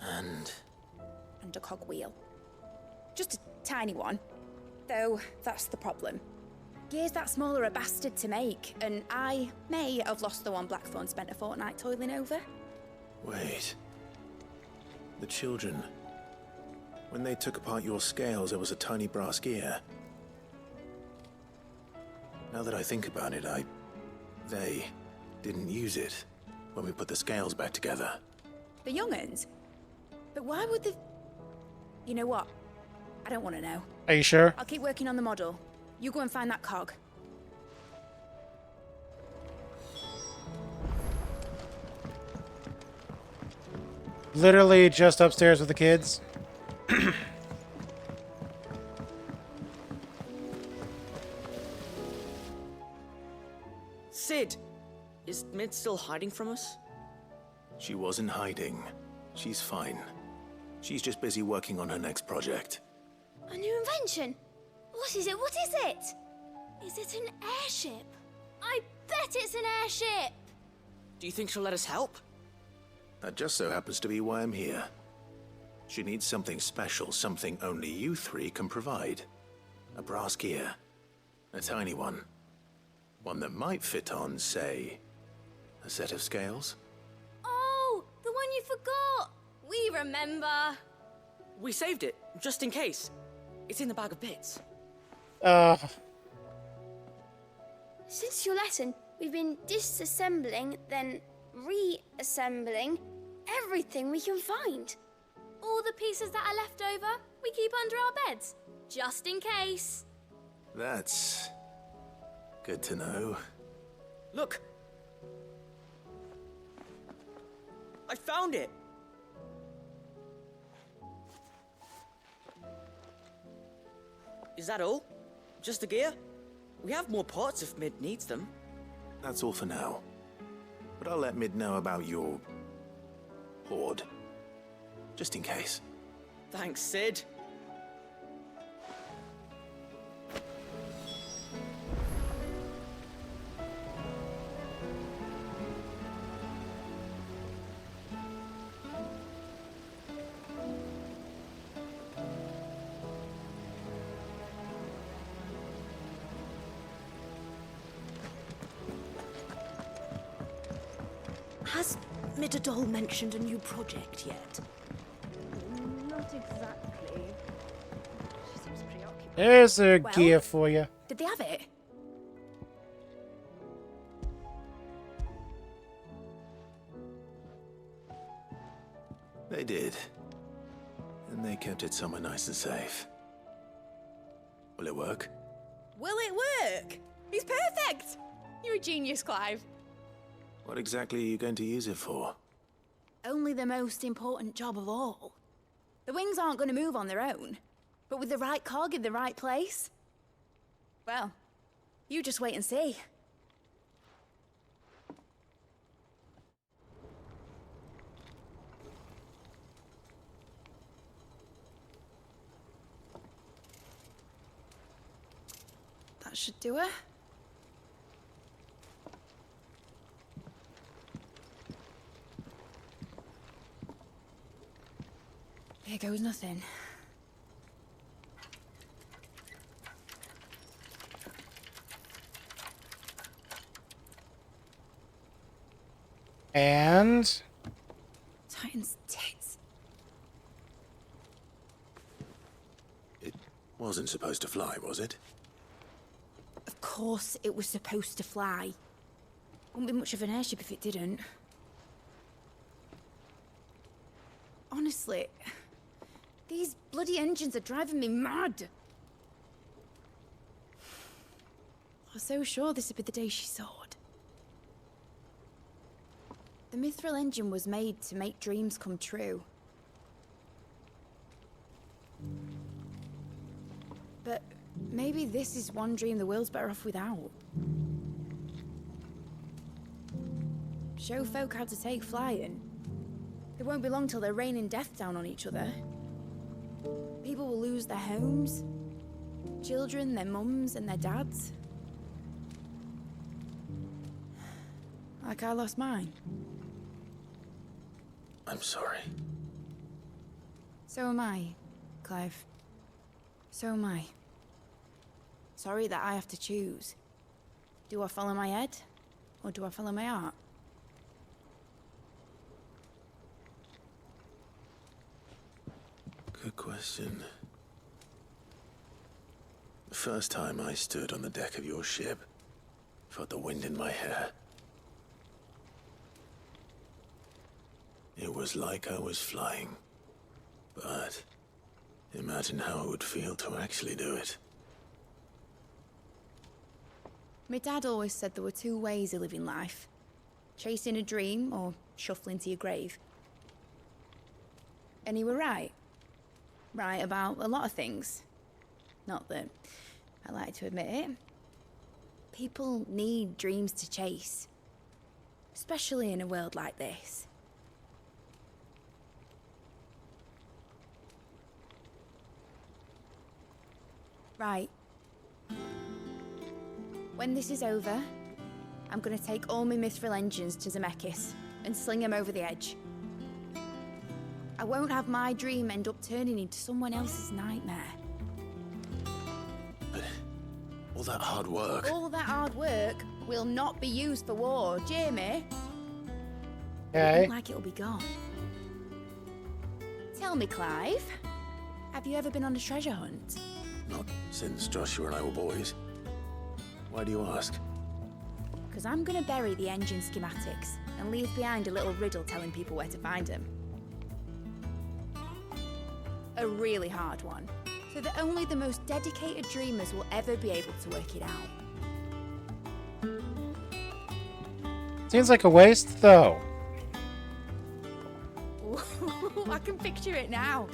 And a cogwheel. Just a tiny one. Though, that's the problem. Gears that small are a bastard to make, and I may have lost the one Blackthorn spent a fortnight toiling over. wait. The children. When they took apart your scales, there was a tiny brass gear. Now that I think about it, they didn't use it when we put the scales back together. The young'uns? But why would the... You know what? I don't want to know. Are you sure? I'll keep working on the model. You go and find that cog. Literally just upstairs with the kids. Sid! Is Mid still hiding from us? She wasn't hiding. She's fine. She's just busy working on her next project. A new invention? What is it? What is it? Is it an airship? I bet it's an airship! Do you think she'll let us help? That just so happens to be why I'm here. She needs something special, something only you three can provide. A brass gear. A tiny one. One that might fit on, say, a set of scales? Oh, the one you forgot! We remember! We saved it, just in case. It's in the bag of bits. Since your lesson, we've been disassembling, then reassembling everything we can find. All the pieces that are left over, we keep under our beds, just in case. That's good to know. Look! I found it! Is that all? Just the gear? We have more parts if Mid needs them. That's all for now. But I'll let Mid know about your hoard. Just in case. Thanks, Sid. Has Midadol mentioned a new project yet? Not exactly. She seems preoccupied. There's a Well, gear for you. Did they have it? They did. And they kept it somewhere nice and safe. Will it work? Will it work? It's perfect! You're a genius, Clive. What exactly are you going to use it for? Only the most important job of all. The wings aren't going to move on their own. But with the right cog in the right place... Well, you just wait and see. That should do it. Here goes nothing. And Titan's tits. It wasn't supposed to fly, was it? Of course it was supposed to fly. Wouldn't be much of an airship if it didn't. Honestly, these bloody engines are driving me mad. I was so sure this would be the day she soared. The Mithril engine was made to make dreams come true. But maybe this is one dream the world's better off without. Show folk how to take flying. It won't be long till they're raining death down on each other. People will lose their homes. Children, their mums and their dads. Like I lost mine. I'm sorry. So am I, Clive. So am I. Sorry that I have to choose. Do I follow my head, or do I follow my heart? Good question. The first time I stood on the deck of your ship, Felt the wind in my hair. It was like I was flying. But imagine how it would feel to actually do it. My dad always said there were two ways of living life. Chasing a dream or shuffling to your grave. And he were right. Right about a lot of things. Not that I like to admit it. People need dreams to chase. Especially in a world like this. Right. When this is over, I'm gonna take all my mithril engines to Zemeckis and sling them over the edge. I won't have my dream end up turning into someone else's nightmare. But all that hard work... All that hard work will not be used for war, Jamie. Okay. It look like it'll be gone. Tell me, Clive, have you ever been on a treasure hunt? Not since Joshua and I were boys. Why do you ask? Because I'm gonna bury the engine schematics and leave behind a little riddle telling people where to find them. A really hard one, so that only the most dedicated dreamers will ever be able to work it out. Seems like a waste, though. I can picture it now.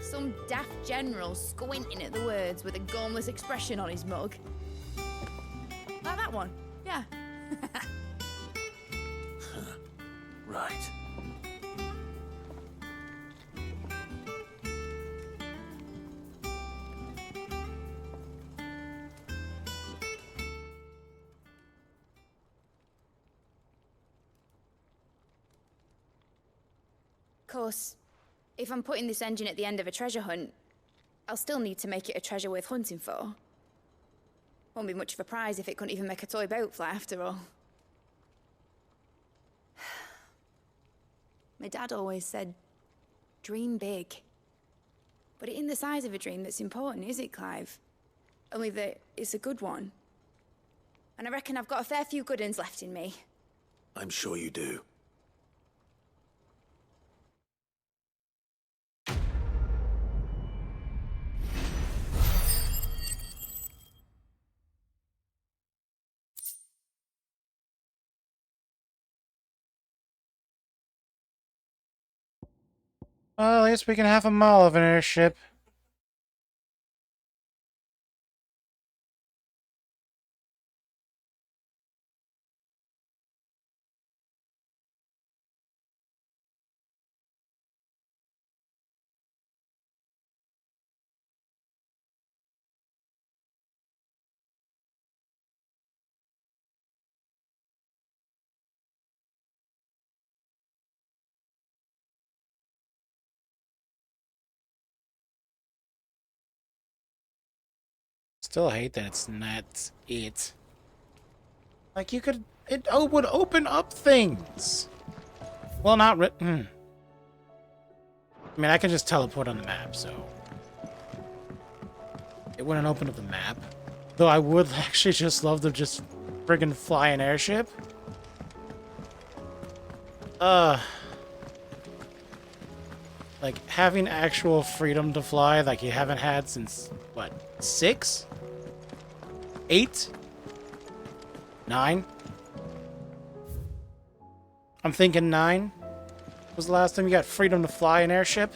Some daft general squinting at the words with a gormless expression on his mug. Like that one, yeah. Right. Of course, if I'm putting this engine at the end of a treasure hunt, I'll still need to make it a treasure worth hunting for. Won't be much of a prize if it couldn't even make a toy boat fly after all. My dad always said, dream big. But it ain't the size of a dream that's important, is it, Clive? Only that it's a good one. And I reckon I've got a fair few good uns left in me. I'm sure you do. Well, at least we can have a mall of an airship. Still hate that it's not it. Like, you could... It would open up things. Well, not I mean, I can just teleport on the map, so... It wouldn't open up the map. Though I would actually just love to just friggin' fly an airship. Like, having actual freedom to fly like you haven't had since, what, 6? 8? 9? I'm thinking 9 was the last time you got freedom to fly an airship.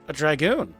A dragoon.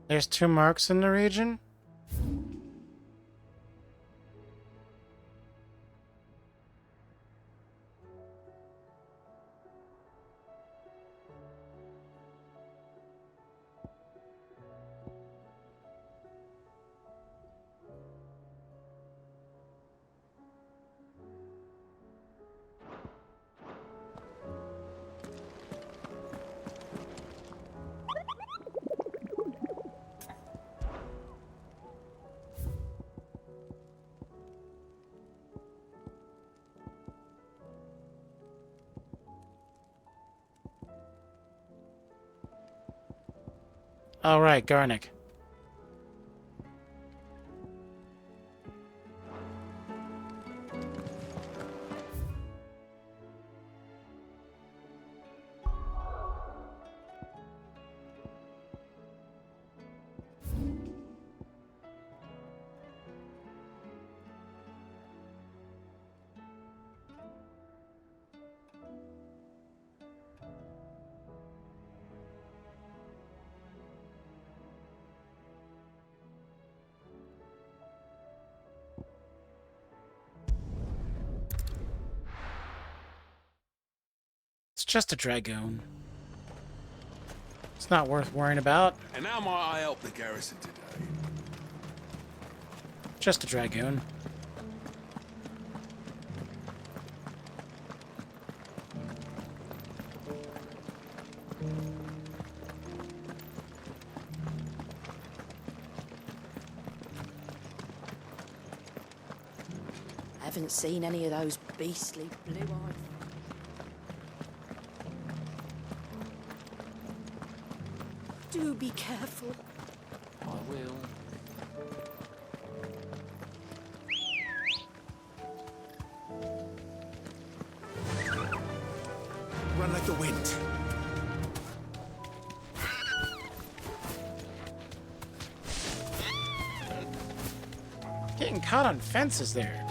There's 2 marks in the region. All right, Garnick. It's just a dragoon. It's not worth worrying about. And how might I help the garrison today? Just a dragoon. I haven't seen any of those beastly blue-eyed... Do be careful. I will. Run like the wind. Getting caught on fences there.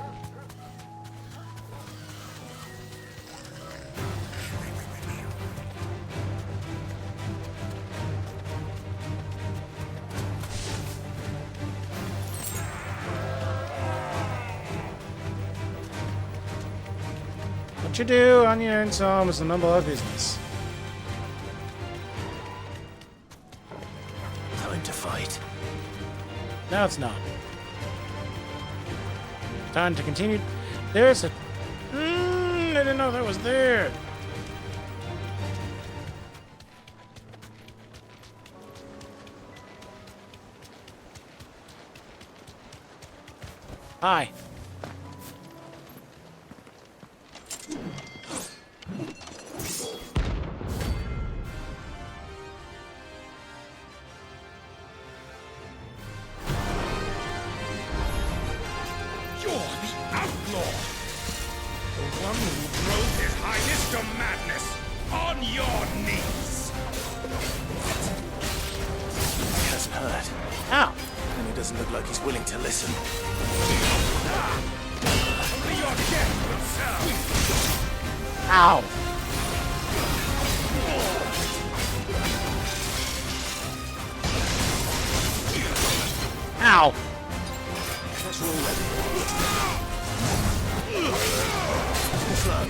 What you do on your own time is none of our business. Time to fight. No, it's not. Time to continue. There's a... I didn't know that was there. Hi. Ow! Ow!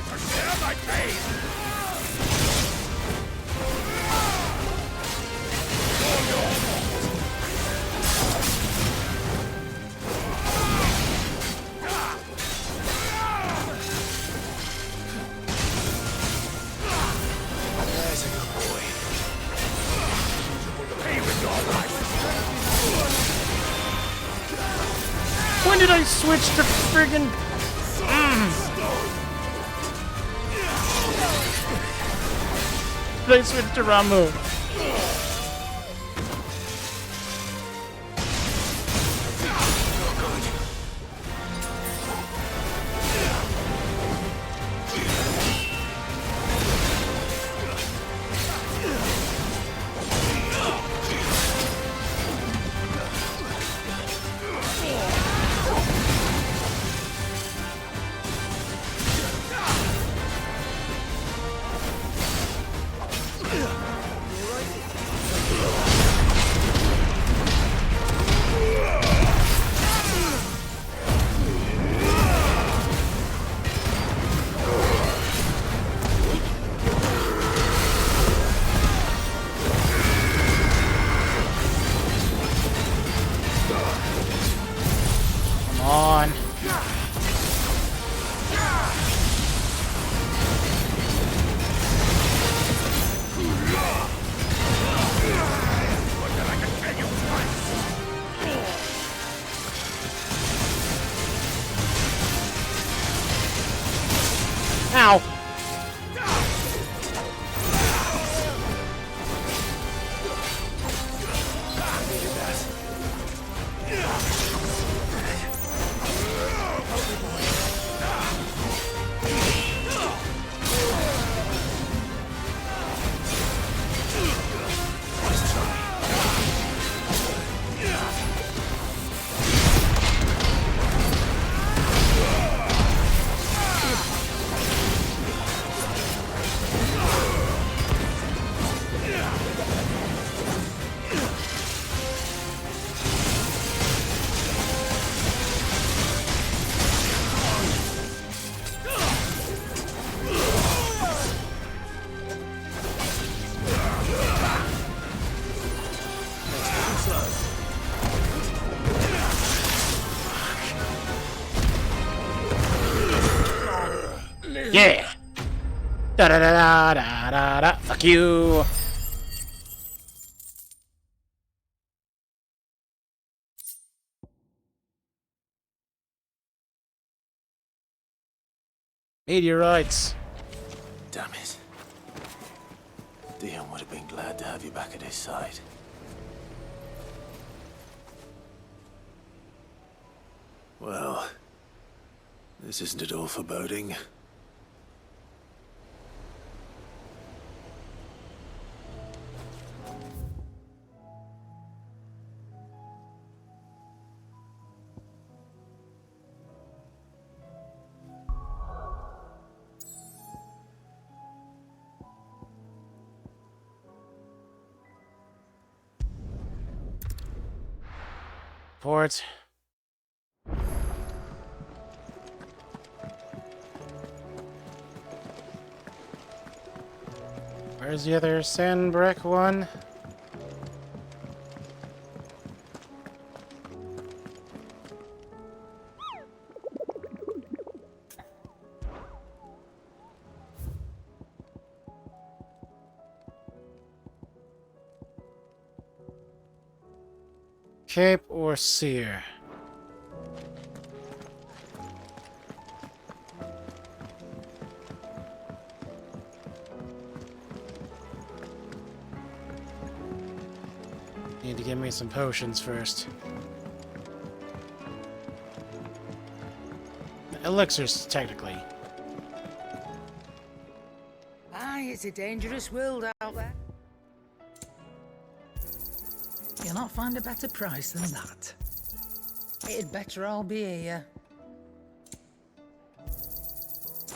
Prepare my pain! When did I switch to friggin'... Did I switch to Ramu? Ow! Yeah! Da da da da da da da. Fuck you! Meteorites. Damn it. Dion would have been glad to have you back at his side. Well, this isn't at all foreboding. Port. Where's the other Sandbreck one? Cape or Seer? Need to give me some potions first. Elixirs, technically. Aye, it's a dangerous world out there. You'll not find a better price than that. It'd better all be here.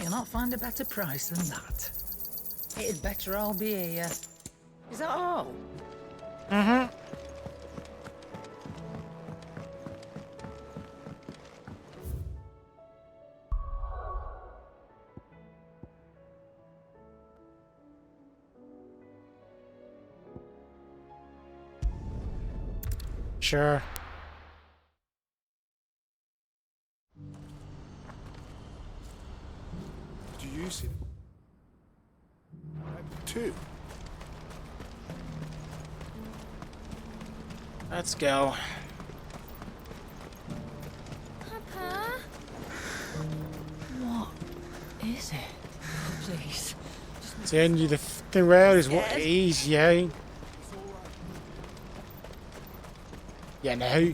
You'll not find a better price than that. It'd better all be here. Is that all? Mm-hmm. Sure. Do you see? Two. Let's go. Papa? What is it? Please. Send you the fucking road is what it is, yeah. Yeah, no.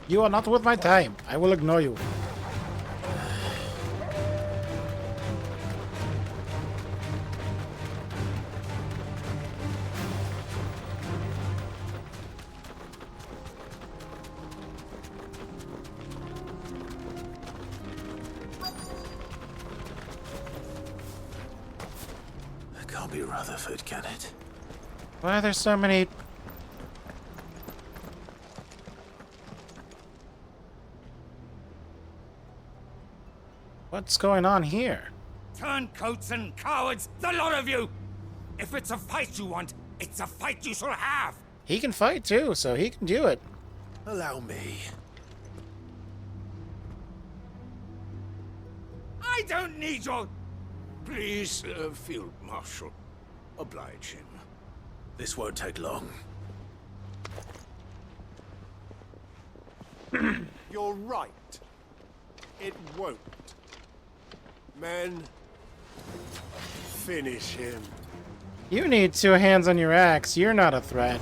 You are not worth my time. I will ignore you. It can't be Rutherford, can it? Why are there so many... What's going on here? Turncoats and cowards, the lot of you! If it's a fight you want, it's a fight you shall have! He can fight too, so he can do it. Allow me. I don't need your... Please, Field Marshal, oblige him. This won't take long. You're right. It won't. Men, finish him. You need 2 hands on your axe. You're not a threat.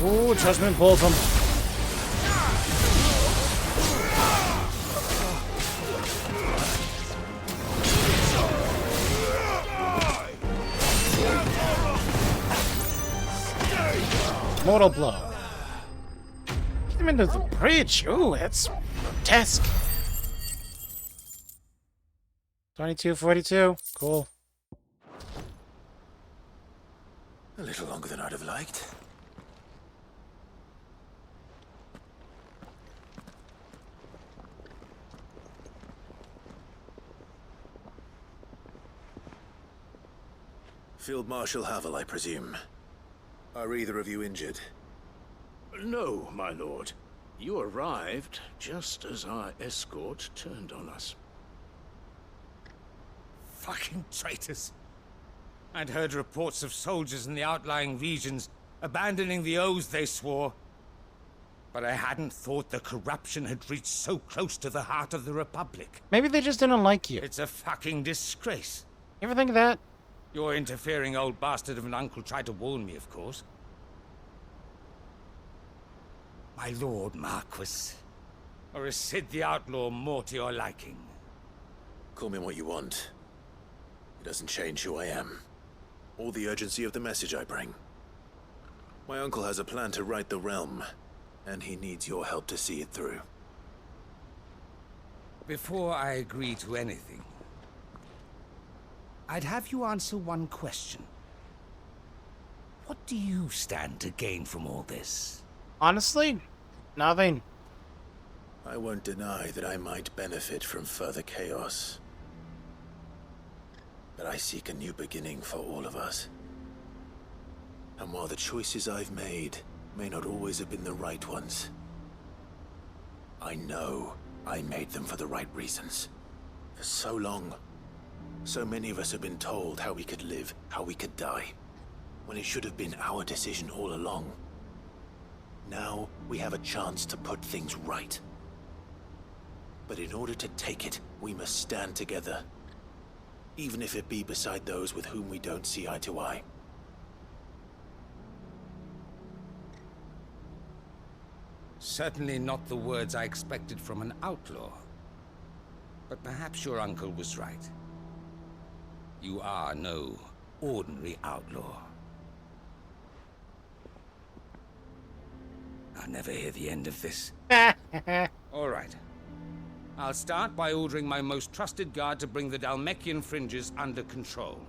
Ooh, Judgment pulls him. Mortal blow. Get him into the bridge. Ooh, that's grotesque. 22-42. Cool. A little longer than I'd have liked. Field Marshal Havel, I presume. Are either of you injured? No, my lord. You arrived just as our escort turned on us. Fucking traitors. I'd heard reports of soldiers in the outlying regions abandoning the oaths they swore. But I hadn't thought the corruption had reached so close to the heart of the Republic. Maybe they just didn't like you. It's a fucking disgrace. You ever think of that? Your interfering old bastard of an uncle tried to warn me, of course. My lord Marquis. Or is Sid the Outlaw more to your liking? Call me what you want. It doesn't change who I am, or the urgency of the message I bring. My uncle has a plan to right the realm, and he needs your help to see it through. Before I agree to anything, I'd have you answer one question. What do you stand to gain from all this? Honestly, nothing. I won't deny that I might benefit from further chaos. But I seek a new beginning for all of us. And while the choices I've made may not always have been the right ones, I know I made them for the right reasons. For so long, so many of us have been told how we could live, how we could die, when it should have been our decision all along. Now we have a chance to put things right. But in order to take it, we must stand together, even if it be beside those with whom we don't see eye to eye. Certainly not the words I expected from an outlaw. But perhaps your uncle was right. You are no ordinary outlaw. I'll never hear the end of this. All right. I'll start by ordering my most trusted guard to bring the Dhalmekian fringes under control.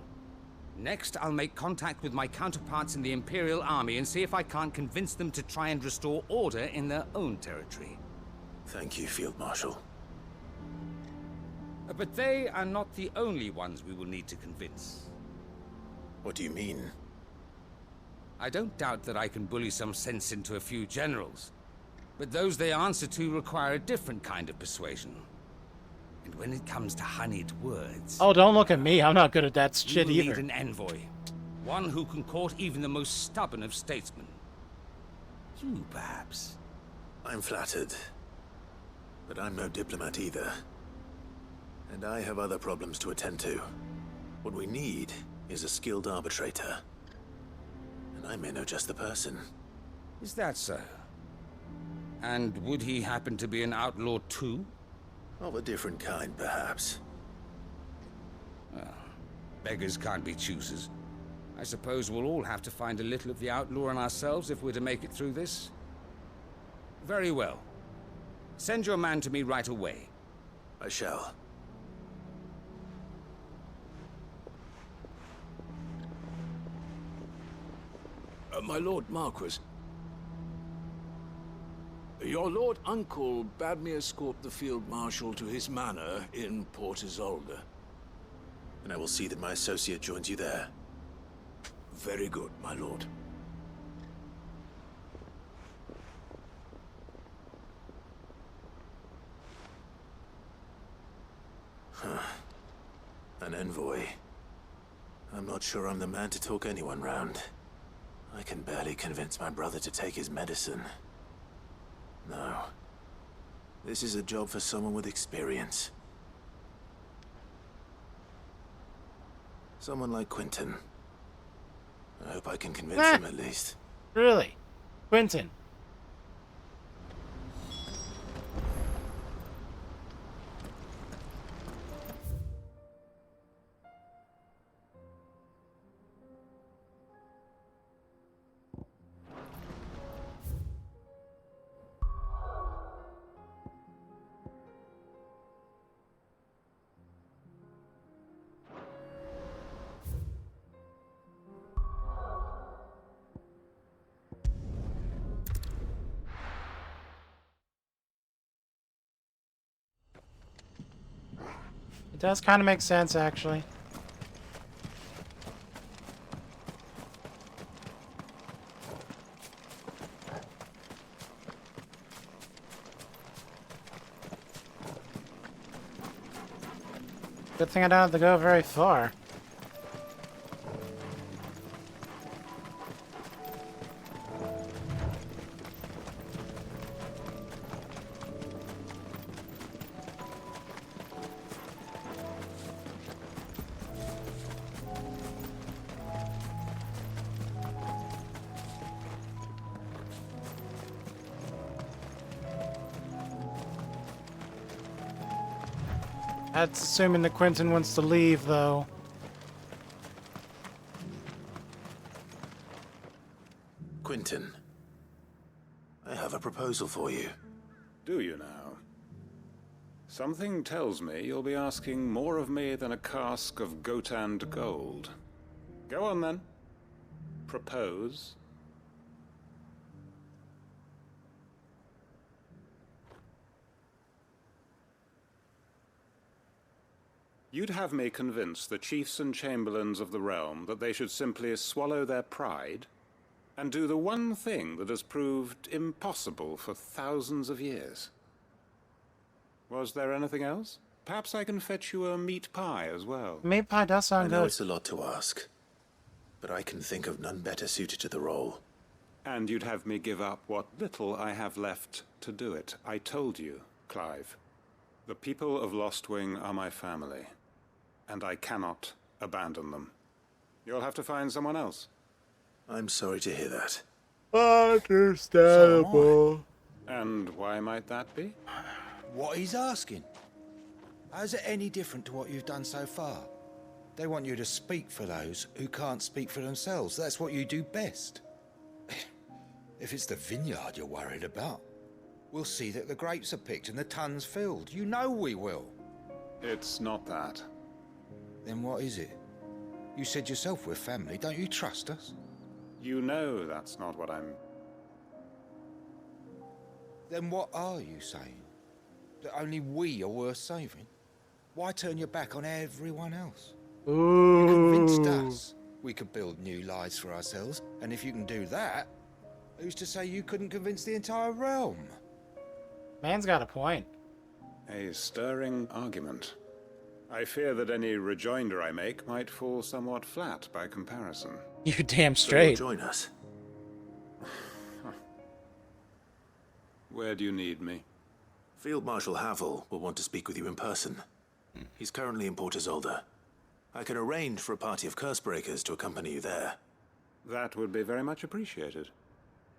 Next, I'll make contact with my counterparts in the Imperial Army and see if I can't convince them to try and restore order in their own territory. Thank you, Field Marshal. But they are not the only ones we will need to convince. What do you mean? I don't doubt that I can bully some sense into a few generals, but those they answer to require a different kind of persuasion. And when it comes to honeyed words... Oh, don't look at me. I'm not good at that shit you either. need an envoy. One who can court even the most stubborn of statesmen. You, perhaps. I'm flattered. But I'm no diplomat either. And I have other problems to attend to. What we need is a skilled arbitrator. And I may know just the person. Is that so? And would he happen to be an outlaw too? Of a different kind, perhaps. Well, Beggars can't be choosers. I suppose we'll all have to find a little of the outlaw in ourselves if we're to make it through this. Very well. Send your man to me right away. I shall. My Lord Marquis. Your Lord Uncle bade me escort the Field Marshal to his manor in Port Isolde. And I will see that my associate joins you there. Very good, my lord. Huh. An envoy. I'm not sure I'm the man to talk anyone round. I can barely convince my brother to take his medicine. No. This is a job for someone with experience. Someone like Quentin. I hope I can convince him at least. Really? Quentin? It does kind of make sense, actually. Good thing I don't have to go very far. That's assuming that Quentin wants to leave, though. Quentin, I have a proposal for you. Do you now? Something tells me you'll be asking more of me than a cask of Gotand gold. Go on, then. Propose. You'd have me convince the chiefs and chamberlains of the realm that they should simply swallow their pride and do the one thing that has proved impossible for thousands of years. Was there anything else? Perhaps I can fetch you a meat pie as well. Meat pie does sound good. I know it's a lot to ask, but I can think of none better suited to the role. And you'd have me give up what little I have left to do it. I told you, Clive. The people of Lostwing are my family, and I cannot abandon them. You'll have to find someone else. I'm sorry to hear that. Understandable. And why might that be? What he's asking. How's it any different to what you've done so far? They want you to speak for those who can't speak for themselves. That's what you do best. If it's the vineyard you're worried about, we'll see that the grapes are picked and the tons filled. You know we will. It's not that. Then what is it? You said yourself we're family. Don't you trust us? You know that's not what I'm... Then what are you saying? That only we are worth saving? Why turn your back on everyone else? Ooh. You convinced us we could build new lives for ourselves, and if you can do that, who's to say you couldn't convince the entire realm? Man's got a point. A stirring argument. I fear that any rejoinder I make might fall somewhat flat by comparison. You damn So straight. you'll join us. Where do you need me? Field Marshal Havel will want to speak with you in person. He's currently in Port Isolde. I can arrange for a party of Cursebreakers to accompany you there. That would be very much appreciated.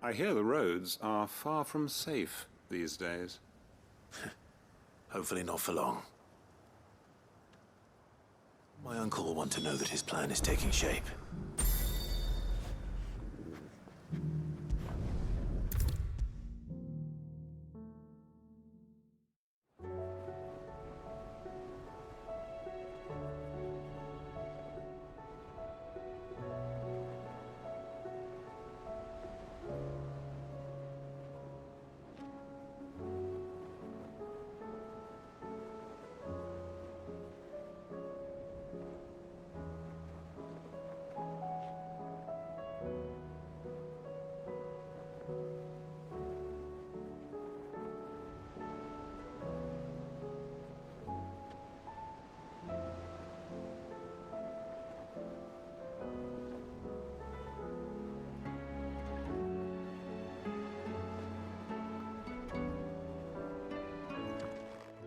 I hear the roads are far from safe these days. Hopefully not for long. My uncle will want to know that his plan is taking shape.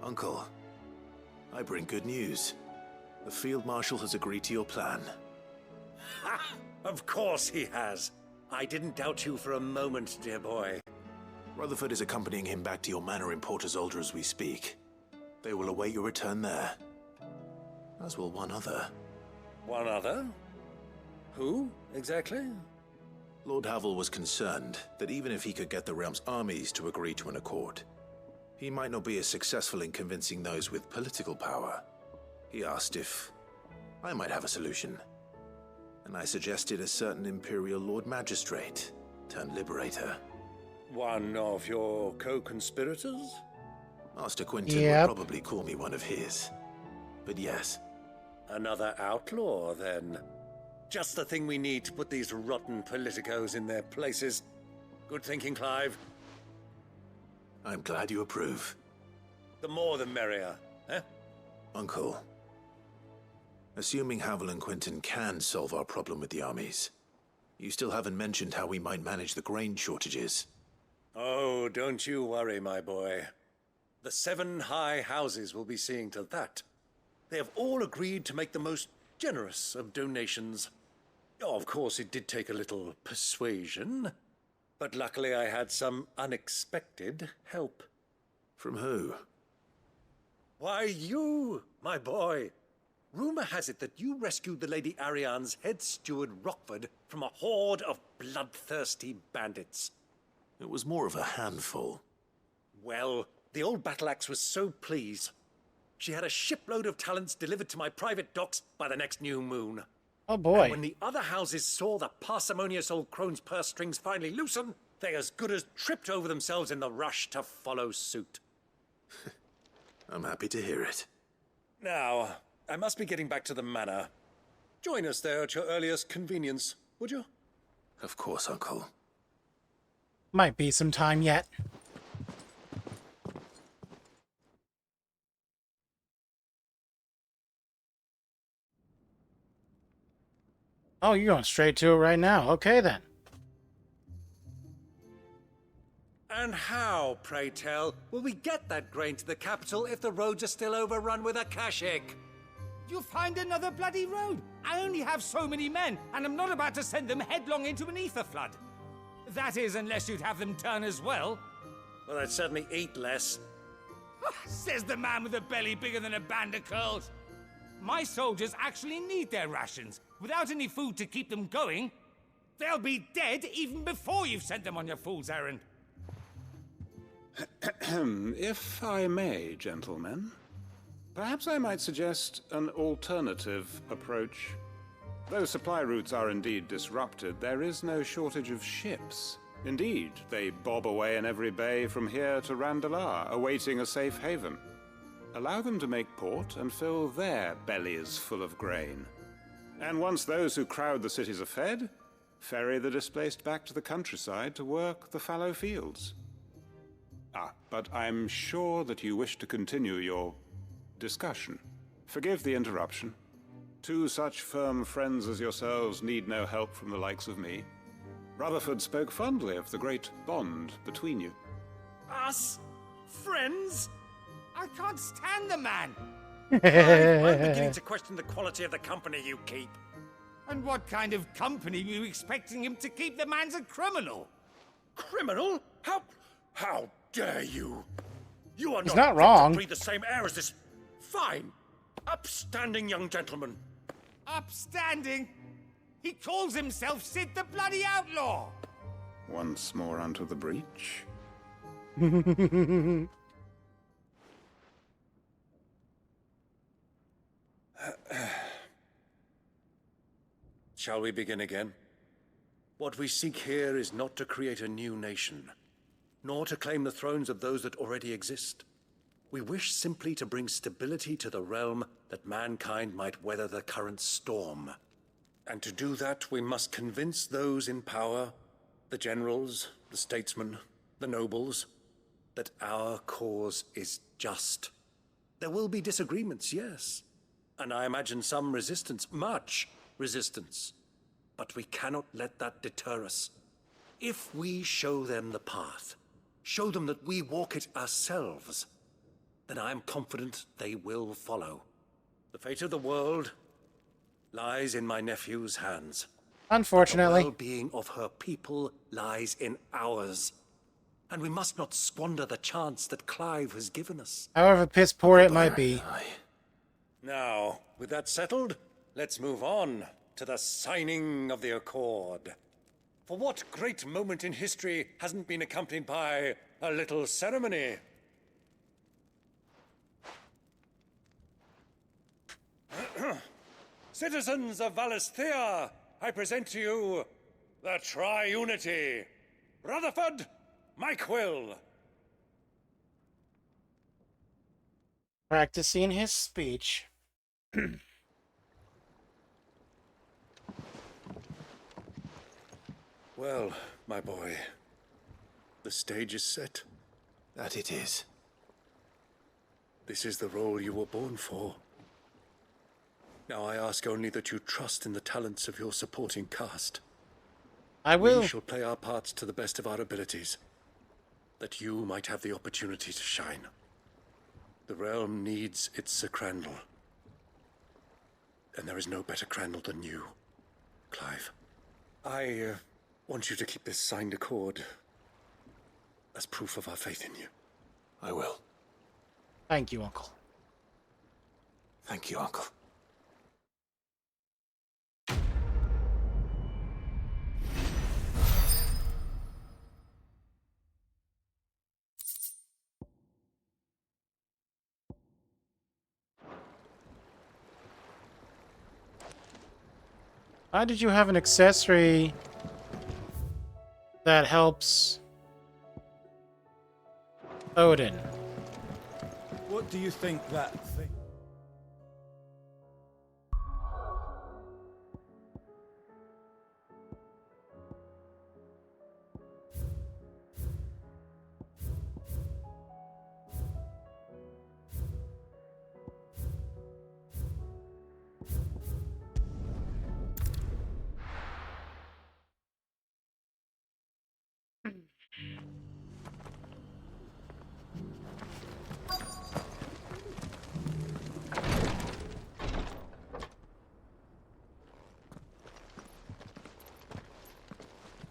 Uncle, I bring good news. The Field Marshal has agreed to your plan. Ha! Of course he has. I didn't doubt you for a moment, dear boy. Rutherford is accompanying him back to your manor in Port Isolde as we speak. They will await your return there. As will one other. One other? Who, exactly? Lord Havel was concerned that even if he could get the realm's armies to agree to an accord, he might not be as successful in convincing those with political power. He asked if I might have a solution, and I suggested a certain Imperial Lord Magistrate turned Liberator. One of your co-conspirators? Master Quinton would probably call me one of his. But yes. Another outlaw, then. Just the thing we need to put these rotten politicos in their places. Good thinking, Clive. I'm glad you approve. The more the merrier, eh? Uncle, assuming Havel and Quinton can solve our problem with the armies, you still haven't mentioned how we might manage the grain shortages. Oh, don't you worry, my boy. The 7 high houses will be seeing to that. They have all agreed to make the most generous of donations. Oh, of course, it did take a little persuasion, but luckily I had some unexpected help. From who? Why, you, my boy. Rumor has it that you rescued the Lady Ariane's head steward Rockford from a horde of bloodthirsty bandits. It was more of a handful. Well, the old battle axe was so pleased. She had a shipload of talents delivered to my private docks by the next new moon. Oh boy. And when the other houses saw the parsimonious old crone's purse strings finally loosen, they as good as tripped over themselves in the rush to follow suit. I'm happy to hear it. Now, I must be getting back to the manor. Join us there at your earliest convenience, would you? Of course, Uncle. Might be some time yet. Oh, you're going straight to it right now. Okay, then. And how, pray tell, will we get that grain to the capital if the roads are still overrun with Akashic? You'll find another bloody road. I only have so many men, and I'm not about to send them headlong into an ether flood. That is, unless you'd have them turn as well. Well, I'd certainly eat less. Says the man with a belly bigger than a band of curls. My soldiers actually need their rations. Without any food to keep them going, they'll be dead even before you've sent them on your fool's errand. If I may, gentlemen, perhaps I might suggest an alternative approach. Though supply routes are indeed disrupted, there is no shortage of ships. Indeed, they bob away in every bay from here to Randalar, awaiting a safe haven. Allow them to make port and fill their bellies full of grain. And once those who crowd the cities are fed, ferry the displaced back to the countryside to work the fallow fields. But I'm sure that you wish to continue your discussion. Forgive the interruption. 2 such firm friends as yourselves need no help from the likes of me. Rutherford spoke fondly of the great bond between you. Us? Friends? I can't stand the man! I'm beginning to question the quality of the company you keep. And what kind of company were you expecting him to keep? The man's a criminal! Criminal? How dare you? You are He's not not wrong. To breathe the same air as this. Fine. Upstanding young gentleman. Upstanding? He calls himself Sid the Bloody Outlaw! Once more onto the breach. Shall we begin again? What we seek here is not to create a new nation, nor to claim the thrones of those that already exist. We wish simply to bring stability to the realm that mankind might weather the current storm. And to do that, we must convince those in power, the generals, the statesmen, the nobles, that our cause is just. There will be disagreements, yes, and I imagine some resistance, much resistance. But we cannot let that deter us. If we show them the path, show them that we walk it ourselves, then I am confident they will follow. The fate of the world lies in my nephew's hands. Unfortunately. The well-being of her people lies in ours. And we must not squander the chance that Clive has given us. However piss poor it might be. Now, with that settled, let's move on to the signing of the Accord. For what great moment in history hasn't been accompanied by a little ceremony? Citizens of Valisthea, I present to you the Triunity. Rutherford, Mike Will. Practicing his speech. Well, my boy, the stage is set. That it is. This is the role you were born for. Now I ask only that you trust in the talents of your supporting cast. I will. We shall play our parts to the best of our abilities, that you might have the opportunity to shine. The realm needs its Sir Crandall. And there is no better Crandall than you, Clive. I want you to keep this signed accord as proof of our faith in you. I will. Thank you, Uncle. Thank you, Uncle. Why did you have an accessory that helps Odin? What do you think that thing?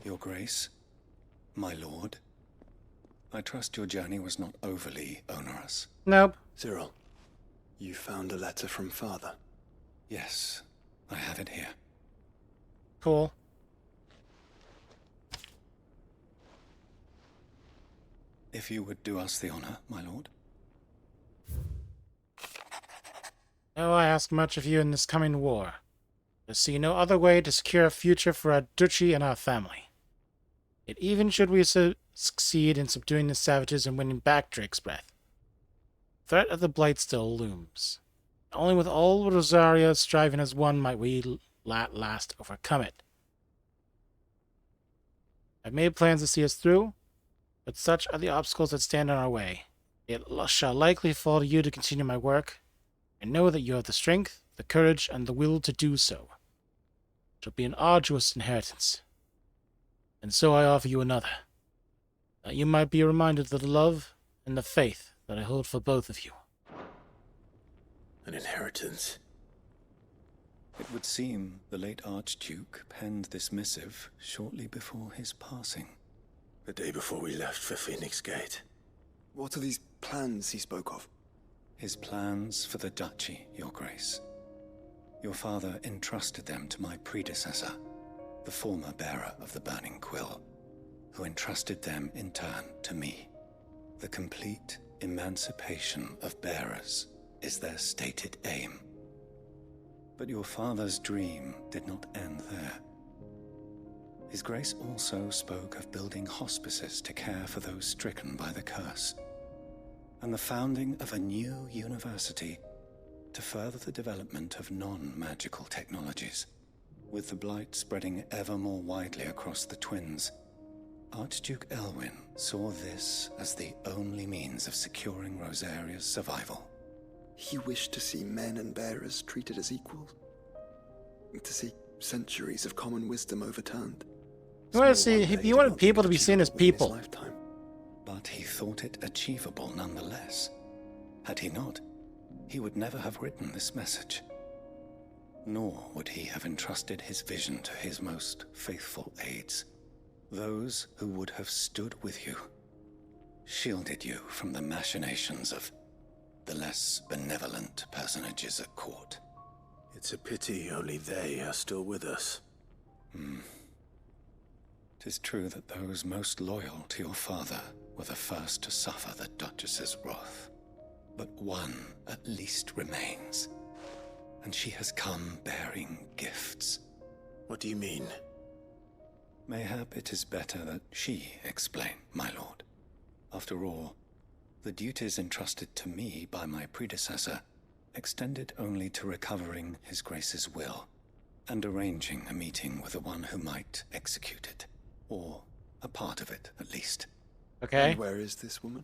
Your Grace, my lord, I trust your journey was not overly onerous. Nope. Cyril, you found a letter from Father? Yes, I have it here. Cool. If you would do us the honor, my lord. No, I ask much of you in this coming war. I see no other way to secure a future for our duchy and our family. Yet even should we succeed in subduing the savages and winning back Drake's Breath, the threat of the Blight still looms. Only with all Rosaria striving as one might we at last overcome it. I've made plans to see us through, but such are the obstacles that stand in our way. It shall likely fall to you to continue my work, and know that you have the strength, the courage, and the will to do so. It shall be an arduous inheritance. And so I offer you another, that you might be reminded of the love and the faith that I hold for both of you. An inheritance? It would seem the late Archduke penned this missive shortly before his passing. The day before we left for Phoenix Gate. What are these plans he spoke of? His plans for the duchy, Your Grace. Your father entrusted them to my predecessor, the former bearer of the Burning Quill, who entrusted them in turn to me. The complete emancipation of bearers is their stated aim. But your father's dream did not end there. His Grace also spoke of building hospices to care for those stricken by the curse, and the founding of a new university to further the development of non-magical technologies. With the blight spreading ever more widely across the Twins, Archduke Elwyn saw this as the only means of securing Rosaria's survival. He wished to see men and bearers treated as equals. To see centuries of common wisdom overturned. You wanted people to be seen as people. But he thought it achievable nonetheless. Had he not, he would never have written this message. Nor would he have entrusted his vision to his most faithful aides, those who would have stood with you, shielded you from the machinations of the less benevolent personages at court. It's a pity only they are still with us. 'Tis true that those most loyal to your father were the first to suffer the Duchess's wrath. But one at least remains, and she has come bearing gifts. What do you mean? Mayhap it is better that she explain, my lord. After all, the duties entrusted to me by my predecessor extended only to recovering His Grace's will and arranging a meeting with the one who might execute it, or a part of it at least. Okay. And where is this woman?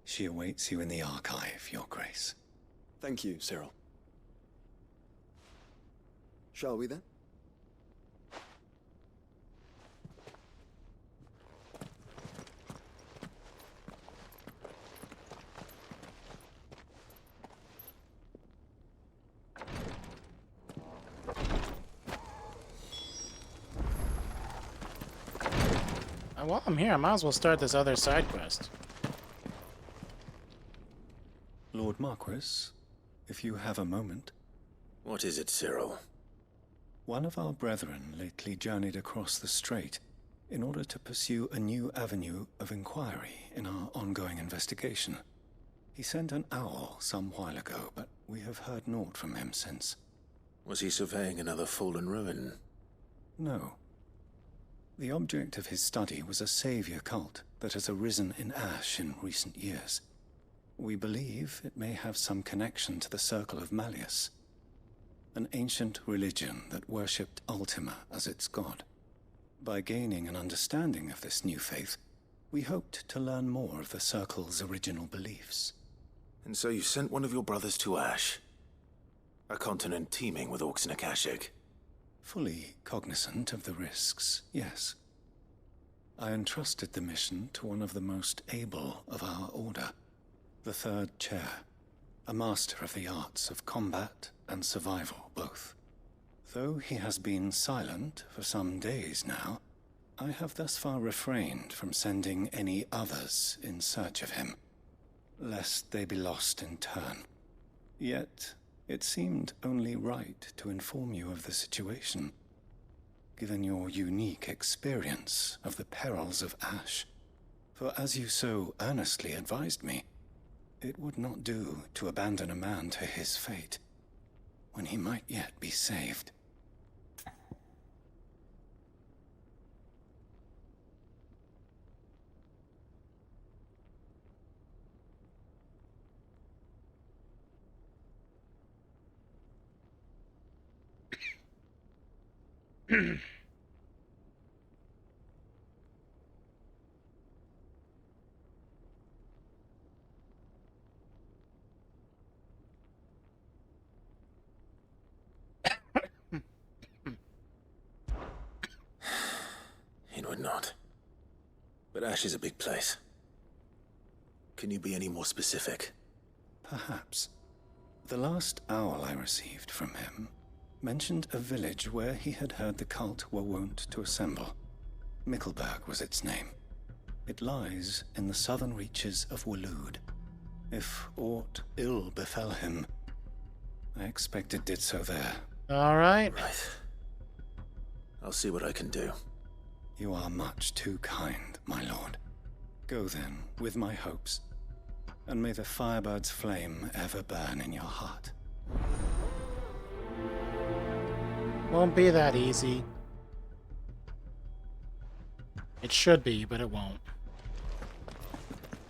She awaits you in the archive, Your Grace. Thank you, Cyril. Shall we then? While I'm here, I might as well start this other side quest. Lord Marquis, if you have a moment. What is it, Cyril? One of our brethren lately journeyed across the strait in order to pursue a new avenue of inquiry in our ongoing investigation. He sent an owl some while ago, but we have heard naught from him since. Was he surveying another fallen ruin? No. The object of his study was a savior cult that has arisen in Ash in recent years. We believe it may have some connection to the Circle of Malleus, an ancient religion that worshipped Ultima as its god. By gaining an understanding of this new faith, we hoped to learn more of the Circle's original beliefs. And so you sent one of your brothers to Ash? A continent teeming with orcs and Akashic? Fully cognizant of the risks, yes. I entrusted the mission to one of the most able of our order, the Third Chair, a master of the arts of combat and survival both. Though he has been silent for some days now, I have thus far refrained from sending any others in search of him, lest they be lost in turn. Yet, it seemed only right to inform you of the situation, given your unique experience of the perils of Ash. For as you so earnestly advised me, it would not do to abandon a man to his fate, when he might yet be saved. It would not. But Ash is a big place. Can you be any more specific? Perhaps. The last owl I received from him mentioned a village where he had heard the cult were wont to assemble. Mickleburg was its name. It lies in the southern reaches of Waloed, If aught ill befell him, I expect it did so there. All right. Right. I'll see what I can do. You are much too kind, my lord. Go then, with my hopes, and may the Firebird's flame ever burn in your heart. Won't be that easy. It should be, but it won't.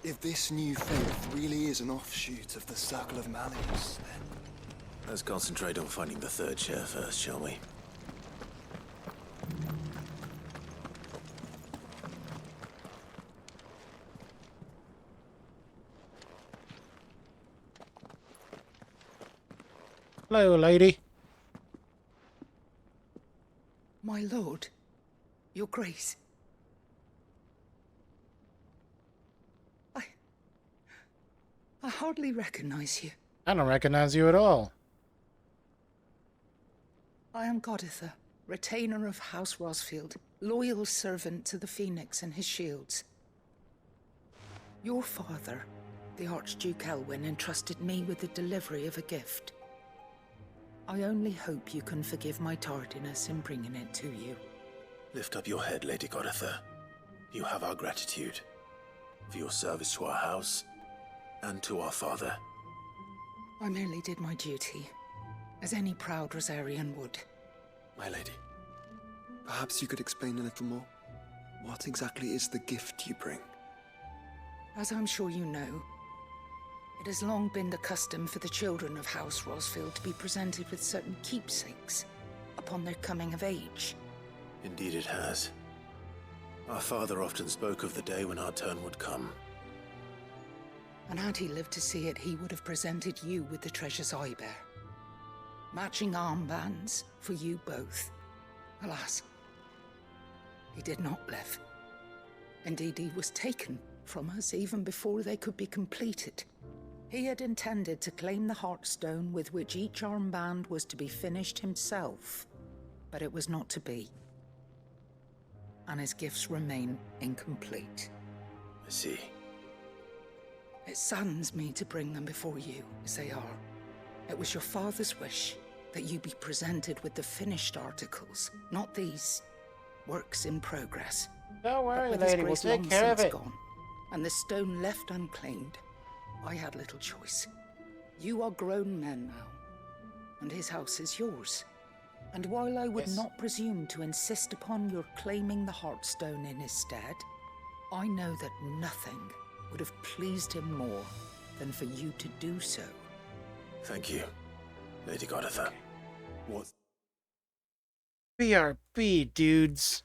If this new faith really is an offshoot of the Circle of Malleus, then... Let's concentrate on finding the third chair first, shall we? Hello, lady. My lord, your grace. I hardly recognize you. I don't recognize you at all. I am Goditha, retainer of House Rosfield, loyal servant to the Phoenix and his shields. Your father, the Archduke Elwyn, entrusted me with the delivery of a gift. I only hope you can forgive my tardiness in bringing it to you. Lift up your head, Lady Goditha. You have our gratitude for your service to our house and to our father. I merely did my duty, as any proud Rosarian would. My lady, perhaps you could explain a little more? What exactly is the gift you bring? As I'm sure you know, it has long been the custom for the children of House Rosfield to be presented with certain keepsakes upon their coming of age. Indeed it has. Our father often spoke of the day when our turn would come. And had he lived to see it, he would have presented you with the treasures I bear. Matching armbands for you both. Alas, he did not live. Indeed, he was taken from us even before they could be completed. He had intended to claim the Heartstone with which each armband was to be finished himself, but it was not to be. And his gifts remain incomplete. I see. It saddens me to bring them before you, as they are. It was your father's wish that you be presented with the finished articles, not these works in progress. Don't worry, But with his lady, we'll grace take long care of since it. Gone, and the stone left unclaimed, I had little choice. You are grown men now, and his house is yours. And while I would not presume to insist upon your claiming the Heartstone in his stead, I know that nothing would have pleased him more than for you to do so. Thank you, Lady Goditha. What? BRB, dudes.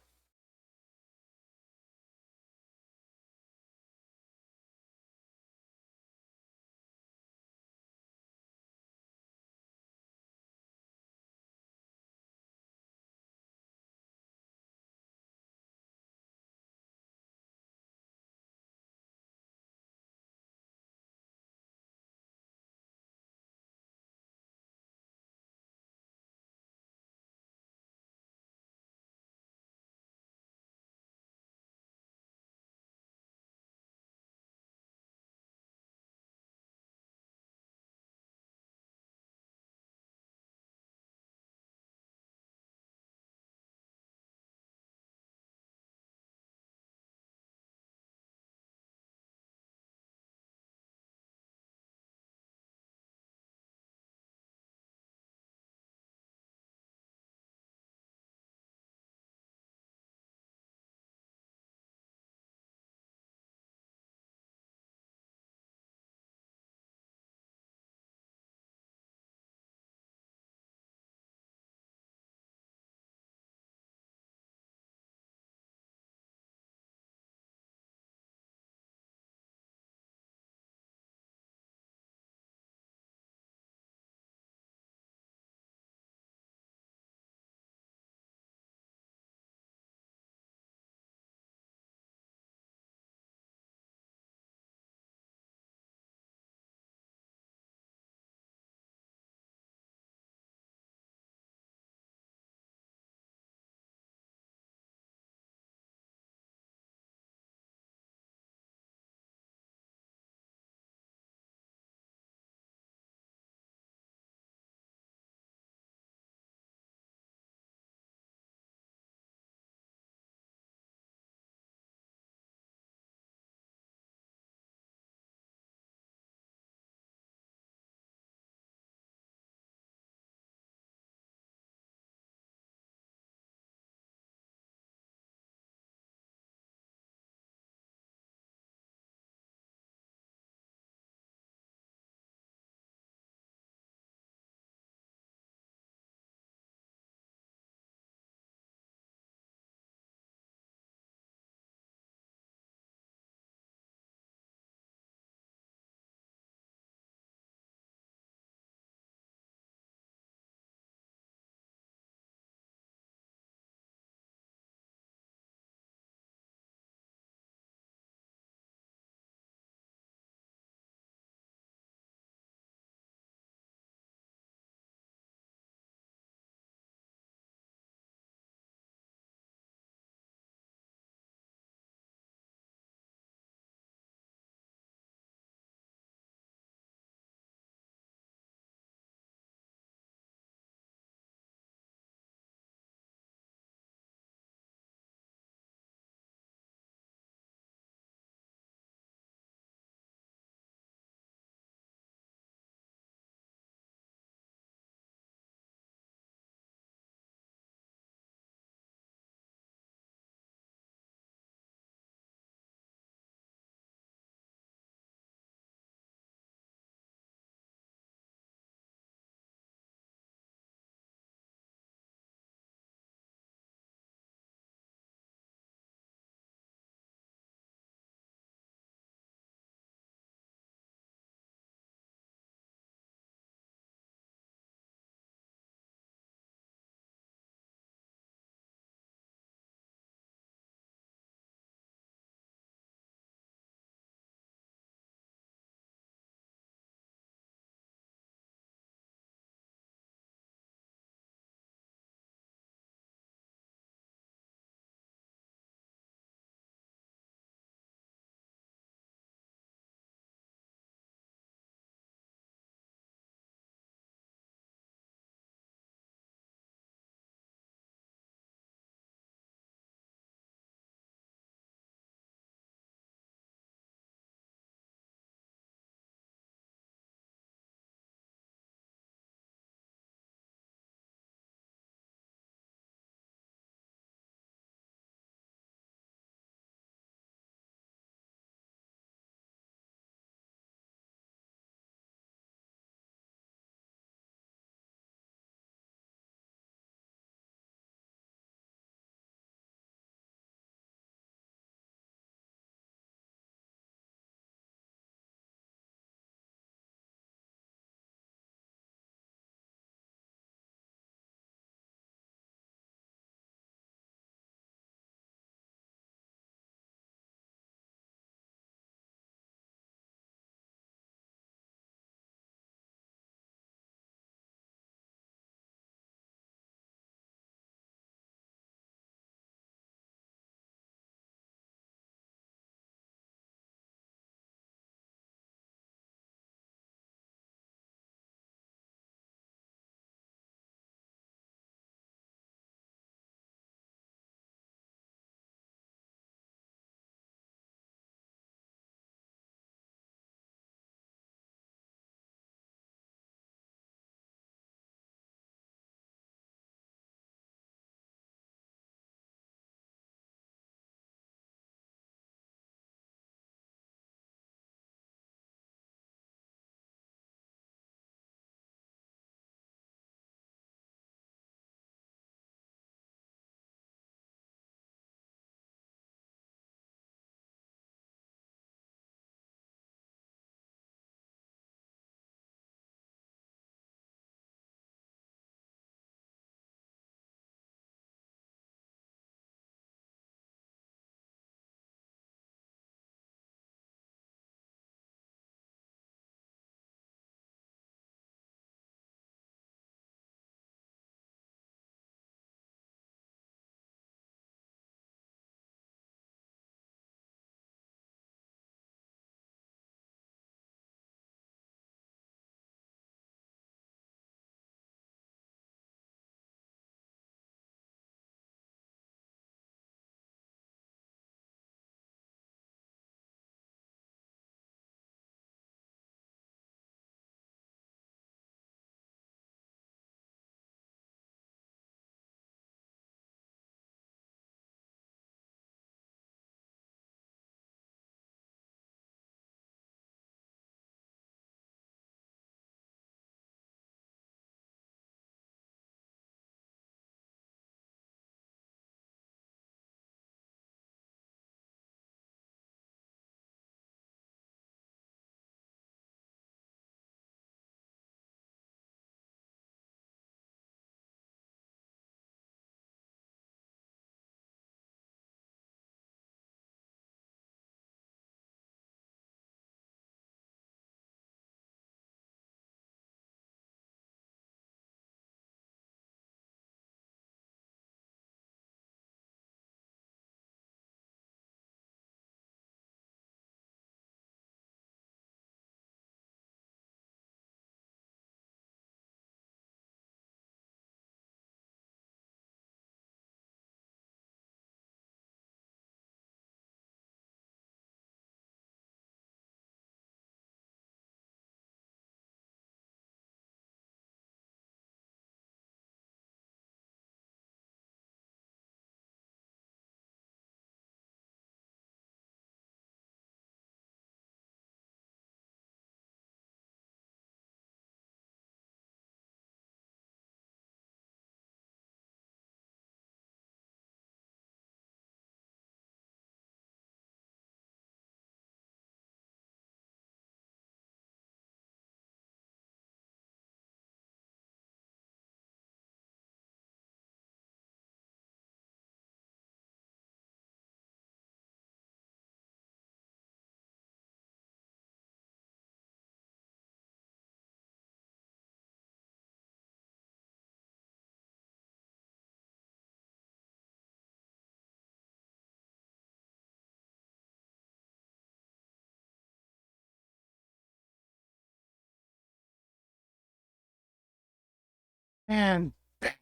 And bang.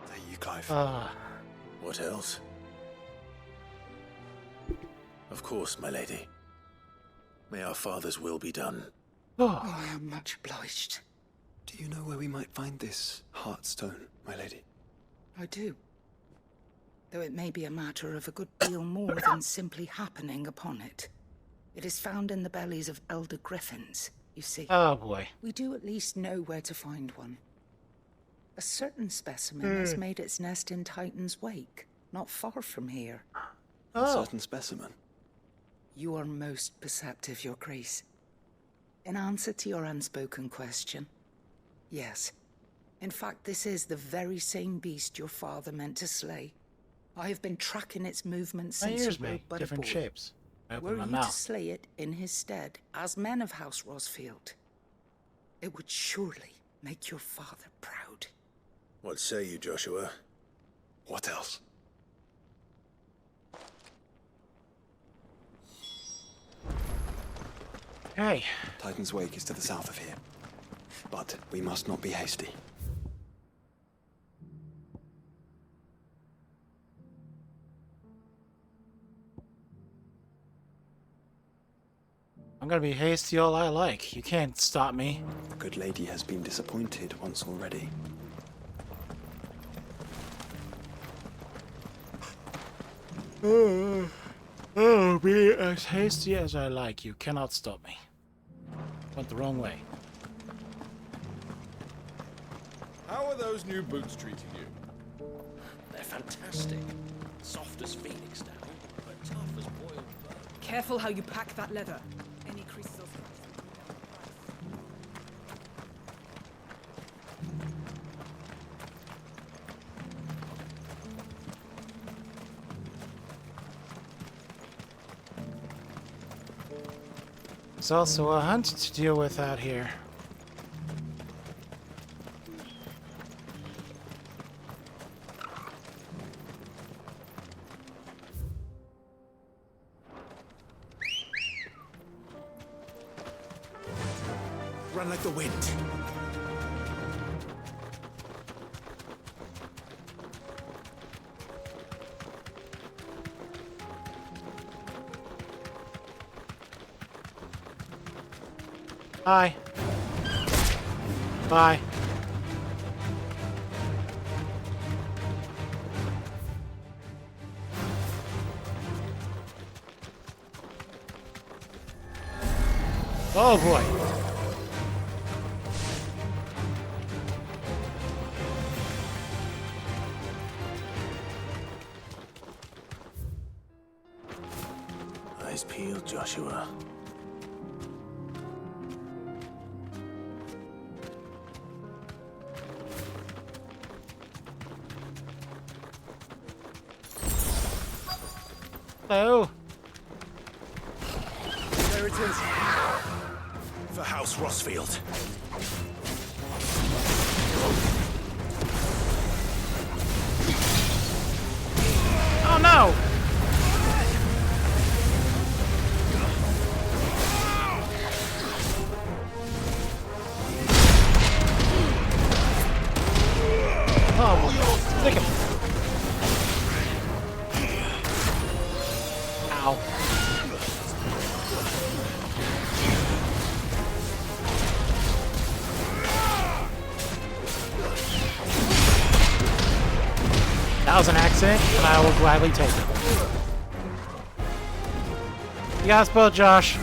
There you, Clive. What else? Of course, my lady. May our father's will be done. Oh, I am much obliged. Do you know where we might find this Heartstone, my lady? I do. Though it may be a matter of a good deal more than simply happening upon it. It is found in the bellies of elder griffins, you see. Oh boy. We do at least know where to find one. A certain specimen has made its nest in Titan's Wake, not far from here. A certain specimen? You are most perceptive, Your Grace. In answer to your unspoken question, yes. In fact, this is the very same beast your father meant to slay. I have been tracking its movements My since ears you were make but different a boy. shapes. I open Were my you mouth. to slay it in his stead, as men of House Rosfield, it would surely make your father proud. What say you, Joshua? What else? Hey. Titan's Wake is to the south of here. But we must not be hasty. I'm gonna be hasty all I like. You can't stop me. The good lady has been disappointed once already. Oh, be as hasty as I like. You cannot stop me. Went the wrong way. How are those new boots treating you? They're fantastic. Soft as phoenix down, but tough as boiled bone. Careful how you pack that leather. Any creases or scratches. There's also a hunt to deal with out here. Run like the wind. Bye. Bye. Oh boy. Eyes peeled, Joshua. Hello. There it is. For House Rosfield. Oh no! Oh, stick him. Ow. That was an accident, and I will gladly take it. You got spelled, Josh.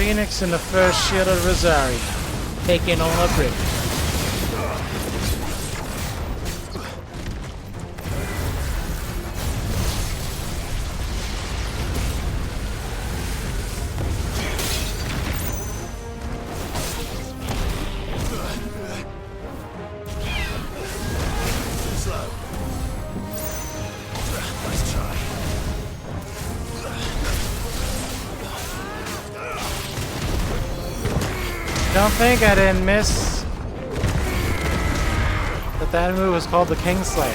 Phoenix and the first shield of Rosaria, taking on a bridge. Don't think I didn't miss that move was called the Kingslayer.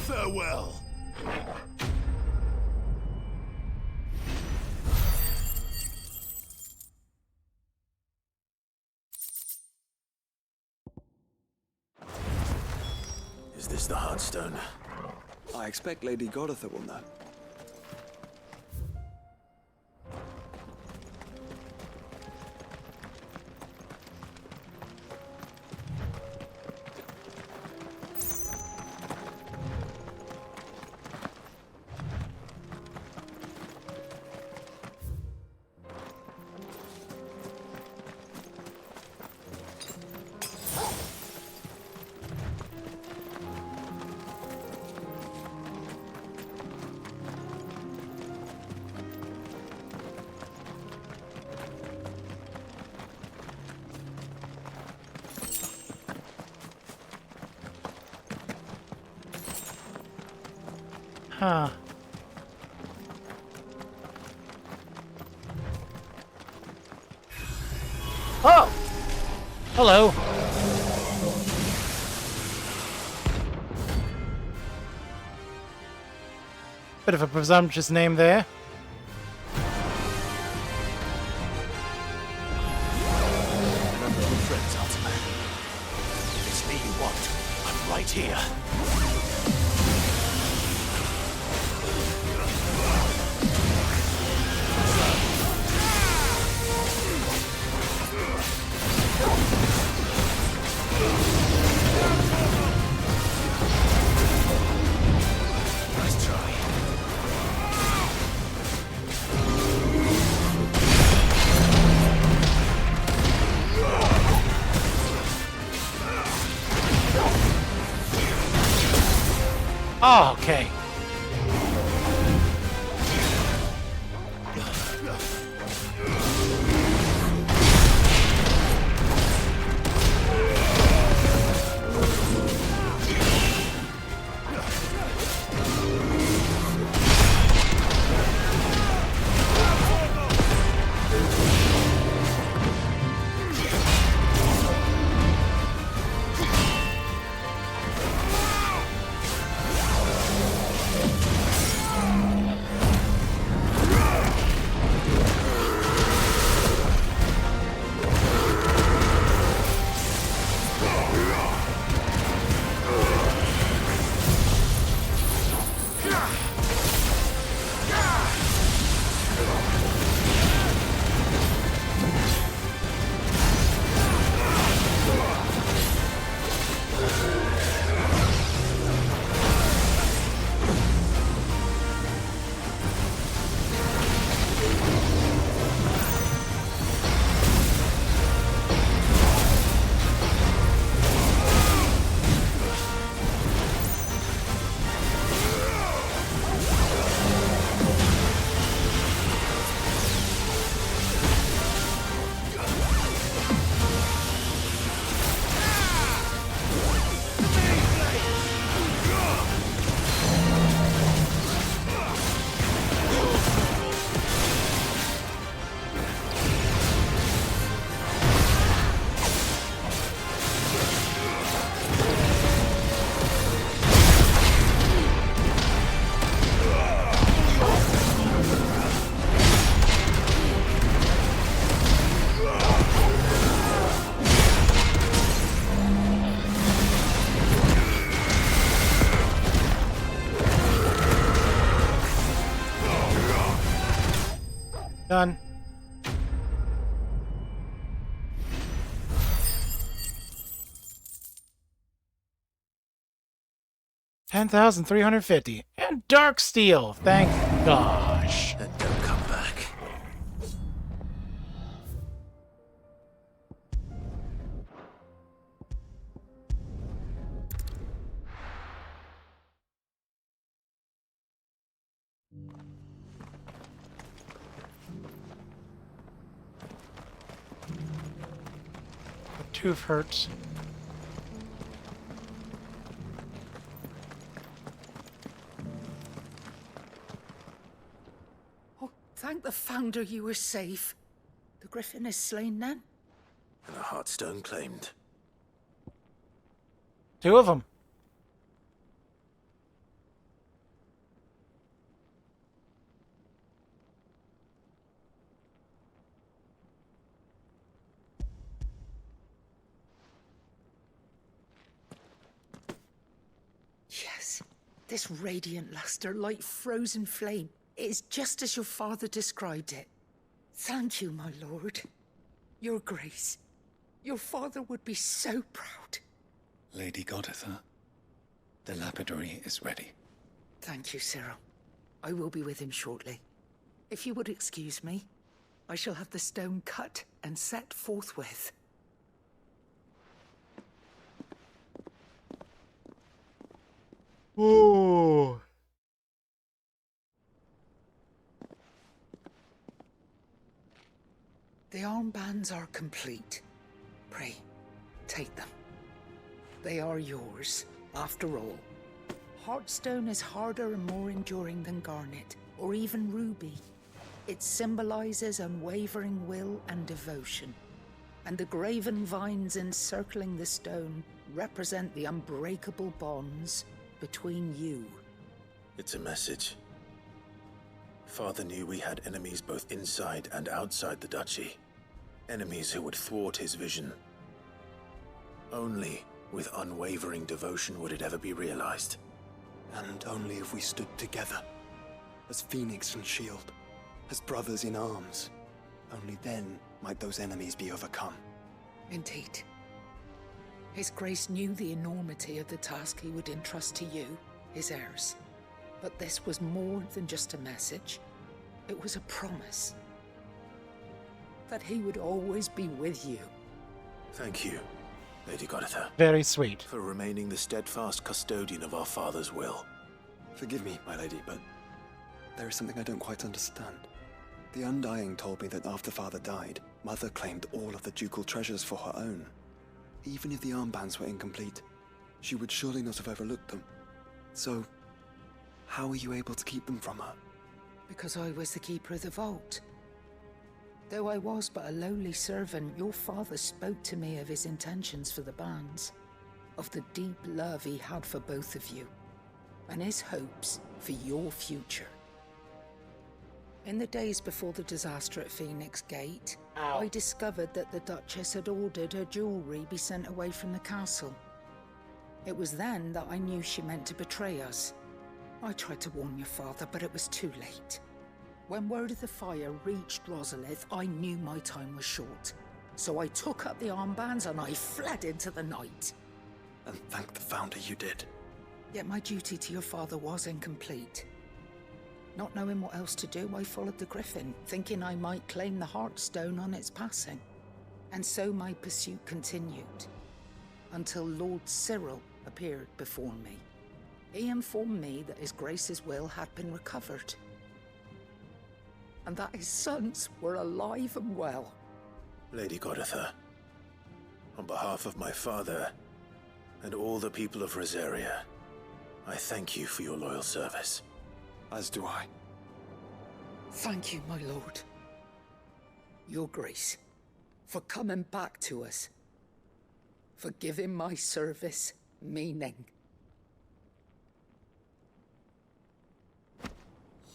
Farewell. Is this the Heartstone? I expect Lady Goditha will know. Huh. Oh! Hello. Bit of a presumptuous name there. Remember your friends, Ultima. If it's me you want, I'm right here. Nice try. Oh, okay. Done. $10,350 and Dark Steel. Thank gosh. And don't come back. Truth hurts. Oh, thank the Founder you were safe. The Griffin is slain then? And the Heartstone claimed. 2 of them. Yes, this radiant luster like frozen flame. It is just as your father described it. Thank you, my lord. Your grace. Your father would be so proud. Lady Goditha, the lapidary is ready. Thank you, Cyril. I will be with him shortly. If you would excuse me, I shall have the stone cut and set forthwith. Ooh. The armbands are complete. Pray, take them. They are yours, after all. Heartstone is harder and more enduring than garnet, or even ruby. It symbolizes unwavering will and devotion. And the graven vines encircling the stone represent the unbreakable bonds between you. It's a message. Father knew we had enemies both inside and outside the duchy. Enemies who would thwart his vision. Only with unwavering devotion would it ever be realized. And only if we stood together, as Phoenix and Shield, as brothers in arms, only then might those enemies be overcome. Indeed. His Grace knew the enormity of the task he would entrust to you, his heirs. But this was more than just a message. It was a promise. That he would always be with you. Thank you, Lady Goditha. Very sweet. For remaining the steadfast custodian of our father's will. Forgive me, my lady, but there is something I don't quite understand. The Undying told me that after Father died, Mother claimed all of the ducal treasures for her own. Even if the armbands were incomplete, she would surely not have overlooked them. So, how were you able to keep them from her? Because I was the keeper of the vault. Though I was but a lowly servant, your father spoke to me of his intentions for the bands, of the deep love he had for both of you, and his hopes for your future. In the days before the disaster at Phoenix Gate, I discovered that the Duchess had ordered her jewelry be sent away from the castle. It was then that I knew she meant to betray us. I tried to warn your father, but it was too late. When word of the fire reached Rosalith, I knew my time was short. So I took up the armbands and I fled into the night. And thank the Founder you did. Yet my duty to your father was incomplete. Not knowing what else to do, I followed the Griffin, thinking I might claim the Heartstone on its passing. And so my pursuit continued, until Lord Cyril appeared before me. He informed me that His Grace's will had been recovered, and that his sons were alive and well. Lady Goditha, on behalf of my father and all the people of Rosaria, I thank you for your loyal service. As do I. Thank you, my lord. Your Grace, for coming back to us. For giving my service meaning.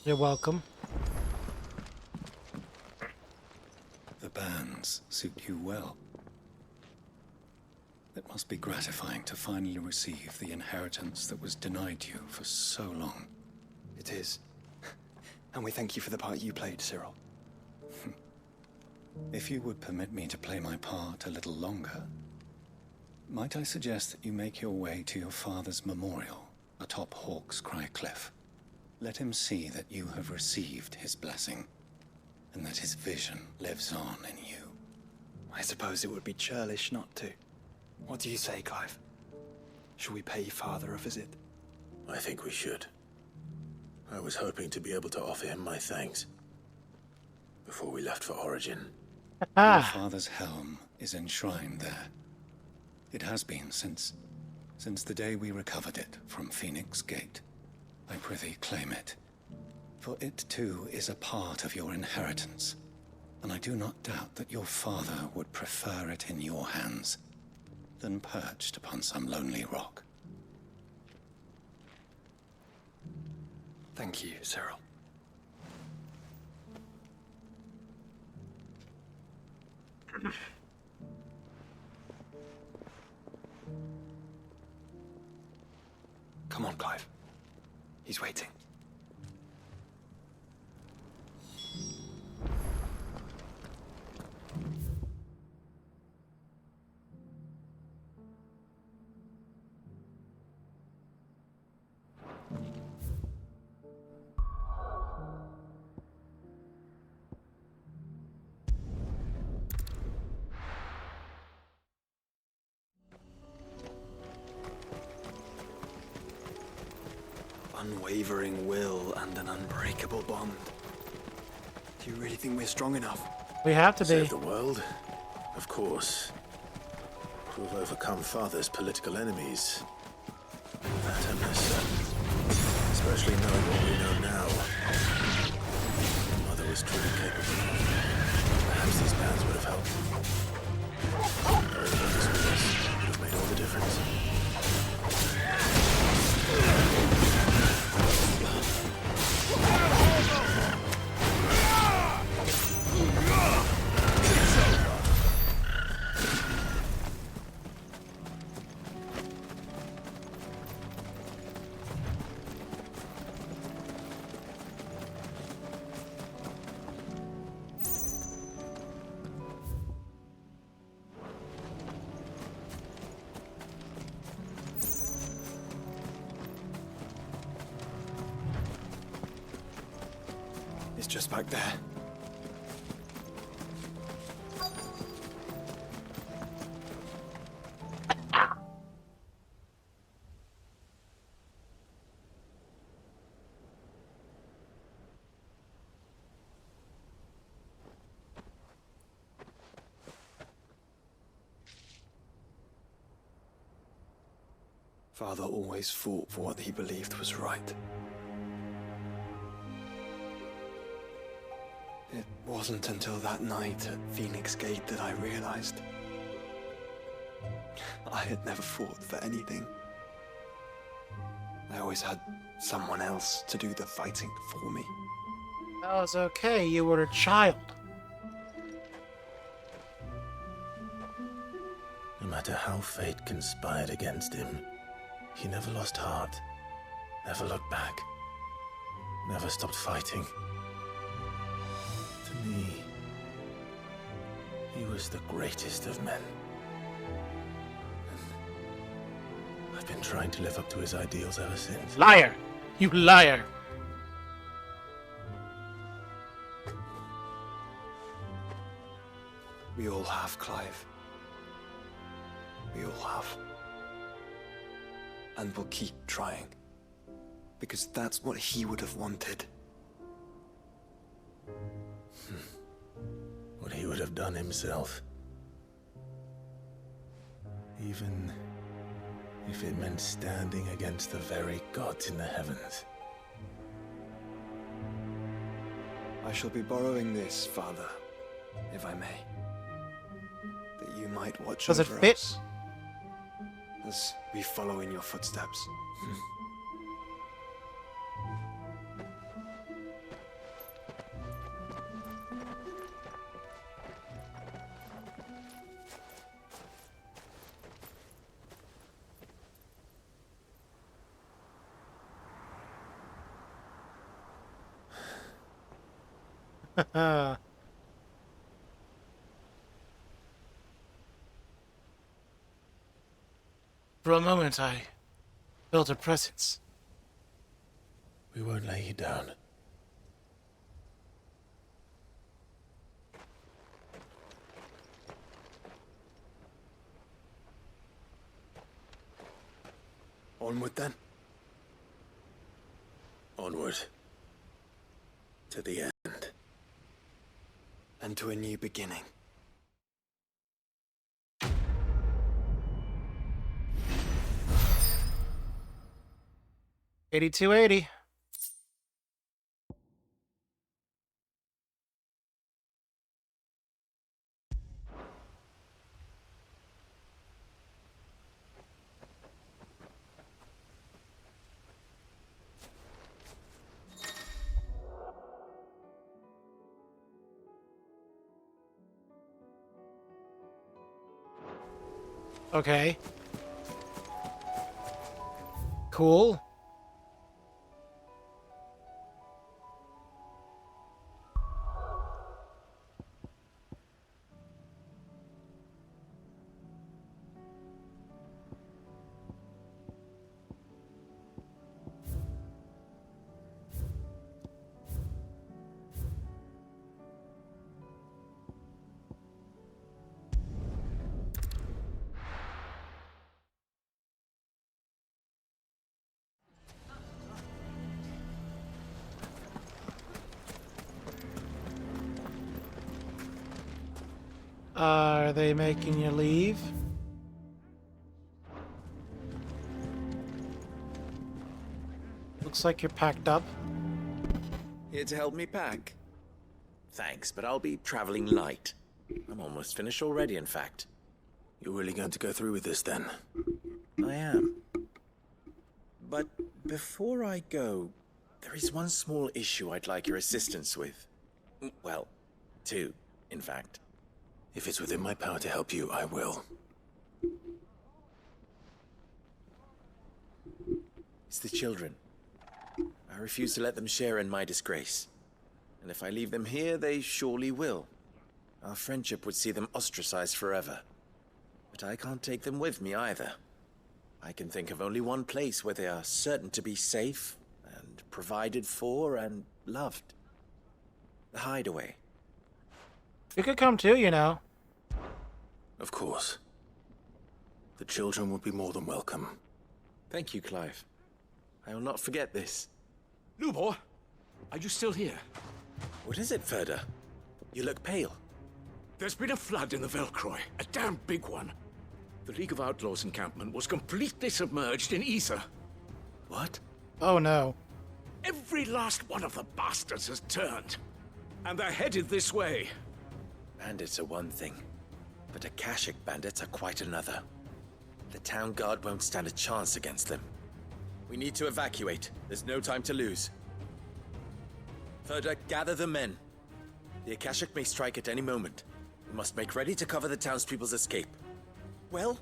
You're welcome. The bands suit you well. It must be gratifying to finally receive the inheritance that was denied you for so long. It is. And we thank you for the part you played, Cyril. If you would permit me to play my part a little longer, might I suggest that you make your way to your father's memorial atop Hawk's Cry Cliff? Let him see that you have received his blessing, and that his vision lives on in you. I suppose it would be churlish not to. What do you say, Clive? Shall we pay Father a visit? I think we should. I was hoping to be able to offer him my thanks before we left for Origin. Your father's helm is enshrined there, It has been since the day we recovered it from Phoenix Gate. I prithee claim it, for it too is a part of your inheritance, and I do not doubt that your father would prefer it in your hands than perched upon some lonely rock. Thank you, Cyril. Come on, Clive. He's waiting. Unwavering will and an unbreakable bond. Do you really think we're strong enough? We have to be. Save the world? Of course. To have overcome Father's political enemies. That I'm less certain. Especially knowing what we know now. Mother was truly capable. Perhaps these bands would have helped. Her illness with us would have made all the difference. It's just back there. Father always fought for what he believed was right. It wasn't until that night at Phoenix Gate that I realized I had never fought for anything. I always had someone else to do the fighting for me. That was okay, you were a child. No matter how fate conspired against him, he never lost heart, never looked back, never stopped fighting. To me, he was the greatest of men. And I've been trying to live up to his ideals ever since. Liar! You liar! We all have, Clive. We all have. And we'll keep trying. Because that's what he would have wanted. What he would have done himself. Even if it meant standing against the very gods in the heavens. I shall be borrowing this, Father, if I may. That you might watch Does it over fit? us as we follow in your footsteps. For a moment, I felt a presence. We won't lay you down. Onward, then. Onward. To the end. And to a new beginning. 8280. Okay. Cool. Are they making you leave? Looks like you're packed up. Here to help me pack? Thanks, but I'll be traveling light. I'm almost finished already, in fact. You're really going to go through with this, then? I am. But before I go, there is one small issue I'd like your assistance with. Well, two, in fact. If it's within my power to help you, I will. It's the children. I refuse to let them share in my disgrace. And if I leave them here, they surely will. Our friendship would see them ostracized forever. But I can't take them with me either. I can think of only one place where they are certain to be safe, and provided for, and loved. The Hideaway. You could come too, you know. Of course. The children would be more than welcome. Thank you, Clive. I will not forget this. Lubor, are you still here? What is it, Ferda? You look pale. There's been a flood in the Velcroy, a damn big one. The League of Outlaws encampment was completely submerged in ether. What? Oh no. Every last one of the bastards has turned. And they're headed this way. Bandits are one thing, but Akashic bandits are quite another. The town guard won't stand a chance against them. We need to evacuate. There's no time to lose. Ferda, gather the men. The Akashic may strike at any moment. We must make ready to cover the townspeople's escape. Well,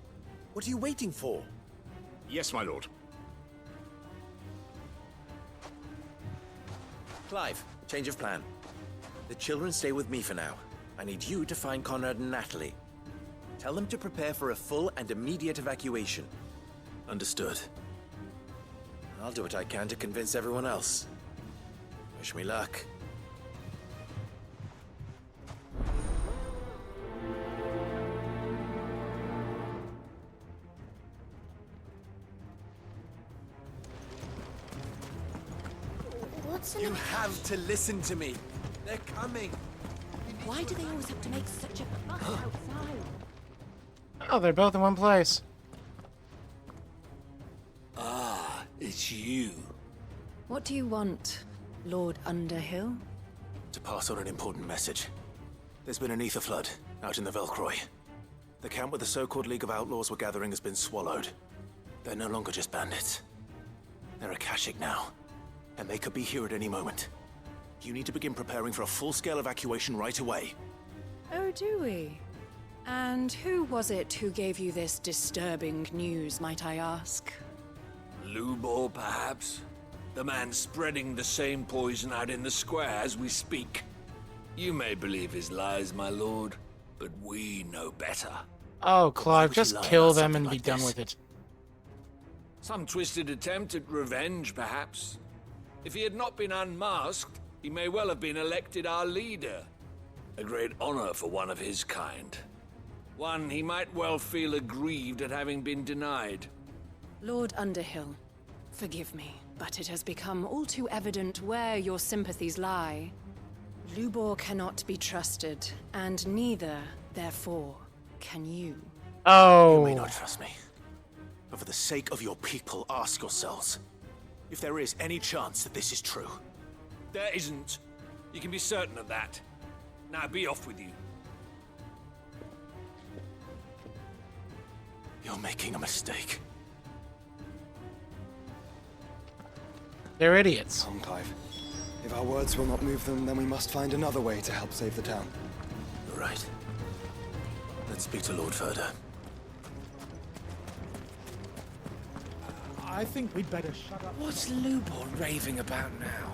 what are you waiting for? Yes, my lord. Clive, change of plan. The children stay with me for now. I need you to find Conrad and Natalie. Tell them to prepare for a full and immediate evacuation. Understood. I'll do what I can to convince everyone else. Wish me luck. You have to listen to me. They're coming. Why do they always have to make such a fuss outside? Oh, they're both in one place. Ah, it's you. What do you want, Lord Underhill? To pass on an important message. There's been an ether flood out in the Velcroy. The camp where the so-called League of Outlaws were gathering has been swallowed. They're no longer just bandits. They're Akashic now, and they could be here at any moment. You need to begin preparing for a full-scale evacuation right away. Oh, do we? And who was it who gave you this disturbing news, might I ask? Lubor, perhaps? The man spreading the same poison out in the square as we speak. You may believe his lies, my lord, but we know better. Oh, Clive, just kill them and be done with it. Some twisted attempt at revenge, perhaps. If he had not been unmasked, he may well have been elected our leader. A great honor for one of his kind. One he might well feel aggrieved at having been denied. Lord Underhill, forgive me, but it has become all too evident where your sympathies lie. Lubor cannot be trusted, and neither, therefore, can you. Oh. You may not trust me, but for the sake of your people, ask yourselves, if there is any chance that this is true. There isn't. You can be certain of that. Now be off with you. You're making a mistake. They're idiots. Come, Clive. If our words will not move them, then we must find another way to help save the town. You're right. Let's speak to Lord Ferda. I think we'd better shut up. What's Lubor raving about now?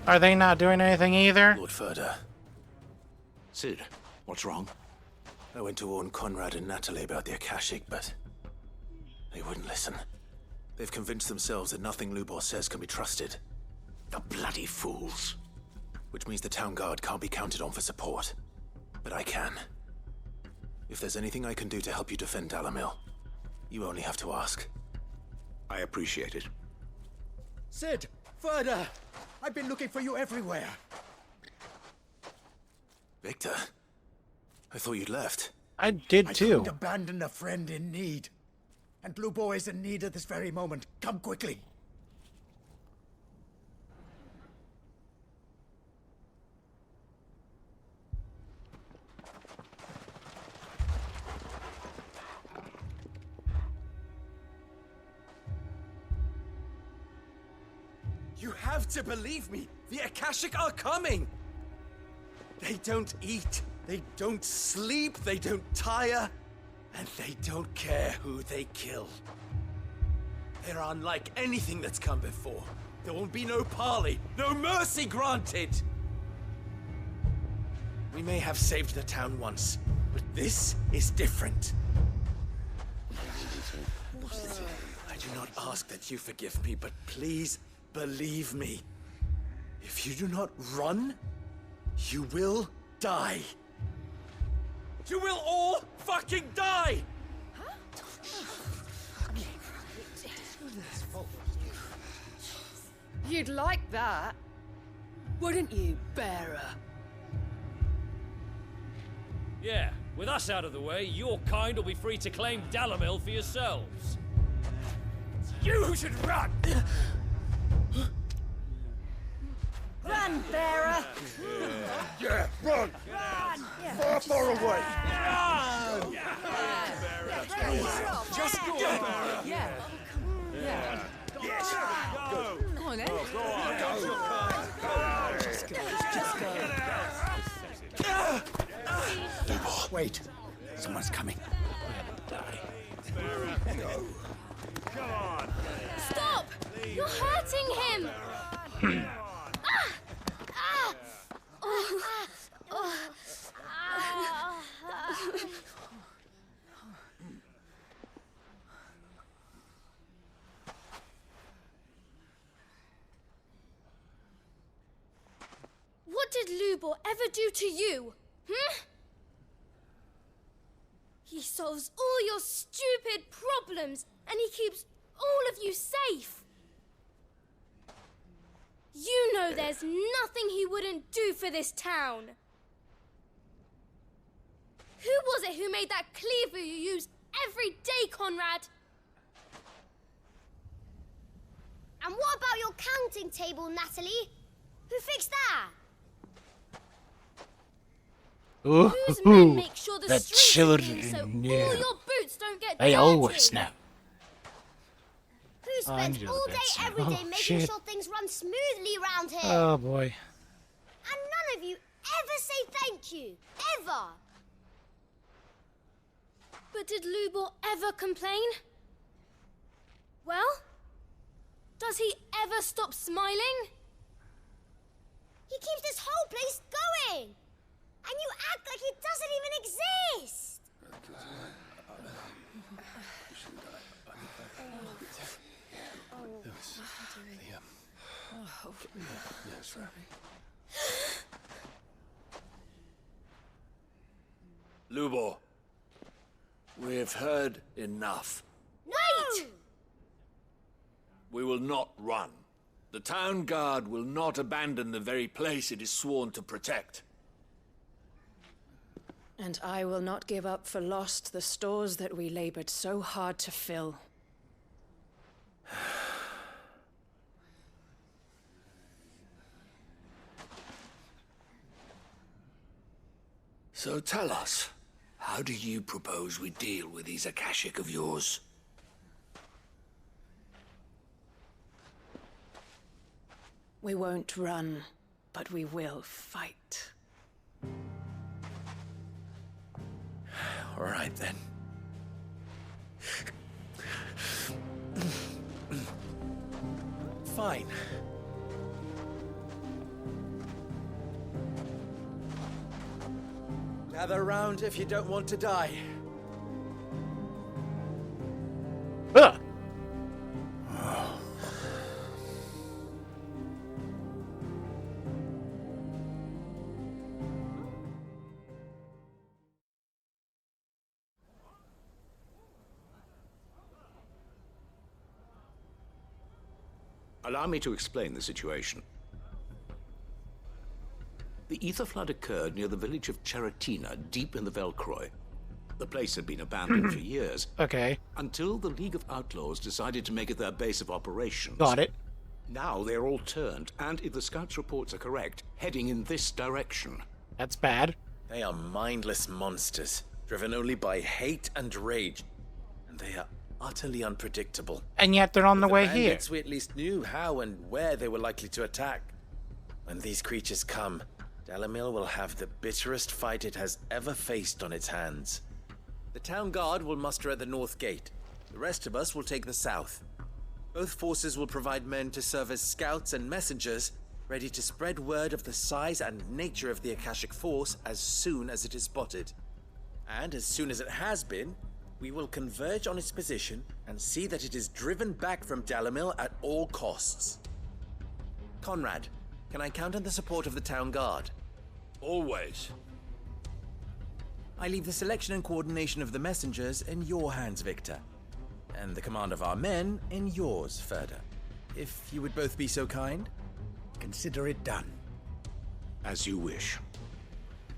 Are they not doing anything either? Lord Ferda. Cid, what's wrong? I went to warn Conrad and Natalie about the Akashic, but they wouldn't listen. They've convinced themselves that nothing Lubor says can be trusted. The bloody fools. Which means the town guard can't be counted on for support. But I can. If there's anything I can do to help you defend Dalamil, you only have to ask. I appreciate it. Cid! Ferda! I've been looking for you everywhere. Victor? I thought you'd left. I did too. I couldn't abandon a friend in need. And Lubor is in need at this very moment. Come quickly. You have to believe me! The Akashic are coming! They don't eat, they don't sleep, they don't tire, and they don't care who they kill. They're unlike anything that's come before. There will be no parley, no mercy granted! We may have saved the town once, but this is different. I do not ask that you forgive me, but please believe me. If you do not run, you will die. You will all fucking die! You'd like that, wouldn't you, bearer? Yeah, with us out of the way, your kind will be free to claim Dalamil for yourselves. You should run! Run, bearer! Yeah, run! Run! Far away! Run! Just go, Bearer! Yeah. Yeah. Yes! Go! Come on, then. Go on, go. Just go. Wait. Someone's coming. Come on! Stop! You're hurting him! What did Lubor ever do to you? He solves all your stupid problems, and he keeps all of you safe. You know there's nothing he wouldn't do for this town. Who was it who made that cleaver you use every day, Conrad? And what about your counting table, Natalie? Who fixed that? Ooh, Whose men make sure the the streets are clean so children all knew. your boots don't get They dirty? always know. Who spends Angela all day, Benson. every day Oh, making shit. sure things run smoothly around here? Oh boy. And none of you ever say thank you. Ever. But did Lubor ever complain? Well, does he ever stop smiling? He keeps this whole place going. And you act like it doesn't even exist. Lubor, we have heard enough. Wait! We will not run. The town guard will not abandon the very place it is sworn to protect. And I will not give up for lost the stores that we labored so hard to fill. So tell us, how do you propose we deal with these Akashic of yours? We won't run, but we will fight. All right, then. Fine. Gather around if you don't want to die. Ugh. Allow me to explain the situation. The ether flood occurred near the village of Cheratina, deep in the Velcroy. The place had been abandoned for years. Okay. Until the League of Outlaws decided to make it their base of operations. Got it. Now they're all turned, and if the scouts' reports are correct, heading in this direction. That's bad. They are mindless monsters, driven only by hate and rage. And they are utterly unpredictable. And yet they're on the way here. We at least knew how and where they were likely to attack. When these creatures come, Dalimil will have the bitterest fight it has ever faced on its hands. The town guard will muster at the north gate. The rest of us will take the south. Both forces will provide men to serve as scouts and messengers, ready to spread word of the size and nature of the Akashic force as soon as it is spotted. And as soon as it has been, we will converge on its position and see that it is driven back from Dalimil at all costs. Conrad, can I count on the support of the town guard? Always. I leave the selection and coordination of the messengers in your hands, Victor. And the command of our men in yours, Ferda. If you would both be so kind. Consider it done. As you wish.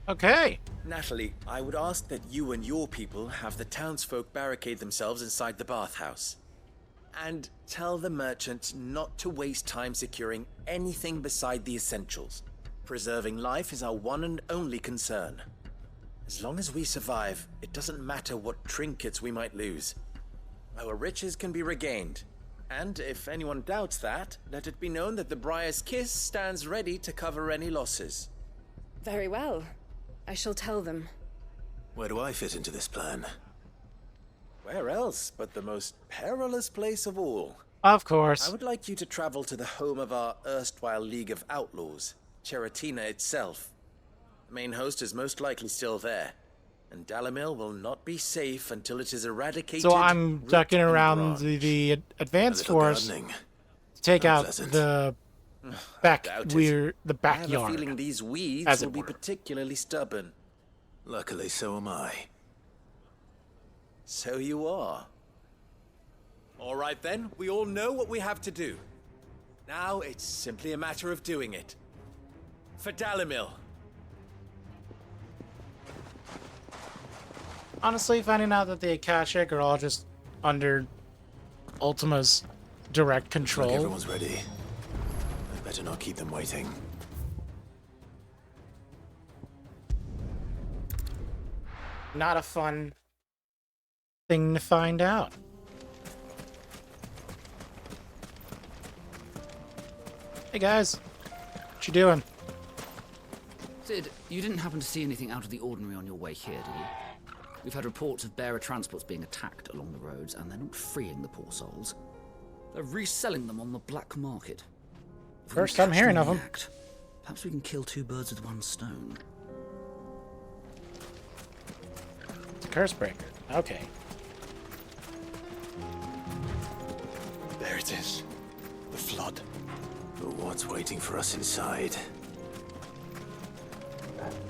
Okay. Natalie, I would ask that you and your people have the townsfolk barricade themselves inside the bathhouse. And tell the merchants not to waste time securing anything beside the essentials. Preserving life is our one and only concern. As long as we survive, it doesn't matter what trinkets we might lose. Our riches can be regained. And if anyone doubts that, let it be known that the Briar's Kiss stands ready to cover any losses. Very well. I shall tell them. Where do I fit into this plan? Where else but the most perilous place of all? Of course. I would like you to travel to the home of our erstwhile League of Outlaws, Cheratina itself. The main host is most likely still there, and Dalimil will not be safe until it is eradicated. So I'm ducking around the advanced force to take out the backyard. I have a feeling these weeds will be particularly stubborn. Luckily, so am I. So you are. All right then, we all know what we have to do. Now it's simply a matter of doing it. For Dalimil. Honestly, finding out that the Akashic are all just under Ultima's direct control. Like everyone's ready. I better not keep them waiting. Not a fun thing to find out. Hey guys, what you doing? Sid, you didn't happen to see anything out of the ordinary on your way here, did you? We've had reports of bearer transports being attacked along the roads, and they're not freeing the poor souls. They're reselling them on the black market. First time hearing of them. Perhaps we can kill two birds with one stone. It's a curse breaker. Okay. There it is. The flood. But what's waiting for us inside?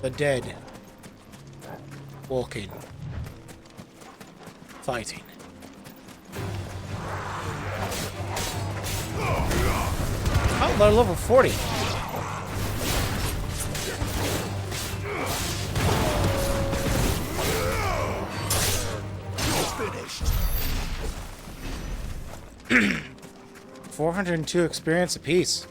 The dead. Walking. Fighting. Oh, they're level 40. 402 experience apiece.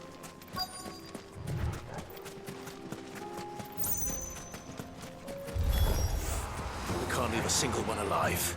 We can't leave a single one alive.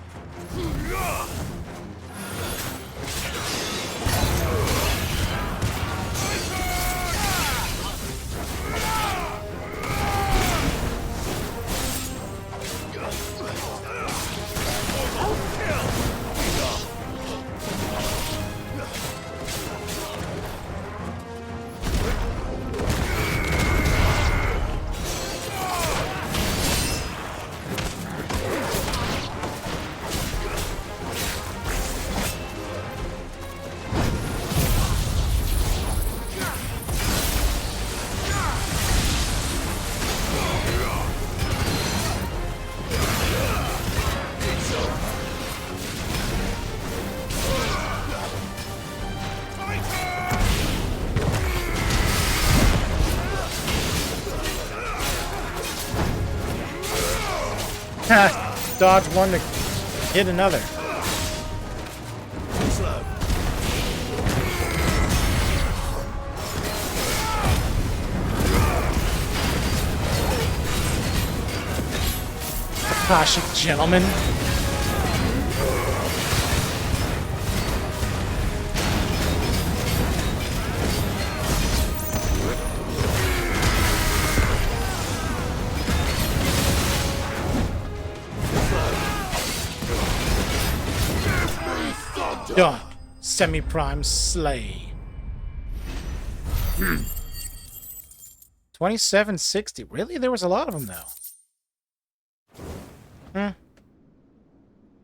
Dodge one to hit another. Akashic gentleman. Done. Semi-prime slay. 2760. Really? There was a lot of them, though.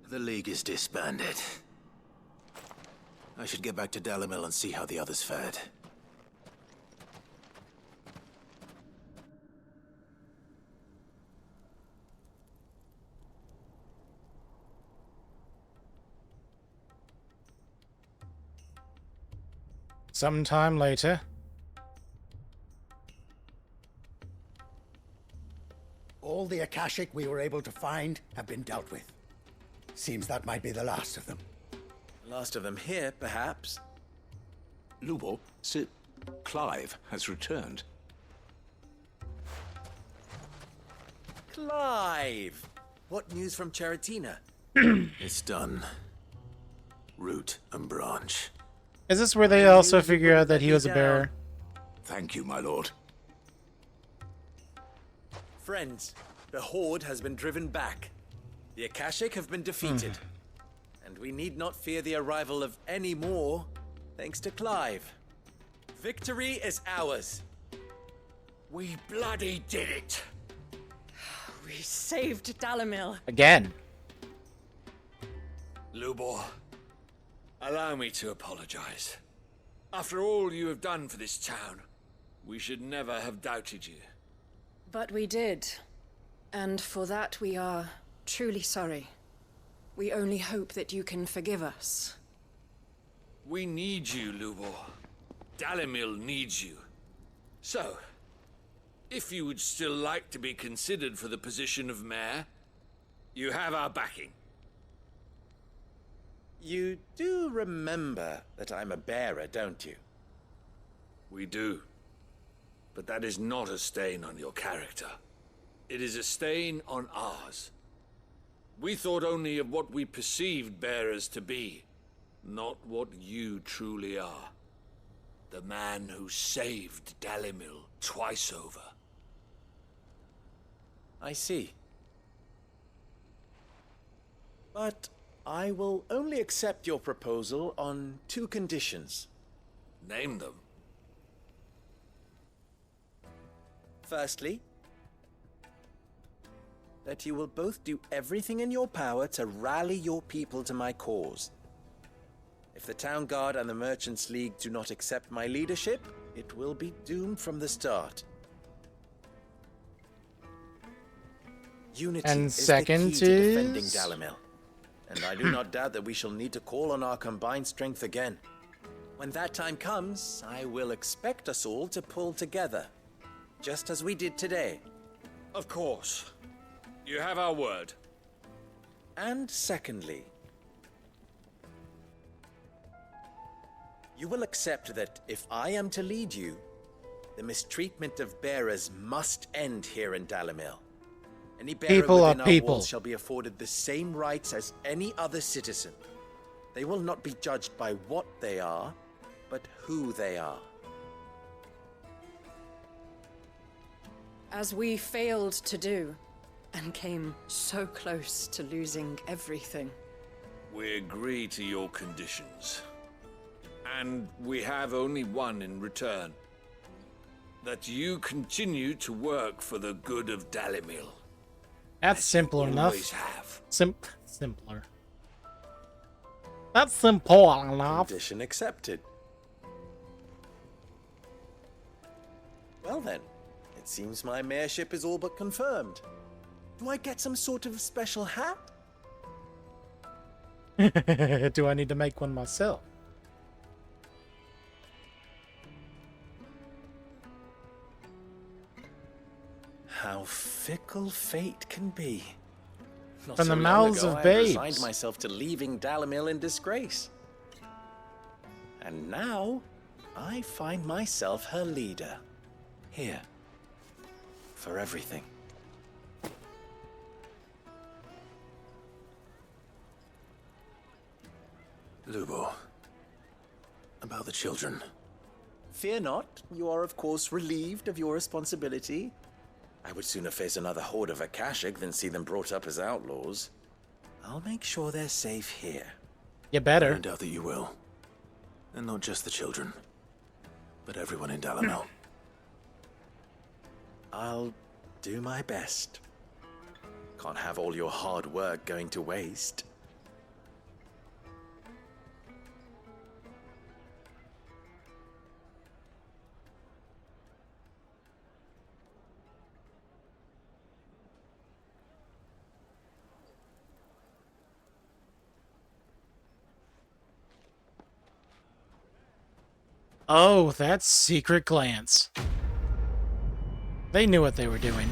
The League is disbanded. I should get back to Dalimil and see how the others fared. Sometime later. All the Akashic we were able to find have been dealt with. Seems that might be the last of them. Last of them here, perhaps. Lubor, Sir Clive has returned. Clive! What news from Charatina? It's done. Root and branch. Is this where they also figure out that he was a bearer? Thank you, my lord. Friends, the Horde has been driven back. The Akashic have been defeated. And we need not fear the arrival of any more, thanks to Clive. Victory is ours. We bloody did it. We saved Dalimil. Again. Lubor, allow me to apologize. After all you have done for this town, we should never have doubted you. But we did. And for that we are truly sorry. We only hope that you can forgive us. We need you, Lubor. Dalimil needs you. So, if you would still like to be considered for the position of mayor, you have our backing. You do remember that I'm a bearer, don't you? We do. But that is not a stain on your character. It is a stain on ours. We thought only of what we perceived bearers to be, not what you truly are. The man who saved Dalimil twice over. I see. But I will only accept your proposal on 2 conditions. Name them. Firstly, that you will both do everything in your power to rally your people to my cause. If the Town Guard and the Merchants League do not accept my leadership, it will be doomed from the start. Unity And is second the key to defending is- Dalimil, and I do not doubt that we shall need to call on our combined strength again. When that time comes, I will expect us all to pull together, just as we did today. Of course. You have our word. And secondly, You will accept that if I am to lead you, the mistreatment of bearers must end here in Dalimil. Any bearer People are within our people. walls shall be afforded the same rights as any other citizen. They will not be judged by what they are, but who they are. As we failed to do, and came so close to losing everything. We agree to your conditions. And we have only one in return. That you continue to work for the good of Dalimil. That's simple enough. Always have. Simpler. That's simple enough. Condition accepted. Well then, it seems my mayorship is all but confirmed. Do I get some sort of special hat? Do I need to make one myself? How fickle fate can be. Not From the so long mouths ago, of I babes. resigned myself to leaving Dalimil in disgrace. And now, I find myself her leader. Here. For everything. Lubo. About the children. Fear not, you are of course relieved of your responsibility. I would sooner face another horde of Akashic than see them brought up as outlaws. I'll make sure they're safe here. You I better. don't doubt that you will. And not just the children, but everyone in Dalimil. I'll do my best. Can't have all your hard work going to waste. Oh, that secret glance. They knew what they were doing.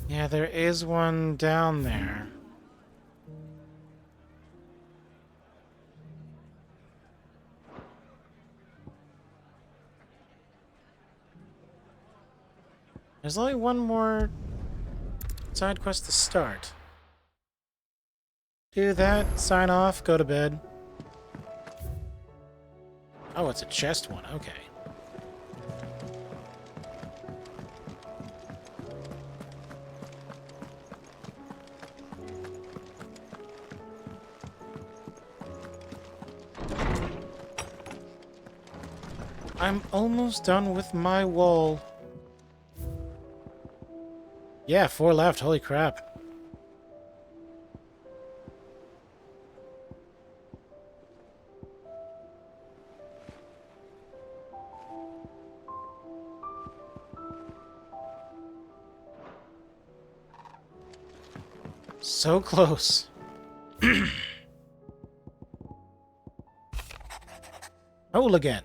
Yeah, there is one down there. There's only one more side quest to start. Do that, sign off, go to bed. Oh, it's a chest one, okay. I'm almost done with my wall. Yeah, 4 left, holy crap. So close. Roll again.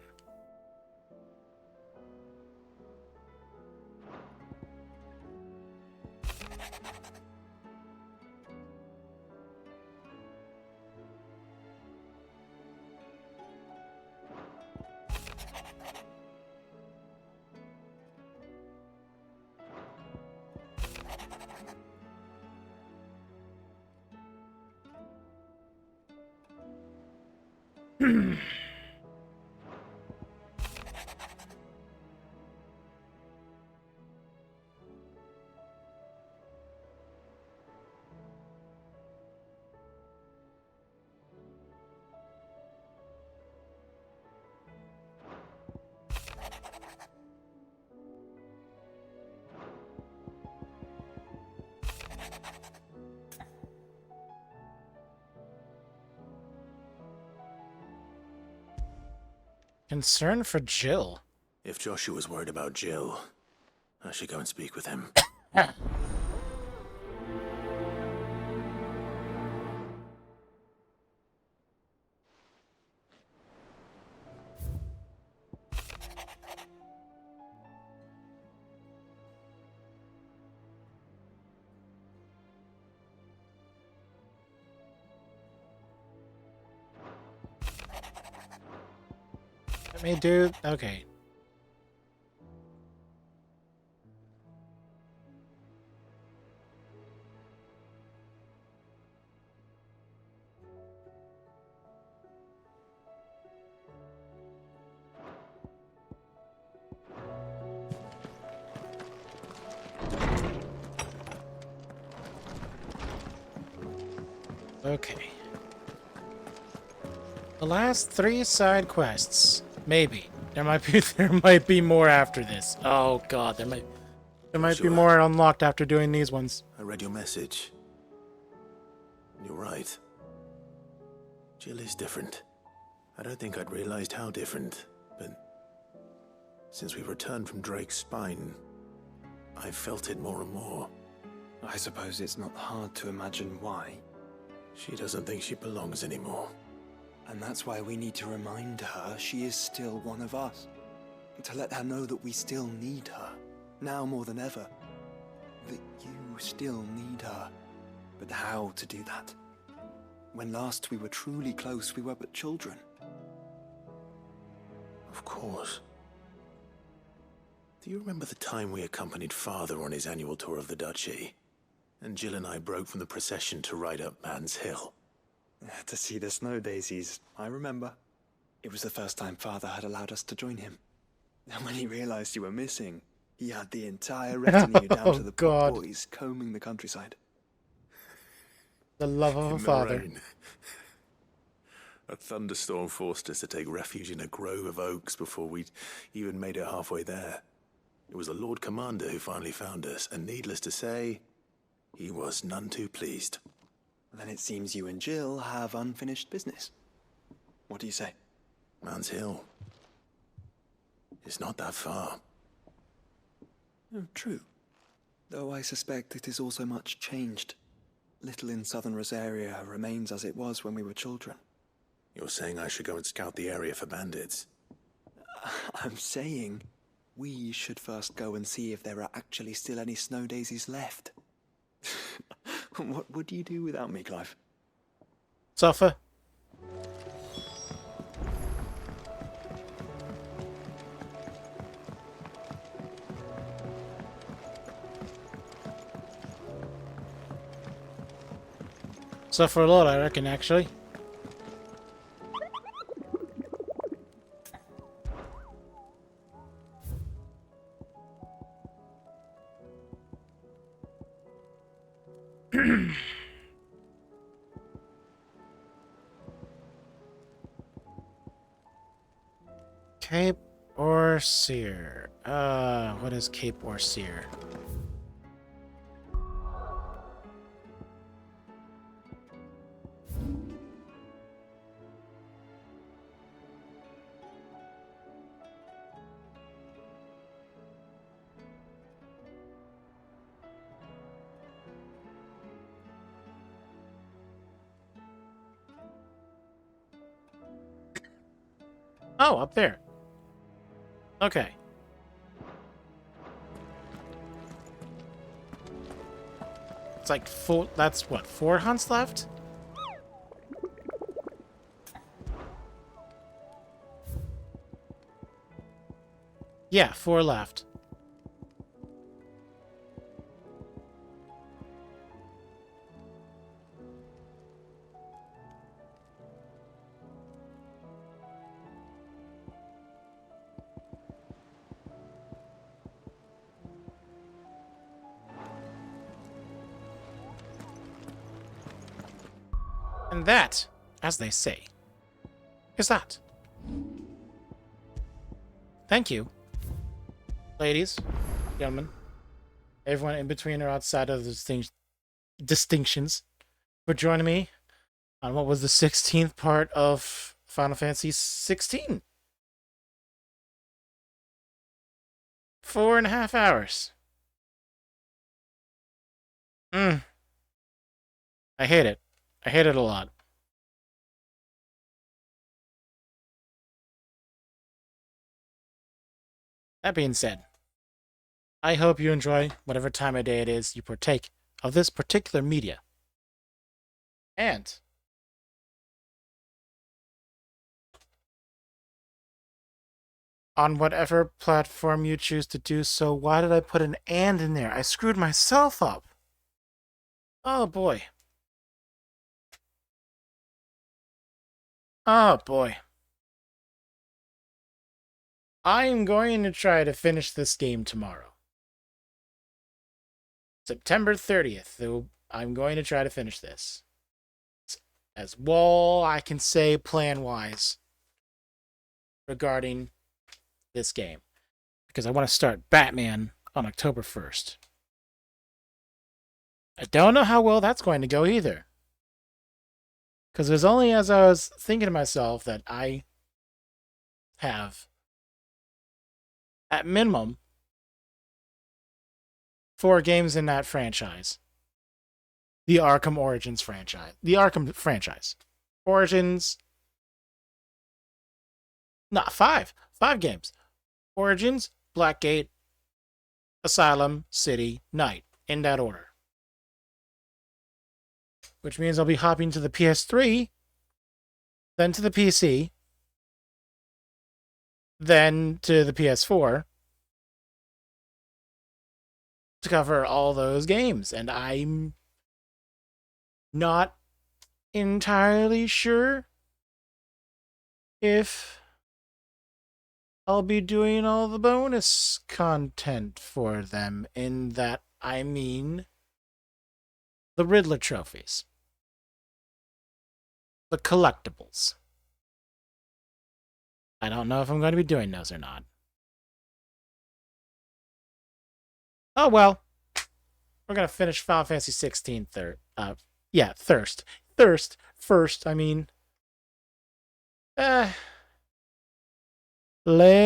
Concern for Jill. If Joshua was worried about Jill, I should go and speak with him. let me do... Okay. Okay. The last 3 side quests. Maybe. There might be more after this. Oh god, there might be more unlocked after doing these ones. I read your message. You're right. Jill is different. I don't think I'd realized how different, but since we returned from Drake's spine, I've felt it more and more. I suppose it's not hard to imagine why. She doesn't think she belongs anymore. And that's why we need to remind her she is still one of us. To let her know that we still need her, now more than ever. That you still need her. But how to do that? When last we were truly close, we were but children. Of course. Do you remember the time we accompanied Father on his annual tour of the Duchy? And Jill and I broke from the procession to ride up Man's Hill. To see the snow daisies, I remember. It was the first time Father had allowed us to join him. And when he realized you were missing, he had the entire retinue down to the poor boys combing the countryside. The love of a father. Rain. A thunderstorm forced us to take refuge in a grove of oaks before we'd even made it halfway there. It was the Lord Commander who finally found us, and needless to say, he was none too pleased. Then it seems you and Jill have unfinished business. What do you say? Man's Hill. It's not that far. Oh, true. Though I suspect it is also much changed. Little in southern Rosaria remains as it was when we were children. You're saying I should go and scout the area for bandits? I'm saying we should first go and see if there are actually still any snow daisies left. What would you do without me, Clive? Suffer. Suffer a lot, I reckon, actually. Cape Orseer. What is Cape Orseer? Oh, up there. Okay. It's like four, that's what, 4 hunts left? Yeah, 4 left. And that, as they say, is that. Thank you, ladies, gentlemen, everyone in between or outside of the distinctions, for joining me on what was the 16th part of Final Fantasy 16. 4.5 hours. I hate it. I hate it a lot. That being said, I hope you enjoy whatever time of day it is you partake of this particular media. And on whatever platform you choose to do so. Why did I put an and in there? I screwed myself up. Oh boy. Oh boy. I'm going to try to finish this game tomorrow. September 30th, though, I'm going to try to finish this. As well I can say plan-wise regarding this game. Because I want to start Batman on October 1st. I don't know how well that's going to go either. Because it was only as I was thinking to myself that I have, at minimum, 4 games in that franchise. The Arkham Origins franchise. The Arkham franchise. Origins. Not 5. 5 games. Origins, Blackgate, Asylum, City, Night. In that order. Which means I'll be hopping to the PS3, then to the PC, then to the PS4 to cover all those games. And I'm not entirely sure if I'll be doing all the bonus content for them. In that, I mean the Riddler trophies. The collectibles. I don't know if I'm going to be doing those or not. Oh well. We're going to finish Final Fantasy 16 Thirst first, I mean. Later.